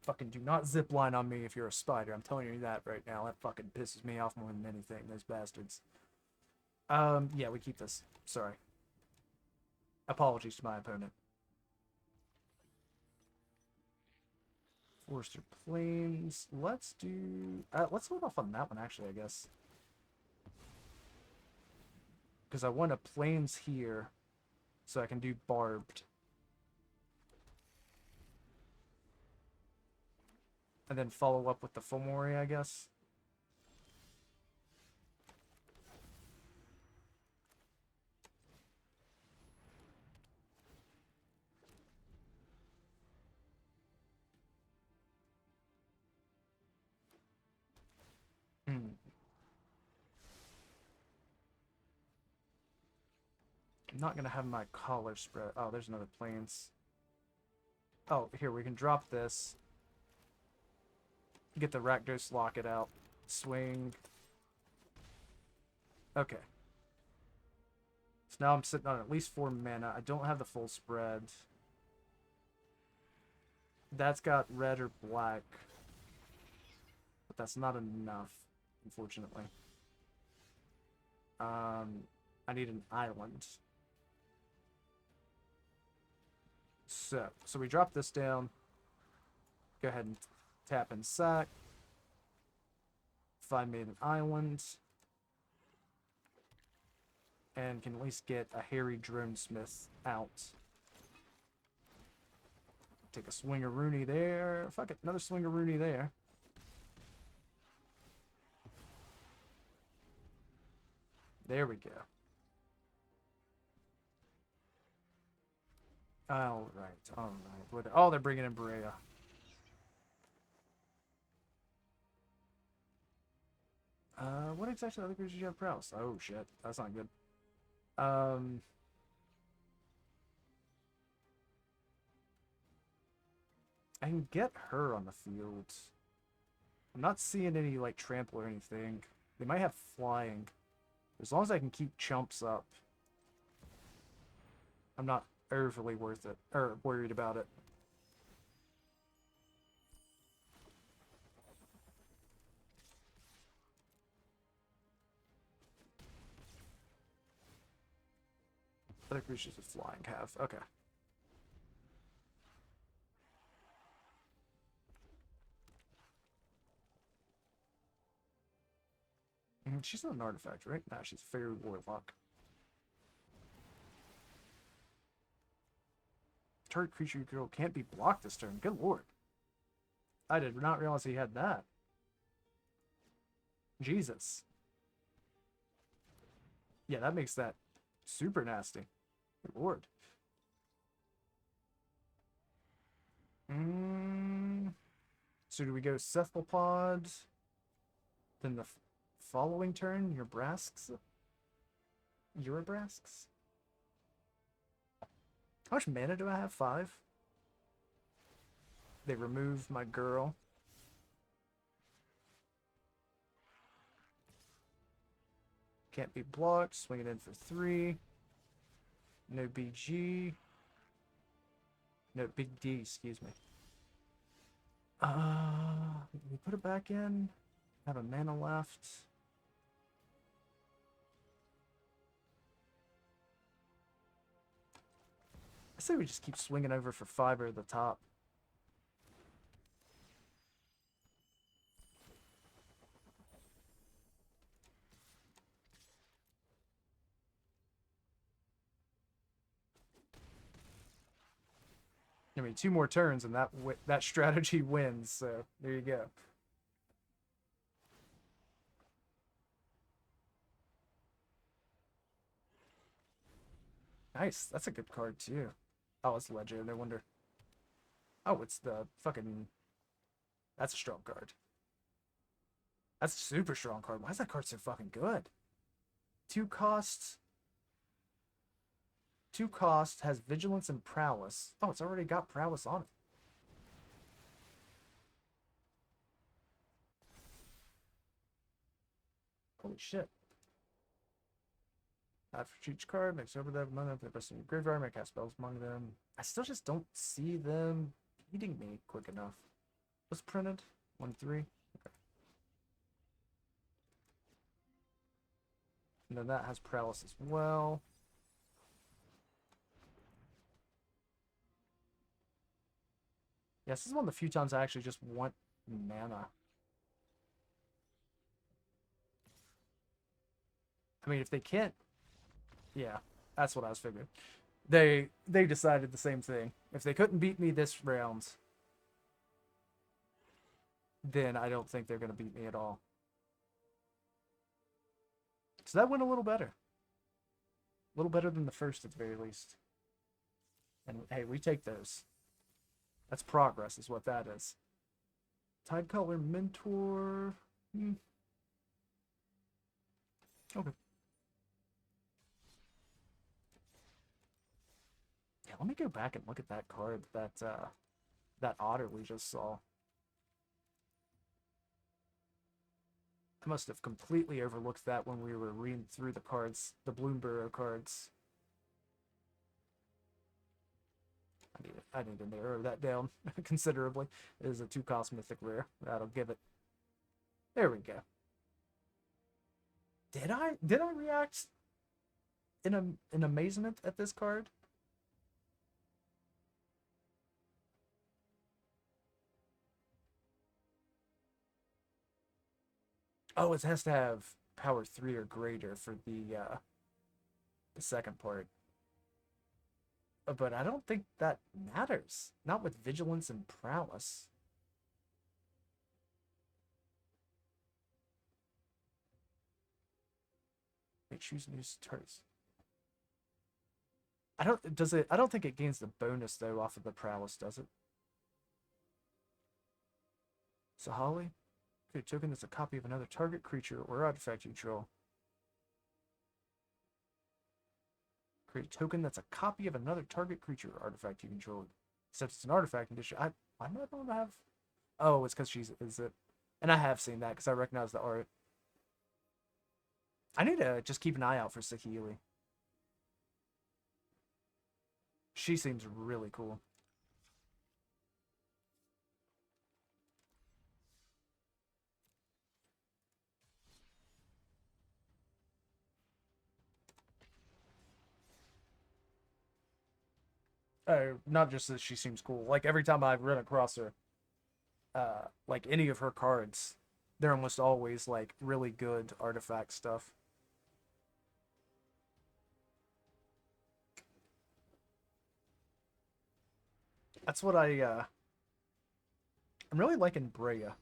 S1: Fucking do not zip line on me if you're a spider. I'm telling you that right now. That fucking pisses me off more than anything. Those bastards. Yeah, we keep this. Sorry. Apologies to my opponent. Forester Plains. Let's do... let's hold off on that one, actually, I guess. Because I want a Plains here, so I can do Barbed. And then follow up with the Fomori, I guess. I'm not going to have my collar spread. Oh, there's another Plains. Oh, here, we can drop this. Get the Rakdos, lock it out. Swing. Okay. So now I'm sitting on at least 4 mana. I don't have the full spread. That's got red or black. But that's not enough, unfortunately. I need an island. So we drop this down. Go ahead and tap and sack. Find me an island. And can at least get a Harry Dronesmith out. Take a Swingaroony there. Fuck it, another Swingaroony there. There we go. Alright, alright. Oh, they're bringing in Berea. What exactly other creatures do you have prowess? Oh shit, that's not good. I can get her on the field. I'm not seeing any, like, trample or anything. They might have flying. As long as I can keep chumps up, I'm not overly worried about it. Other creatures with flying have. Okay. She's not an artifact, right? Nah, she's Fairy Warlock. Target creature you control can't be blocked this turn. Good lord. I did not realize he had that. Jesus. Yeah, that makes that super nasty. Good lord. So do we go Cephalopod? Then the following turn, your Brasks? Urabrasks? How much mana do I have? 5? They remove my girl. Can't be blocked. Swing it in for 3. No BG. No, Big D, excuse me. We put it back in. Have a mana left. I say we just keep swinging over for 5 at the top. I mean, 2 more turns and that strategy wins, so there you go. Nice, that's a good card too. Oh, it's Ledger, no wonder. Oh, it's the fucking... That's a strong card. That's a super strong card. Why is that card so fucking good? 2 costs. 2 costs, has Vigilance and Prowess. Oh, it's already got Prowess on it. Holy shit. After each card, makes over that among them, the rest of your graveyard, may cast spells among them. I still just don't see them beating me quick enough. was printed. 1-3. Okay. And then that has paralysis as well. Yes, this is one of the few times I actually just want mana. I mean, if they can't... Yeah, that's what I was figuring. They decided the same thing. If they couldn't beat me this round, then I don't think they're going to beat me at all. So that went a little better. A little better than the first at the very least. And hey, we take those. That's progress is what that is. Tide Color Mentor. Okay. Yeah, let me go back and look at that card, that otter we just saw. I must have completely overlooked that when we were reading through the cards, the Bloomburrow cards. I need to narrow that down considerably. It is a 2-cost mythic rare. That'll give it. There we go. Did I react in amazement at this card? Oh, it has to have power 3 or greater for the second part. But I don't think that matters. Not with vigilance and prowess. They choose new targets. I don't think it gains the bonus though off of the prowess, does it? So Holly, create a token that's a copy of another target creature or artifact you control. Create a token that's a copy of another target creature or artifact you control. Except it's an artifact condition. I don't have. Oh, it's because is it? And I have seen that because I recognize the art. I need to just keep an eye out for Saheeli. She seems really cool. Not just that she seems cool. Like every time I've run across her, like any of her cards, they're almost always like really good artifact stuff. That's what I'm really liking Breya.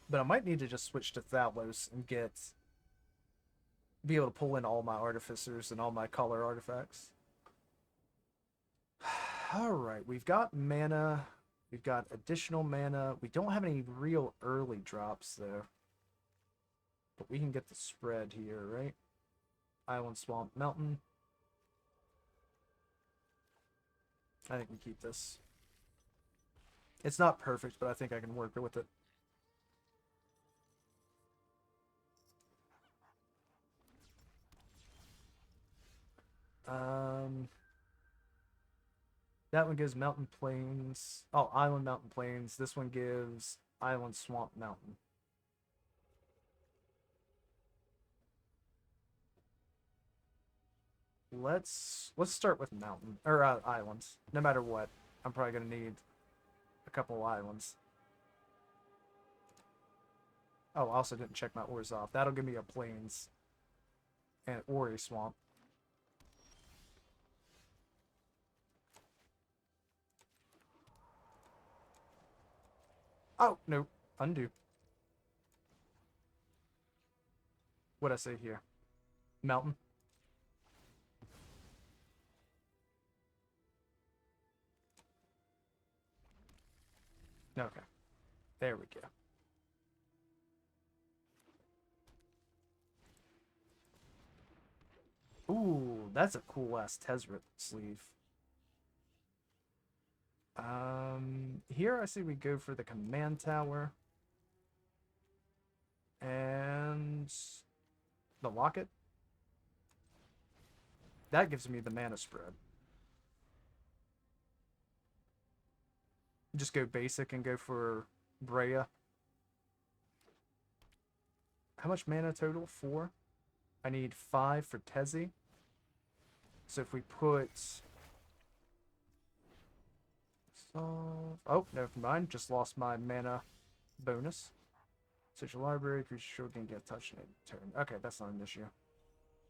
S1: But I might need to just switch to Thalos and be able to pull in all my artificers and all my color artifacts. Alright, we've got mana. We've got additional mana. We don't have any real early drops, though. But we can get the spread here, right? Island, Swamp, Mountain. I think we keep this. It's not perfect, but I think I can work with it. That one gives Mountain Plains. Oh, Island, Mountain Plains. This one gives Island, Swamp, Mountain. Let's start with mountain or islands. No matter what, I'm probably gonna need a couple islands. Oh, I also didn't check my ores off. That'll give me a plains and or a swamp. Oh no, undo. What'd I say here? Mountain. Okay. There we go. Ooh, that's a cool ass Tezzeret sleeve. Here I see we go for the command tower. And the locket. That gives me the mana spread. just go basic and go for Brea. How much mana total? 4. I need 5 for Tezzy. So if we put... Oh, never mind. Just lost my mana bonus. Search your library. Creature sure can get touched in a turn. Okay, that's not an issue.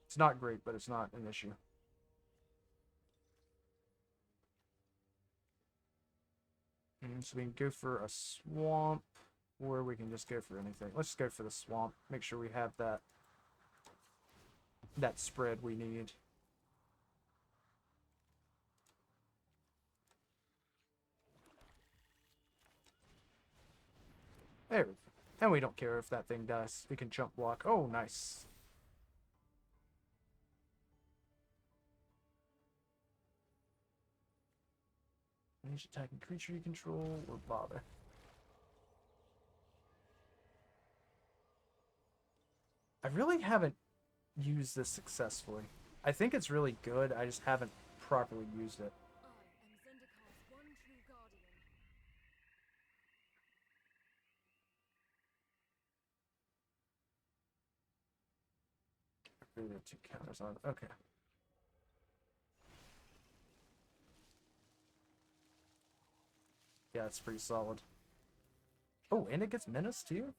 S1: It's not great, but it's not an issue. So we can go for a swamp, or we can just go for anything. Let's just go for the swamp. Make sure we have that spread we need. There we go. And we don't care if that thing dies. We can jump block. Oh, nice. Each attacking creature you control or bother. I really haven't used this successfully. I think it's really good. I just haven't properly used it. There are 2 counters on. Okay. Yeah, it's pretty solid. Oh, and it gets menace too?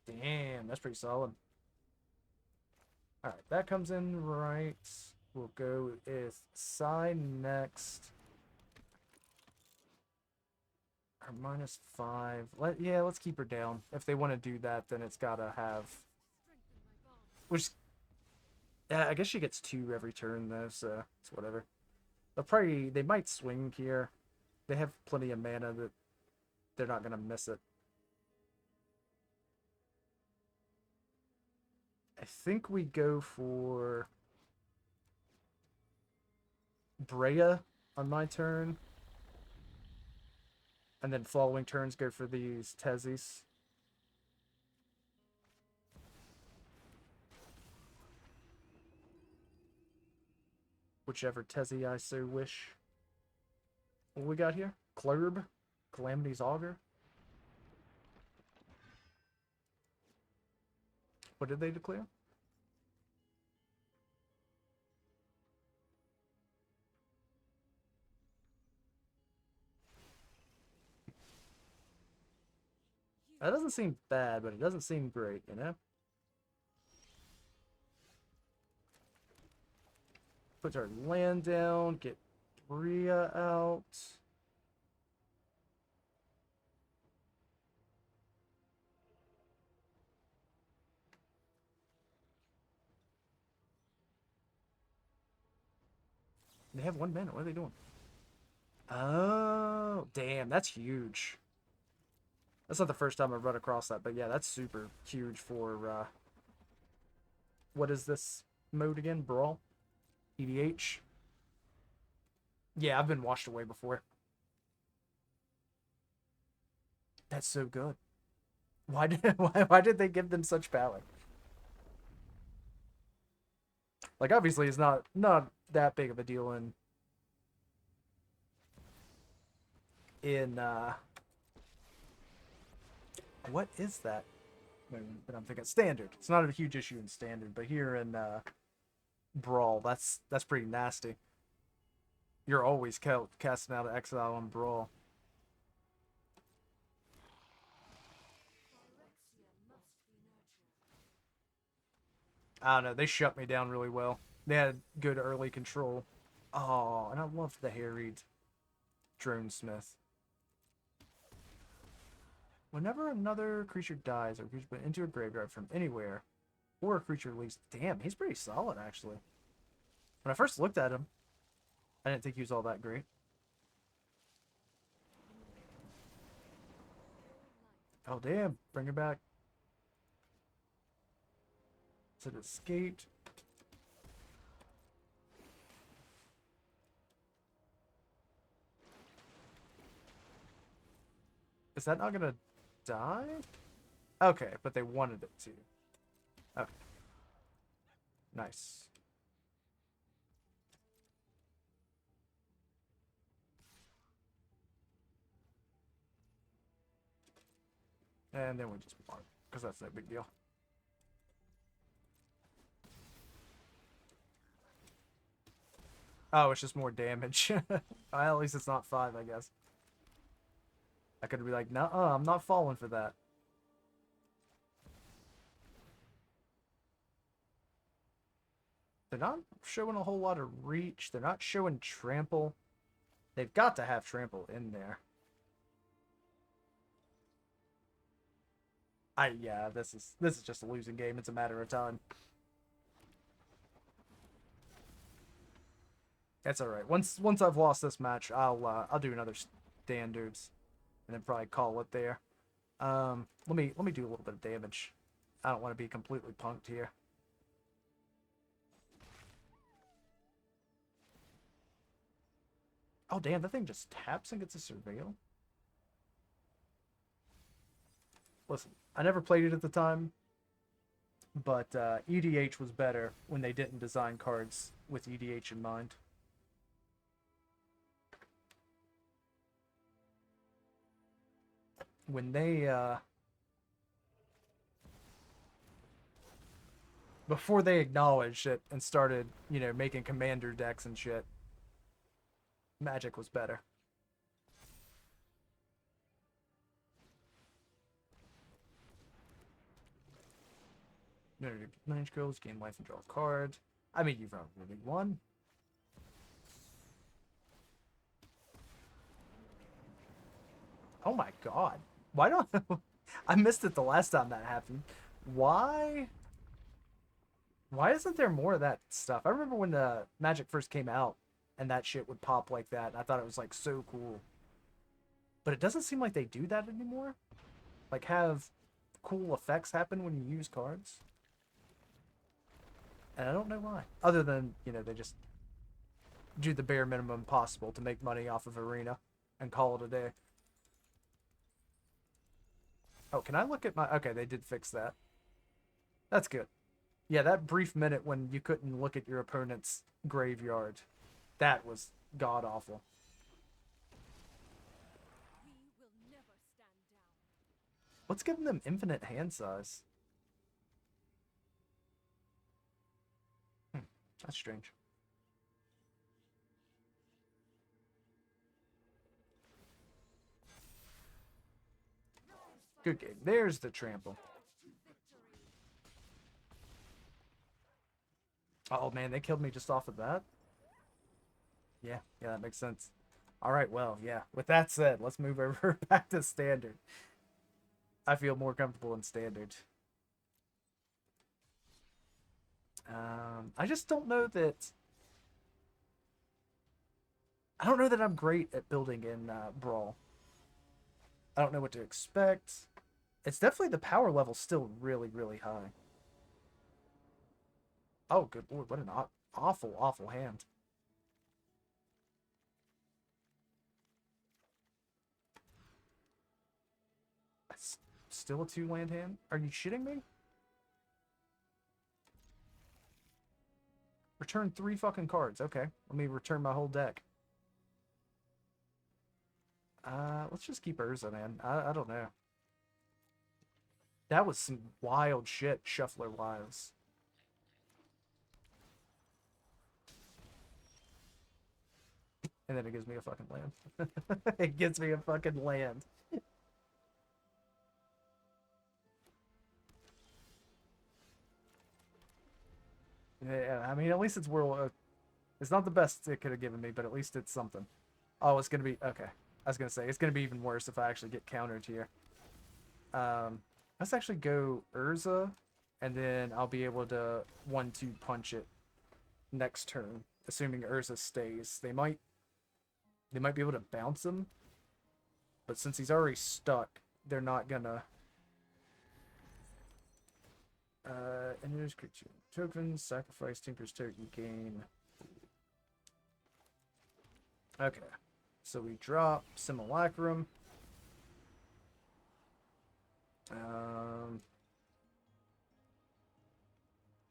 S1: Damn, that's pretty solid. Alright, that comes in right. We'll go with Psy next. Our -5. Let's keep her down. If they want to do that, then it's gotta have... Which... Yeah, I guess she gets 2 every turn though, so it's whatever. They might swing here. They have plenty of mana that they're not gonna miss it. I think we go for Brea on my turn. And then following turns go for these Tezzies. Whichever Tezzy I so wish. What we got here? Clurb? Calamity's Augur? What did they declare? That doesn't seem bad, but it doesn't seem great, you know? Put our land down, get Brea out. They have 1 mana. What are they doing? Oh, damn, that's huge. That's not the first time I've run across that, but yeah, that's super huge for, what is this mode again? Brawl? EDH? Yeah, I've been washed away before. That's so good. Why did they give them such power? Like, obviously, it's not that big of a deal in what is that? But I'm thinking standard. It's not a huge issue in standard, but here in Brawl, that's pretty nasty. You're always casting out of exile on Brawl. I don't know. They shut me down really well. They had good early control. Oh, and I loved the harried Dronesmith. Whenever another creature dies or creature put into a graveyard from anywhere, or a creature leaves... Damn, he's pretty solid, actually. When I first looked at him, I didn't think he was all that great. Oh, damn. Bring it back. So it escaped. Is that not gonna die? Okay, but they wanted it to. Okay. Nice. And then we just mark, because that's no big deal. Oh, it's just more damage. Well, at least it's not 5, I guess. I could be like, no, I'm not falling for that. They're not showing a whole lot of reach. They're not showing trample. They've got to have trample in there. Yeah, this is just a losing game. It's a matter of time. That's all right. Once I've lost this match, I'll do another standards, and then probably call it there. Let me do a little bit of damage. I don't want to be completely punked here. Oh damn, that thing just taps and gets a surveil. Listen, I never played it at the time, but EDH was better when they didn't design cards with EDH in mind. When they before they acknowledged it and started, you know, making commander decks and shit, Magic was better. No, manage goals, gain life, and draw a card. I mean, you've already won. Oh my god. Why don't I missed it the last time that happened? Why? Why isn't there more of that stuff? I remember when the Magic first came out and that shit would pop like that. And I thought it was like so cool. But it doesn't seem like they do that anymore. Like have cool effects happen when you use cards. And I don't know why. Other than, you know, they just do the bare minimum possible to make money off of Arena and call it a day. Oh, can I look at my... Okay, they did fix that. That's good. Yeah, that brief minute when you couldn't look at your opponent's graveyard, that was god-awful. What's giving them infinite hand size? That's strange. Good game. There's the trample. Oh man, they killed me just off of that. Yeah, that makes sense. All right, well, yeah. With that said, let's move over back to standard. I feel more comfortable in standard. I just don't know that... I don't know that I'm great at building in Brawl. I don't know what to expect. It's definitely the power level still really, really high. Oh, good lord, what an awful, awful hand. That's still a 2-land hand? Are you shitting me? Return 3 fucking cards. Okay, let me return my whole deck. Let's just keep Urza, man. I don't know. That was some wild shit, Shuffler-wise. And then it gives me a fucking land. It gives me a fucking land. Yeah, I mean, at least it's world. It's not the best it could have given me, but at least it's something. Oh, it's gonna be okay. I was gonna say it's gonna be even worse if I actually get countered here. Let's actually go Urza, and then I'll be able to 1-2 punch it next turn, assuming Urza stays. They might be able to bounce him, but since he's already stuck, they're not gonna. Introduce creature tokens, sacrifice Tinker's token, gain. Okay, so we drop Simulacrum.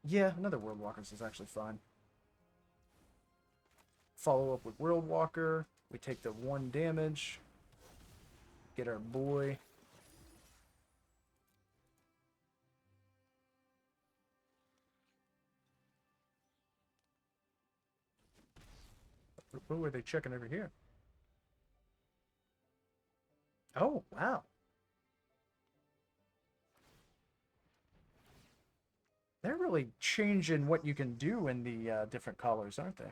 S1: Yeah, another World Walkers is actually fine. Follow up with World Walker. We take the 1 damage. Get our boy. What were they checking over here? Oh, wow. They're really changing what you can do in the different colors, aren't they?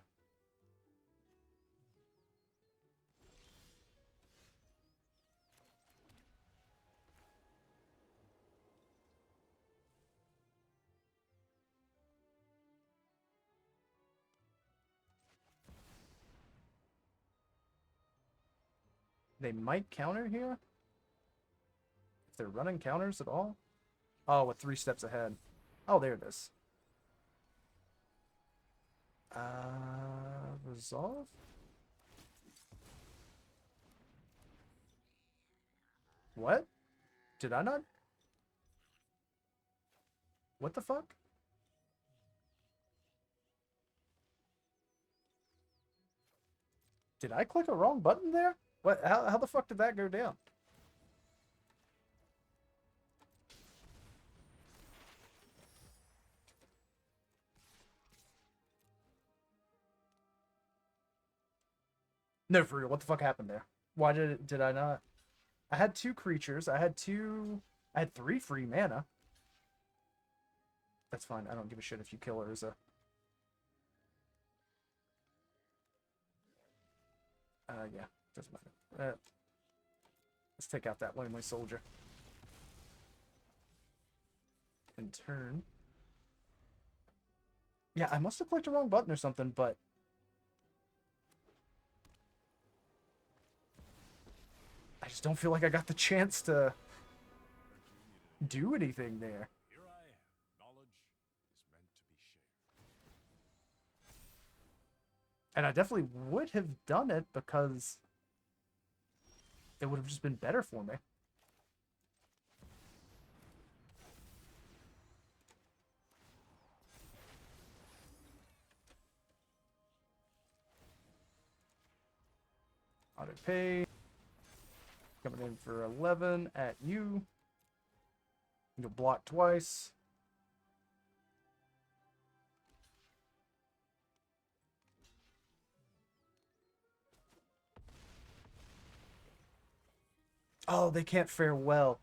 S1: They might counter here? If they're running counters at all? Oh, with 3 steps ahead. Oh, there it is. Resolve? What? Did I not? What the fuck? Did I click a wrong button there? What? How the fuck did that go down? No, for real. What the fuck happened there? Why did I not? I had 2 creatures. I had 3 free mana. That's fine. I don't give a shit if you kill Urza. Yeah, doesn't matter. Let's take out that lonely soldier. In turn. Yeah, I must have clicked the wrong button or something, but I just don't feel like I got the chance to do anything there.
S3: Here I am. Knowledge is meant to be shared.
S1: And I definitely would have done it because it would have just been better for me. Auto pay. Coming in for 11 at you. You'll block twice. Oh, they can't fare well.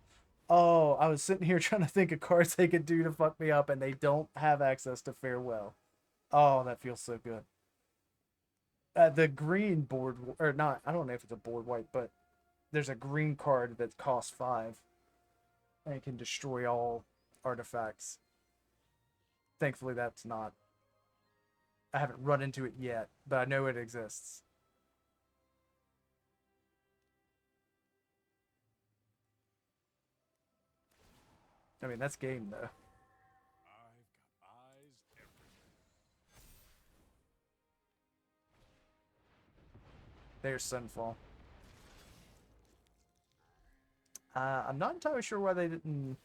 S1: Oh, I was sitting here trying to think of cards they could do to fuck me up, and they don't have access to farewell. Oh, that feels so good. The green board, or not, I don't know if it's a board white, but there's a green card that costs 5. And it can destroy all artifacts. Thankfully, that's not. I haven't run into it yet, but I know it exists. I mean, that's game, though.
S3: I've got eyes everywhere.
S1: There's Sunfall. I'm not entirely sure why they didn't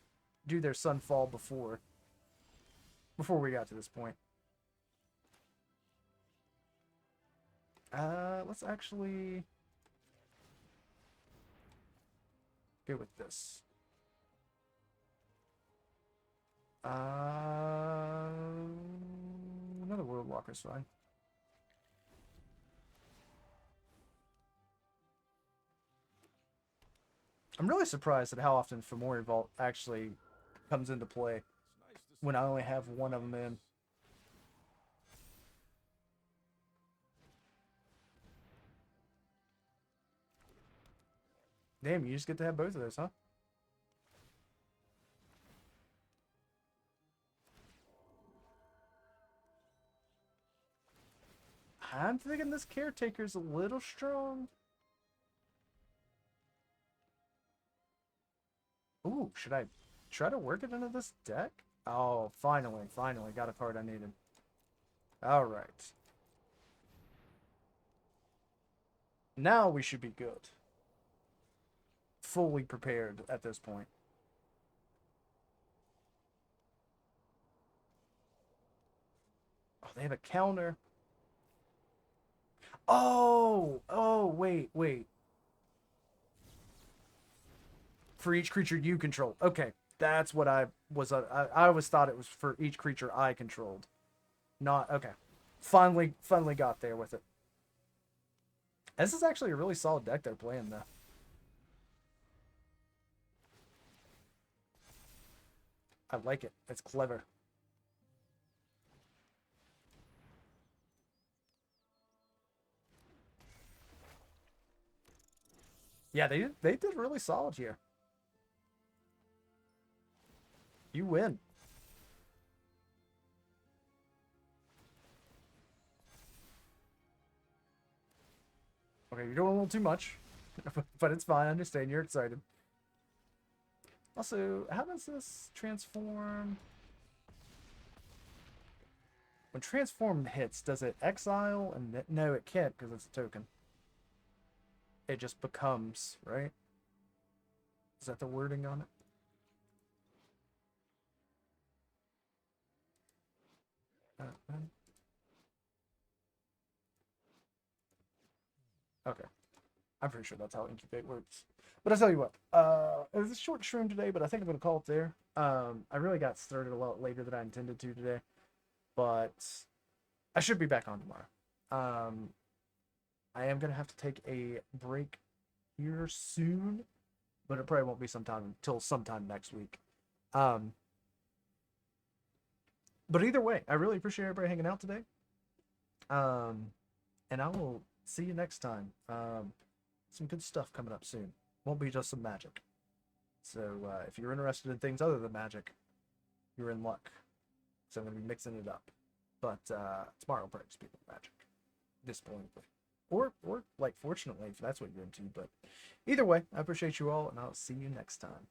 S1: do their Sunfall before we got to this point. Let's actually go with this. Another World Walker's fine. I'm really surprised at how often Fomori Vault actually comes into play
S3: It's nice to
S1: when I only have one of them in. Damn, you just get to have both of those, huh? I'm thinking this Caretaker's a little strong. Ooh, should I try to work it into this deck? Oh, finally got a card I needed. All right. Now we should be good. Fully prepared at this point. Oh, they have a counter. Oh, wait. For each creature you control. Okay, that's what I was. I always thought it was for each creature I controlled. Not okay. Finally got there with it. This is actually a really solid deck they're playing, though. I like it. It's clever. Yeah, they did really solid here. You win. Okay, you're doing a little too much, but it's fine. I understand. You're excited. Also, how does this transform? When transform hits, does it exile? And no, it can't because it's a token. It just becomes, right? Is that the wording on it? Okay. I'm pretty sure that's how incubate works. But I'll tell you what, it was a short stream today, but I think I'm going to call it there. I really got started a lot later than I intended to today, but I should be back on tomorrow. I am going to have to take a break here soon, but it probably won't be until sometime next week. But either way, I really appreciate everybody hanging out today. And I will see you next time. Some good stuff coming up soon. Won't be just some magic. So if you're interested in things other than magic, you're in luck. So I'm going to be mixing it up. But tomorrow will probably just be magic. Disappointingly. Or like fortunately, if that's what you're into. But either way, I appreciate you all, and I'll see you next time.